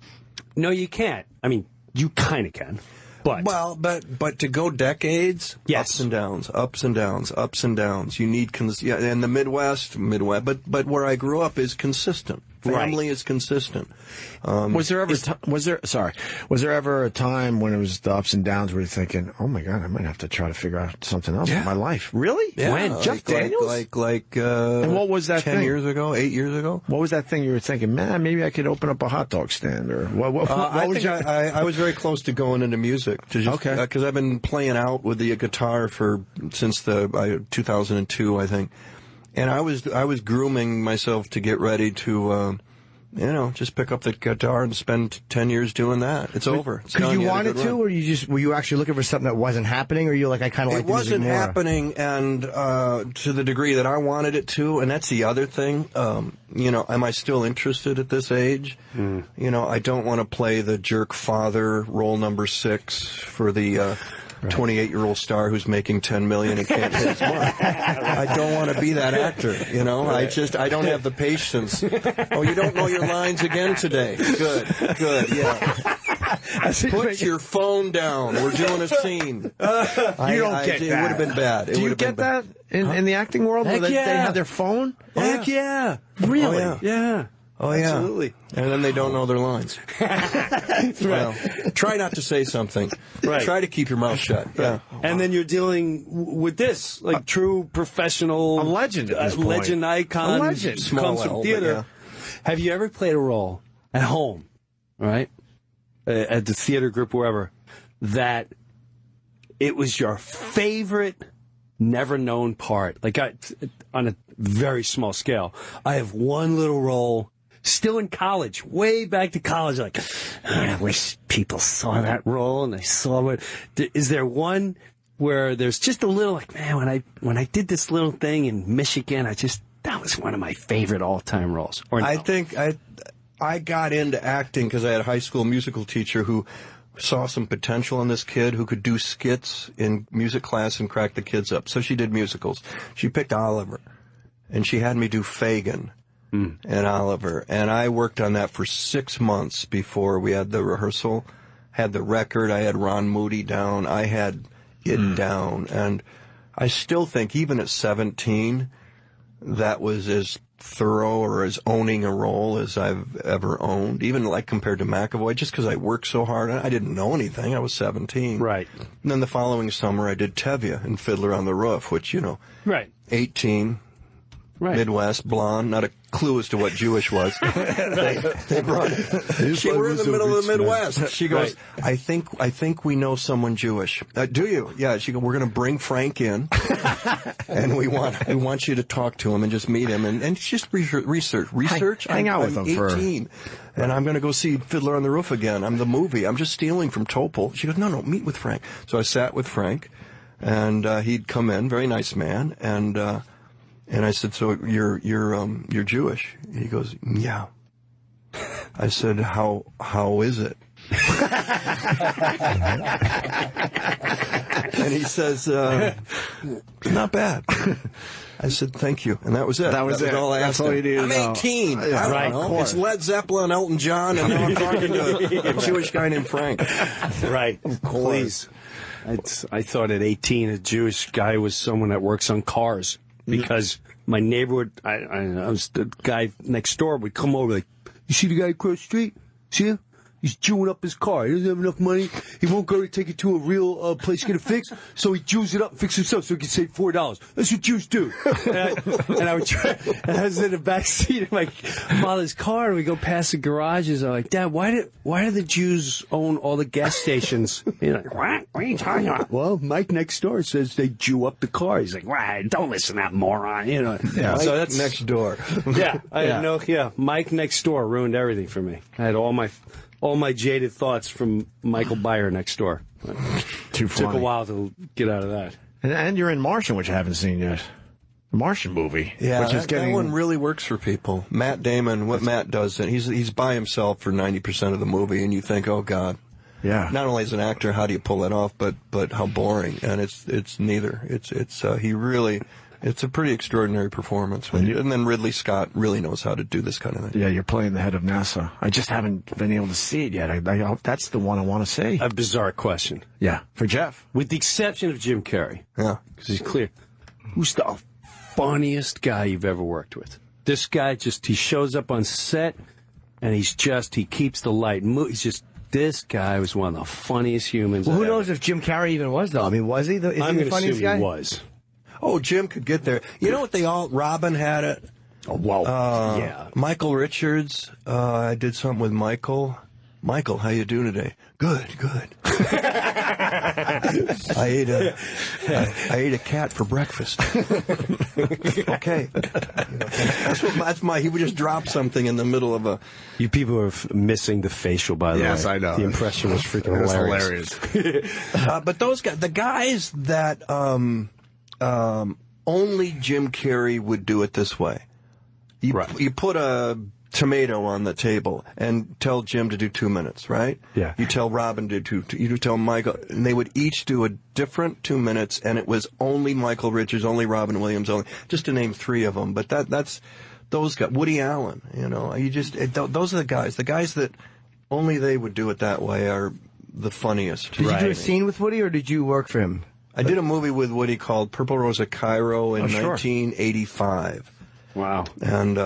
Speaker 3: No, you can't. I mean, you kind of can.
Speaker 7: But to go decades,
Speaker 3: yes.
Speaker 7: Ups and downs, ups and downs, ups and downs. You need and the Midwest, but where I grew up is consistent. Family is consistent.
Speaker 1: Was there ever a time when it was the ups and downs where you're thinking, oh my God, I might have to try to figure out something else in my life? Really?
Speaker 7: Yeah.
Speaker 1: When? Jeff Daniels?
Speaker 7: And
Speaker 1: what was that
Speaker 7: 10
Speaker 1: thing?
Speaker 7: years ago, 8 years ago?
Speaker 1: What was that thing you were thinking, man, maybe I could open up a hot dog stand? Or
Speaker 7: I was very close to going into music. Because I've been playing out with the guitar since 2002, I think. And I was grooming myself to get ready to, just pick up the guitar and spend 10 years doing that. It's over.
Speaker 4: Because you wanted to, or were you actually looking for something that wasn't happening, or you like, I kind of like the music more?
Speaker 7: It wasn't happening, and to the degree that I wanted it to, and that's the other thing. Am I still interested at this age? I don't want to play the jerk father, role number 6 for the 28-year-old star who's making $10 million and can't hit his mark. I don't want to be that actor, I don't have the patience. Oh, you don't know your lines again today. Good, yeah. Put your phone down. We're doing a scene.
Speaker 1: You don't get that.
Speaker 7: It would have been bad.
Speaker 1: Do you get that in the acting world?
Speaker 3: Heck
Speaker 1: where they
Speaker 3: yeah.
Speaker 1: have their phone?
Speaker 3: Heck yeah.
Speaker 1: Really?
Speaker 7: Oh,
Speaker 3: Yeah.
Speaker 7: Oh, yeah.
Speaker 3: Absolutely.
Speaker 7: And then they don't know their lines. Well, try not to say something.
Speaker 3: Right.
Speaker 7: Try to keep your mouth shut. Yeah.
Speaker 3: And then you're dealing with this, like true professional...
Speaker 1: A legend at this point.
Speaker 3: Legend icon.
Speaker 1: A legend.
Speaker 3: Small comes from theater. Have you ever played a role at home, right? At the theater group, wherever, that it was your favorite... never known part, on a very small scale. I have one little role, still in college, way back to college. I wish people saw that role and they saw what. Is there one where there's just a little man, when I did this little thing in Michigan, that was one of my favorite all-time roles. Or no?
Speaker 7: I think I got into acting because I had a high school musical teacher who saw some potential in this kid who could do skits in music class and crack the kids up. So she did musicals. She picked Oliver, and she had me do Fagin and Oliver. And I worked on that for 6 months before we had the rehearsal, had the record. I had Ron Moody down. I had it down. And I still think, even at 17, that was as thorough or as owning a role as I've ever owned, even like compared to McAvoy, just because I worked so hard. I didn't know anything. I was 17.
Speaker 2: Right.
Speaker 7: And then the following summer, I did Tevye in Fiddler on the Roof, which, you know,
Speaker 2: Right.
Speaker 7: 18,
Speaker 2: Right.
Speaker 7: Midwest, blonde, not a clue as to what Jewish was. They brought she were in the middle of the Midwest. She goes, I think we know someone Jewish. Do you? Yeah. She goes, we're going to bring Frank in, and we want you to talk to him and just meet him and just research.
Speaker 1: Hang out with him
Speaker 7: 18, and I'm going to go see Fiddler on the Roof again. I'm the movie. I'm just stealing from Topol. She goes, no, meet with Frank. So I sat with Frank, and he'd come in, very nice man, and I said, so you're Jewish? He goes, yeah. I said, how is it? And he says, not bad. I said, thank you. And that was it.
Speaker 1: That was
Speaker 7: all I asked.
Speaker 1: That's all you needed
Speaker 7: I'm
Speaker 1: to know.
Speaker 7: 18.
Speaker 1: Yeah,
Speaker 7: I don't know. It's Led Zeppelin, Elton John, and now I'm talking to a Jewish guy named Frank.
Speaker 2: Right. Please. I thought at 18 a Jewish guy was someone that works on cars. Because my neighborhood, I was the guy next door would come over like, you see the guy across the street? See him? He's Jewing up his car. He doesn't have enough money. He won't go to take it to a real place to get it fixed. So he Jews it up and fixes himself so he can save $4. That's what Jews do. And I would try. And I was in the back seat of my father's car, and we go past the garages. I'm like, Dad, why do the Jews own all the gas stations? He's like, what? What are you talking about? Well, Mike next door says they Jew up the car. He's like, well, don't listen to that moron. You know.
Speaker 7: Yeah, so that's next door.
Speaker 2: Yeah, I had no. Yeah, Mike next door ruined everything for me. I had all my jaded thoughts from Michael Byer next door.
Speaker 1: Too funny.
Speaker 2: Took a while to get out of that.
Speaker 1: And you're in Martian, which I haven't seen yet. The Martian movie.
Speaker 7: Yeah,
Speaker 1: which is
Speaker 7: that one really works for people. Matt Damon, what Matt does, and he's by himself for 90% of the movie, and you think, oh God.
Speaker 1: Yeah.
Speaker 7: Not only as an actor, how do you pull that off, but how boring. And it's neither. It's a pretty extraordinary performance. And then Ridley Scott really knows how to do this kind of thing.
Speaker 1: Yeah, you're playing the head of NASA. I just haven't been able to see it yet. I that's the one I want to see.
Speaker 2: A bizarre question.
Speaker 1: Yeah, for Jeff.
Speaker 2: With the exception of Jim Carrey.
Speaker 7: Yeah.
Speaker 2: Because he's clear. Who's the funniest guy you've ever worked with? This guy he shows up on set, and he keeps the light. This guy was one of the funniest humans.
Speaker 4: Well, who knows if Jim Carrey even was, though? I mean, was he? Is he the funniest guy?
Speaker 2: He was.
Speaker 7: Oh, Jim could get there. You know what Robin had it.
Speaker 2: Oh, well, yeah.
Speaker 7: Michael Richards. I did something with Michael. Michael, how you doing today? Good. I ate a cat for breakfast. Okay. He would just drop something in the middle of a.
Speaker 2: You people are missing the facial, by the way.
Speaker 1: Yes, I know.
Speaker 2: The impression was freaking hilarious.
Speaker 7: But those guys, the guys that only Jim Carrey would do it this way. You put a tomato on the table and tell Jim to do 2 minutes, right?
Speaker 2: Yeah.
Speaker 7: You tell Robin to do you tell Michael, and they would each do a different 2 minutes, and it was only Michael Richards, only Robin Williams, just to name 3 of them. But that's those guys. Woody Allen, those are the guys that only they would do it that way are the funniest.
Speaker 4: Did you do a scene with Woody, or did you work for him?
Speaker 7: I did a movie with Woody called Purple Rose of Cairo in 1985.
Speaker 2: Wow.
Speaker 7: And,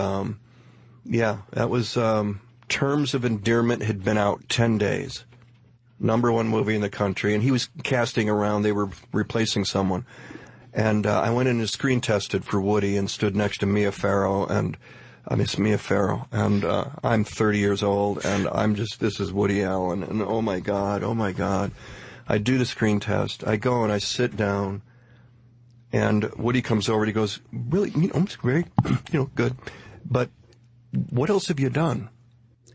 Speaker 7: that was, Terms of Endearment had been out 10 days. #1 movie in the country. And he was casting around. They were replacing someone. And, I went in and screen tested for Woody and stood next to Mia Farrow. And, it's Mia Farrow. And, I'm 30 years old. And this is Woody Allen. And oh my God. I do the screen test. I go and I sit down. And Woody comes over and he goes, really, it's great, good. But what else have you done?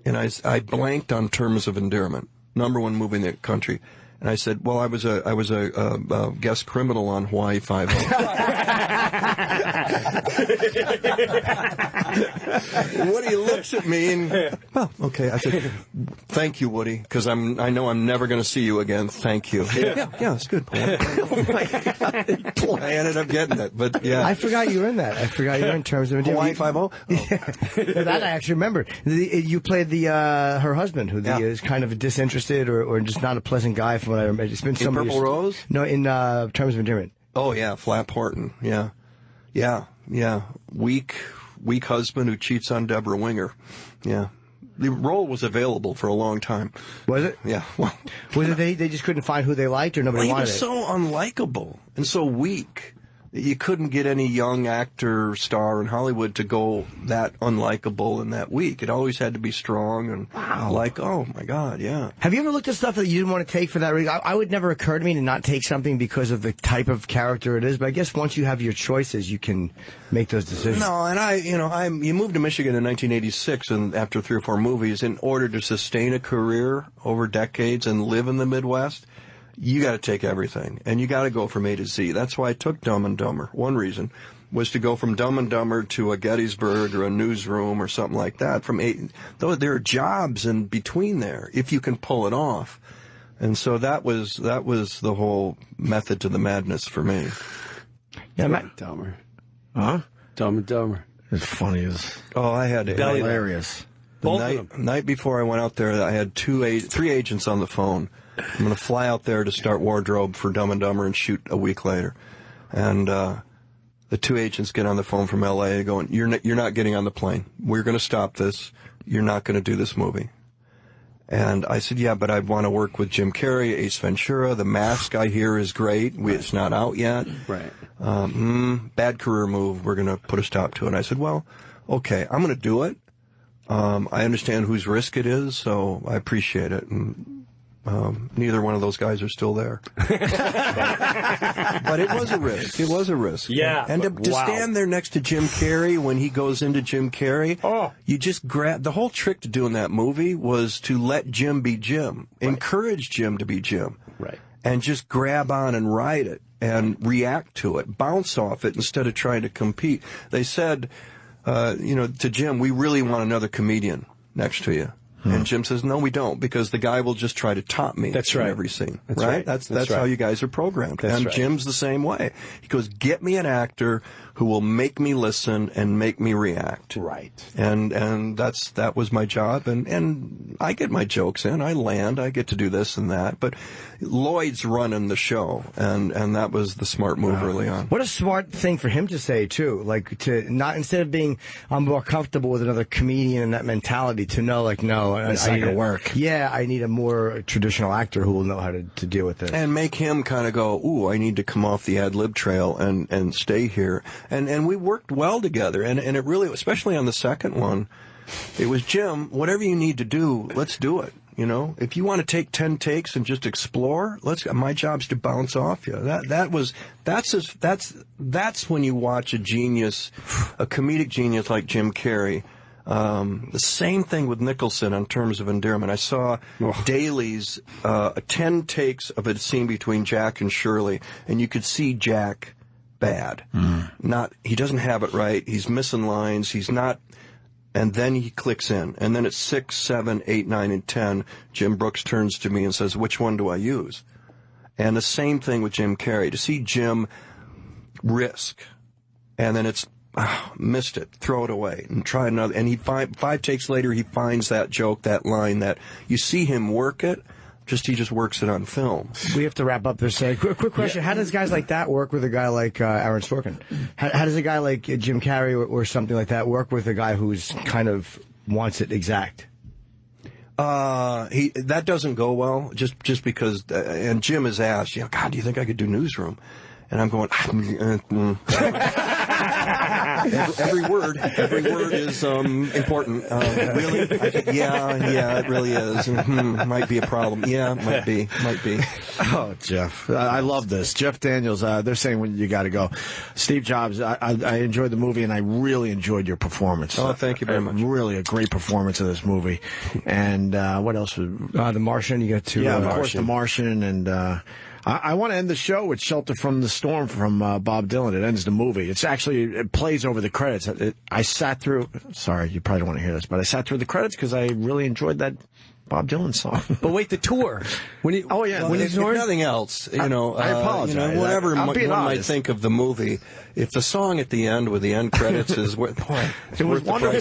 Speaker 7: And I blanked on Terms of Endearment, #1 movie in the country. And I said, well, I was a guest criminal on Hawaii Five-0. Woody looks at me and, well, okay. I said, thank you, Woody, because I know I'm never going to see you again. Thank you. Yeah, it's good. Oh my God. I ended up getting it, but yeah.
Speaker 4: I forgot you were in that. I forgot you were in Terms of Endearment.
Speaker 7: Hawaii 5-0?
Speaker 4: Oh. That I actually remember. You played her husband, who is kind of disinterested or just not a pleasant guy. From what I remember, it's been
Speaker 7: in Purple Rose.
Speaker 4: No, in Terms of Endearment.
Speaker 7: Oh yeah, Flap Horton. Yeah. Weak, weak husband who cheats on Deborah Winger. Yeah. The role was available for a long time.
Speaker 4: Was it?
Speaker 7: Yeah. Well,
Speaker 4: was it they just couldn't find who they liked, or nobody wanted it?
Speaker 7: He was so unlikable and so weak. You couldn't get any young actor star in Hollywood to go that unlikable and that weak. It always had to be strong and like, oh my God, yeah.
Speaker 4: Have you ever looked at stuff that you didn't want to take for that reason? I would never occur to me to not take something because of the type of character it is, but I guess once you have your choices, you can make those decisions.
Speaker 7: No, and you moved to Michigan in 1986, and after 3 or 4 movies, in order to sustain a career over decades and live in the Midwest, you got to take everything, and you got to go from A to Z. That's why I took Dumb and Dumber. One reason was to go from Dumb and Dumber to a Gettysburg or a Newsroom or something like that. Though there are jobs in between there, if you can pull it off. And so that was the whole method to the madness for me.
Speaker 2: Yeah, Matt Dumber. Huh? Dumb and Dumber.
Speaker 1: As funny as...
Speaker 7: Oh, I had
Speaker 1: hilarious.
Speaker 7: The night before I went out there, I had 3 agents on the phone. I'm going to fly out there to start wardrobe for Dumb and Dumber and shoot a week later. And the 2 agents get on the phone from L.A. going, you're not getting on the plane. We're going to stop this. You're not going to do this movie. And I said, yeah, but I want to work with Jim Carrey, Ace Ventura. The Mask, I hear, is great. It's not out yet.
Speaker 2: Right.
Speaker 7: Bad career move. We're going to put a stop to it. And I said, well, okay, I'm going to do it. I understand whose risk it is, so I appreciate it. And neither one of those guys are still there. But it was a risk. It was a risk.
Speaker 2: Yeah.
Speaker 7: And to stand there next to Jim Carrey when he goes into Jim Carrey, you just grab... The whole trick to doing that movie was to let Jim be Jim. Right. Encourage Jim to be Jim.
Speaker 2: Right.
Speaker 7: And just grab on and ride it and react to it. Bounce off it instead of trying to compete. They said, to Jim, we really want another comedian next to you. And Jim says, no, we don't, because the guy will just try to top me in every scene.
Speaker 2: That's right.
Speaker 7: That's how you guys are programmed.
Speaker 2: That's
Speaker 7: and
Speaker 2: right.
Speaker 7: Jim's the same way. He goes, get me an actor who will make me listen and make me react.
Speaker 2: Right.
Speaker 7: And that was my job. And I get my jokes in. I land. I get to do this and that. But Lloyd's running the show. And that was the smart move early on.
Speaker 4: What a smart thing for him to say, too. Like, to not, instead of being, I'm more comfortable with another comedian and that mentality, to know, like, no,
Speaker 1: it's not going to work.
Speaker 4: Yeah, I need a more traditional actor who will know how to deal with this.
Speaker 7: And make him kind of go, ooh, I need to come off the ad-lib trail and stay here. And we worked well together. And it really, especially on the second one, it was, Jim, whatever you need to do, let's do it. You know, if you want to take 10 takes and just explore, my job's to bounce off you. That's when you watch a genius, a comedic genius like Jim Carrey. The same thing with Nicholson in terms of endearment. I saw Daly's 10 takes of a scene between Jack and Shirley, and you could see Jack bad. He doesn't have it right. He's missing lines. He's not. And then he clicks in. And then at 6, 7, 8, 9, and 10, Jim Brooks turns to me and says, which one do I use? And the same thing with Jim Carrey. To see Jim risk, and then it's, missed it, throw it away, and try another. And 5 takes later, he finds that joke, that line, that you see him work it. He just works it on film.
Speaker 4: We have to wrap up this. Quick question. How does guys like that work with a guy like Aaron Sorkin? How does a guy like Jim Carrey or something like that work with a guy who's kind of wants it exact?
Speaker 7: That doesn't go well, just because, and Jim has asked, God, do you think I could do Newsroom? And I'm going, every word is important. Really? I said, yeah, it really is. Might be a problem. Yeah, might be.
Speaker 1: Oh, Jeff, I love this. Jeff Daniels, they're saying when you got to go. Steve Jobs, I enjoyed the movie, and I really enjoyed your performance.
Speaker 7: Oh, thank you very much.
Speaker 1: Really a great performance of this movie. And what else?
Speaker 4: The Martian, you got to.
Speaker 1: Yeah, of course, The Martian, and I want to end the show with Shelter from the Storm from Bob Dylan. It ends the movie. It plays over the credits. I sat through, sorry, you probably don't want to hear this, but I sat through the credits because I really enjoyed that Bob Dylan song.
Speaker 3: But wait, the tour.
Speaker 7: If nothing else,
Speaker 1: I apologize.
Speaker 7: Whatever
Speaker 1: I'm
Speaker 7: one might think of the movie, if the song at the end with the end credits is worth the price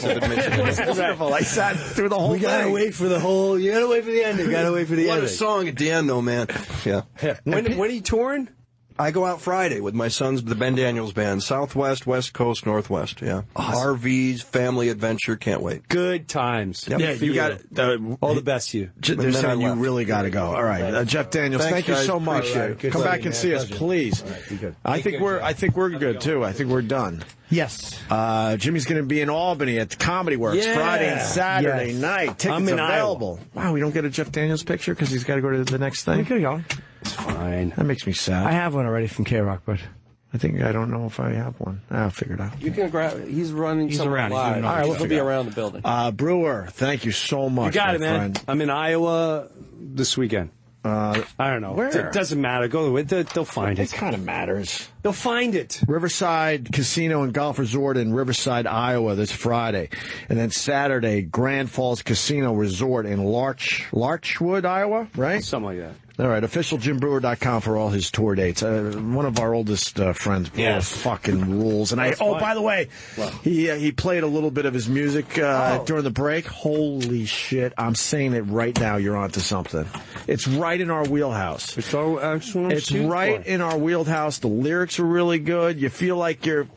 Speaker 7: of admission.
Speaker 1: It was wonderful. I sat through the whole thing.
Speaker 2: You gotta wait for the ending.
Speaker 7: What a song at the end, though, man. Yeah.
Speaker 3: When are you touring?
Speaker 7: I go out Friday with my sons, the Ben Daniels Band. Southwest, West Coast, Northwest. Yeah. Awesome. RVs, family adventure. Can't wait.
Speaker 3: Good times.
Speaker 7: Yep.
Speaker 1: Yeah, you got it.
Speaker 3: All the best to you.
Speaker 1: They're saying you really got to go. All right, Jeff Daniels,
Speaker 7: Thanks,
Speaker 1: thank you
Speaker 7: guys.
Speaker 1: so much.
Speaker 7: Appreciate it.
Speaker 1: Come back and see us, please. I think we're good too. I think we're done.
Speaker 4: Yes.
Speaker 1: Jimmy's going to be in Albany at the Comedy Works Friday and Saturday night. Tickets
Speaker 3: I'm in
Speaker 1: available. Wow, we don't get a Jeff Daniels picture because he's got to go to the next thing.
Speaker 4: We could go.
Speaker 3: It's fine.
Speaker 1: That makes me sad.
Speaker 4: I have one already from K-Rock, but
Speaker 1: I don't know if I have one. I'll figure it out.
Speaker 8: You can grab. He's running. He's around.
Speaker 1: All right,
Speaker 8: He'll be around the building.
Speaker 1: Brewer, thank you so much.
Speaker 3: You got it, man.
Speaker 1: Friend.
Speaker 3: I'm in Iowa this weekend. I don't know.
Speaker 1: Where?
Speaker 3: It doesn't matter. Go with it. They'll find it.
Speaker 1: It kind of matters.
Speaker 3: They'll find it.
Speaker 1: Riverside Casino and Golf Resort in Riverside, Iowa this Friday. And then Saturday, Grand Falls Casino Resort in Larchwood, Iowa, right?
Speaker 3: Something like that.
Speaker 1: All right, officialjimbreuer.com for all his tour dates. One of our oldest friends, Brewer, fucking rules. And by the way, he played a little bit of his music during the break. Holy shit, I'm saying it right now. You're onto something. It's right in our wheelhouse.
Speaker 3: It's
Speaker 1: right in our wheelhouse. The lyrics are really good. You feel like you're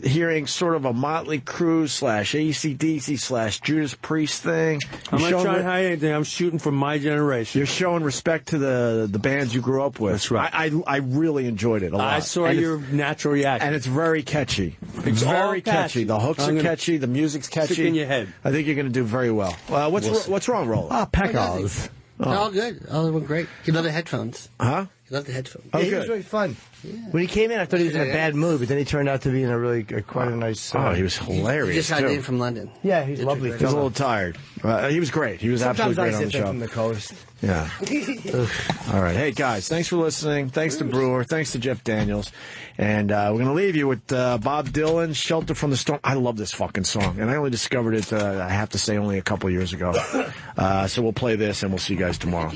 Speaker 1: hearing sort of a Motley Crue / AC/DC / Judas Priest thing.
Speaker 3: I'm not trying to hide anything. I'm shooting from my generation.
Speaker 1: You're showing respect to the bands you grew up with.
Speaker 3: That's right.
Speaker 1: I really enjoyed it a lot.
Speaker 3: I saw your natural reaction.
Speaker 1: And it's very catchy. It's very catchy. The hooks are catchy. The music's catchy.
Speaker 3: Stick in your head.
Speaker 1: I think you're going to do very well. What's wrong, Roland?
Speaker 4: Pecos.
Speaker 9: All good. All went great. He loved the headphones.
Speaker 1: Huh?
Speaker 9: He loved the headphones.
Speaker 1: Oh,
Speaker 4: He was really fun. Yeah. When he came in, I thought he was in a bad mood, but then he turned out to be in a really quite a nice.
Speaker 1: He was hilarious.
Speaker 9: He just got
Speaker 1: too.
Speaker 9: in from London.
Speaker 4: Yeah, he's lovely.
Speaker 1: He was a little tired. He was great. He was
Speaker 4: Sometimes
Speaker 1: absolutely great
Speaker 4: I
Speaker 1: on the
Speaker 4: sit
Speaker 1: show.
Speaker 4: from the coast.
Speaker 1: Yeah. All right. Hey, guys, thanks for listening. Thanks to Brewer. Thanks to Jeff Daniels. And we're going to leave you with Bob Dylan, Shelter from the Storm. I love this fucking song. And I only discovered it, I have to say, only a couple years ago. So we'll play this, and we'll see you guys tomorrow.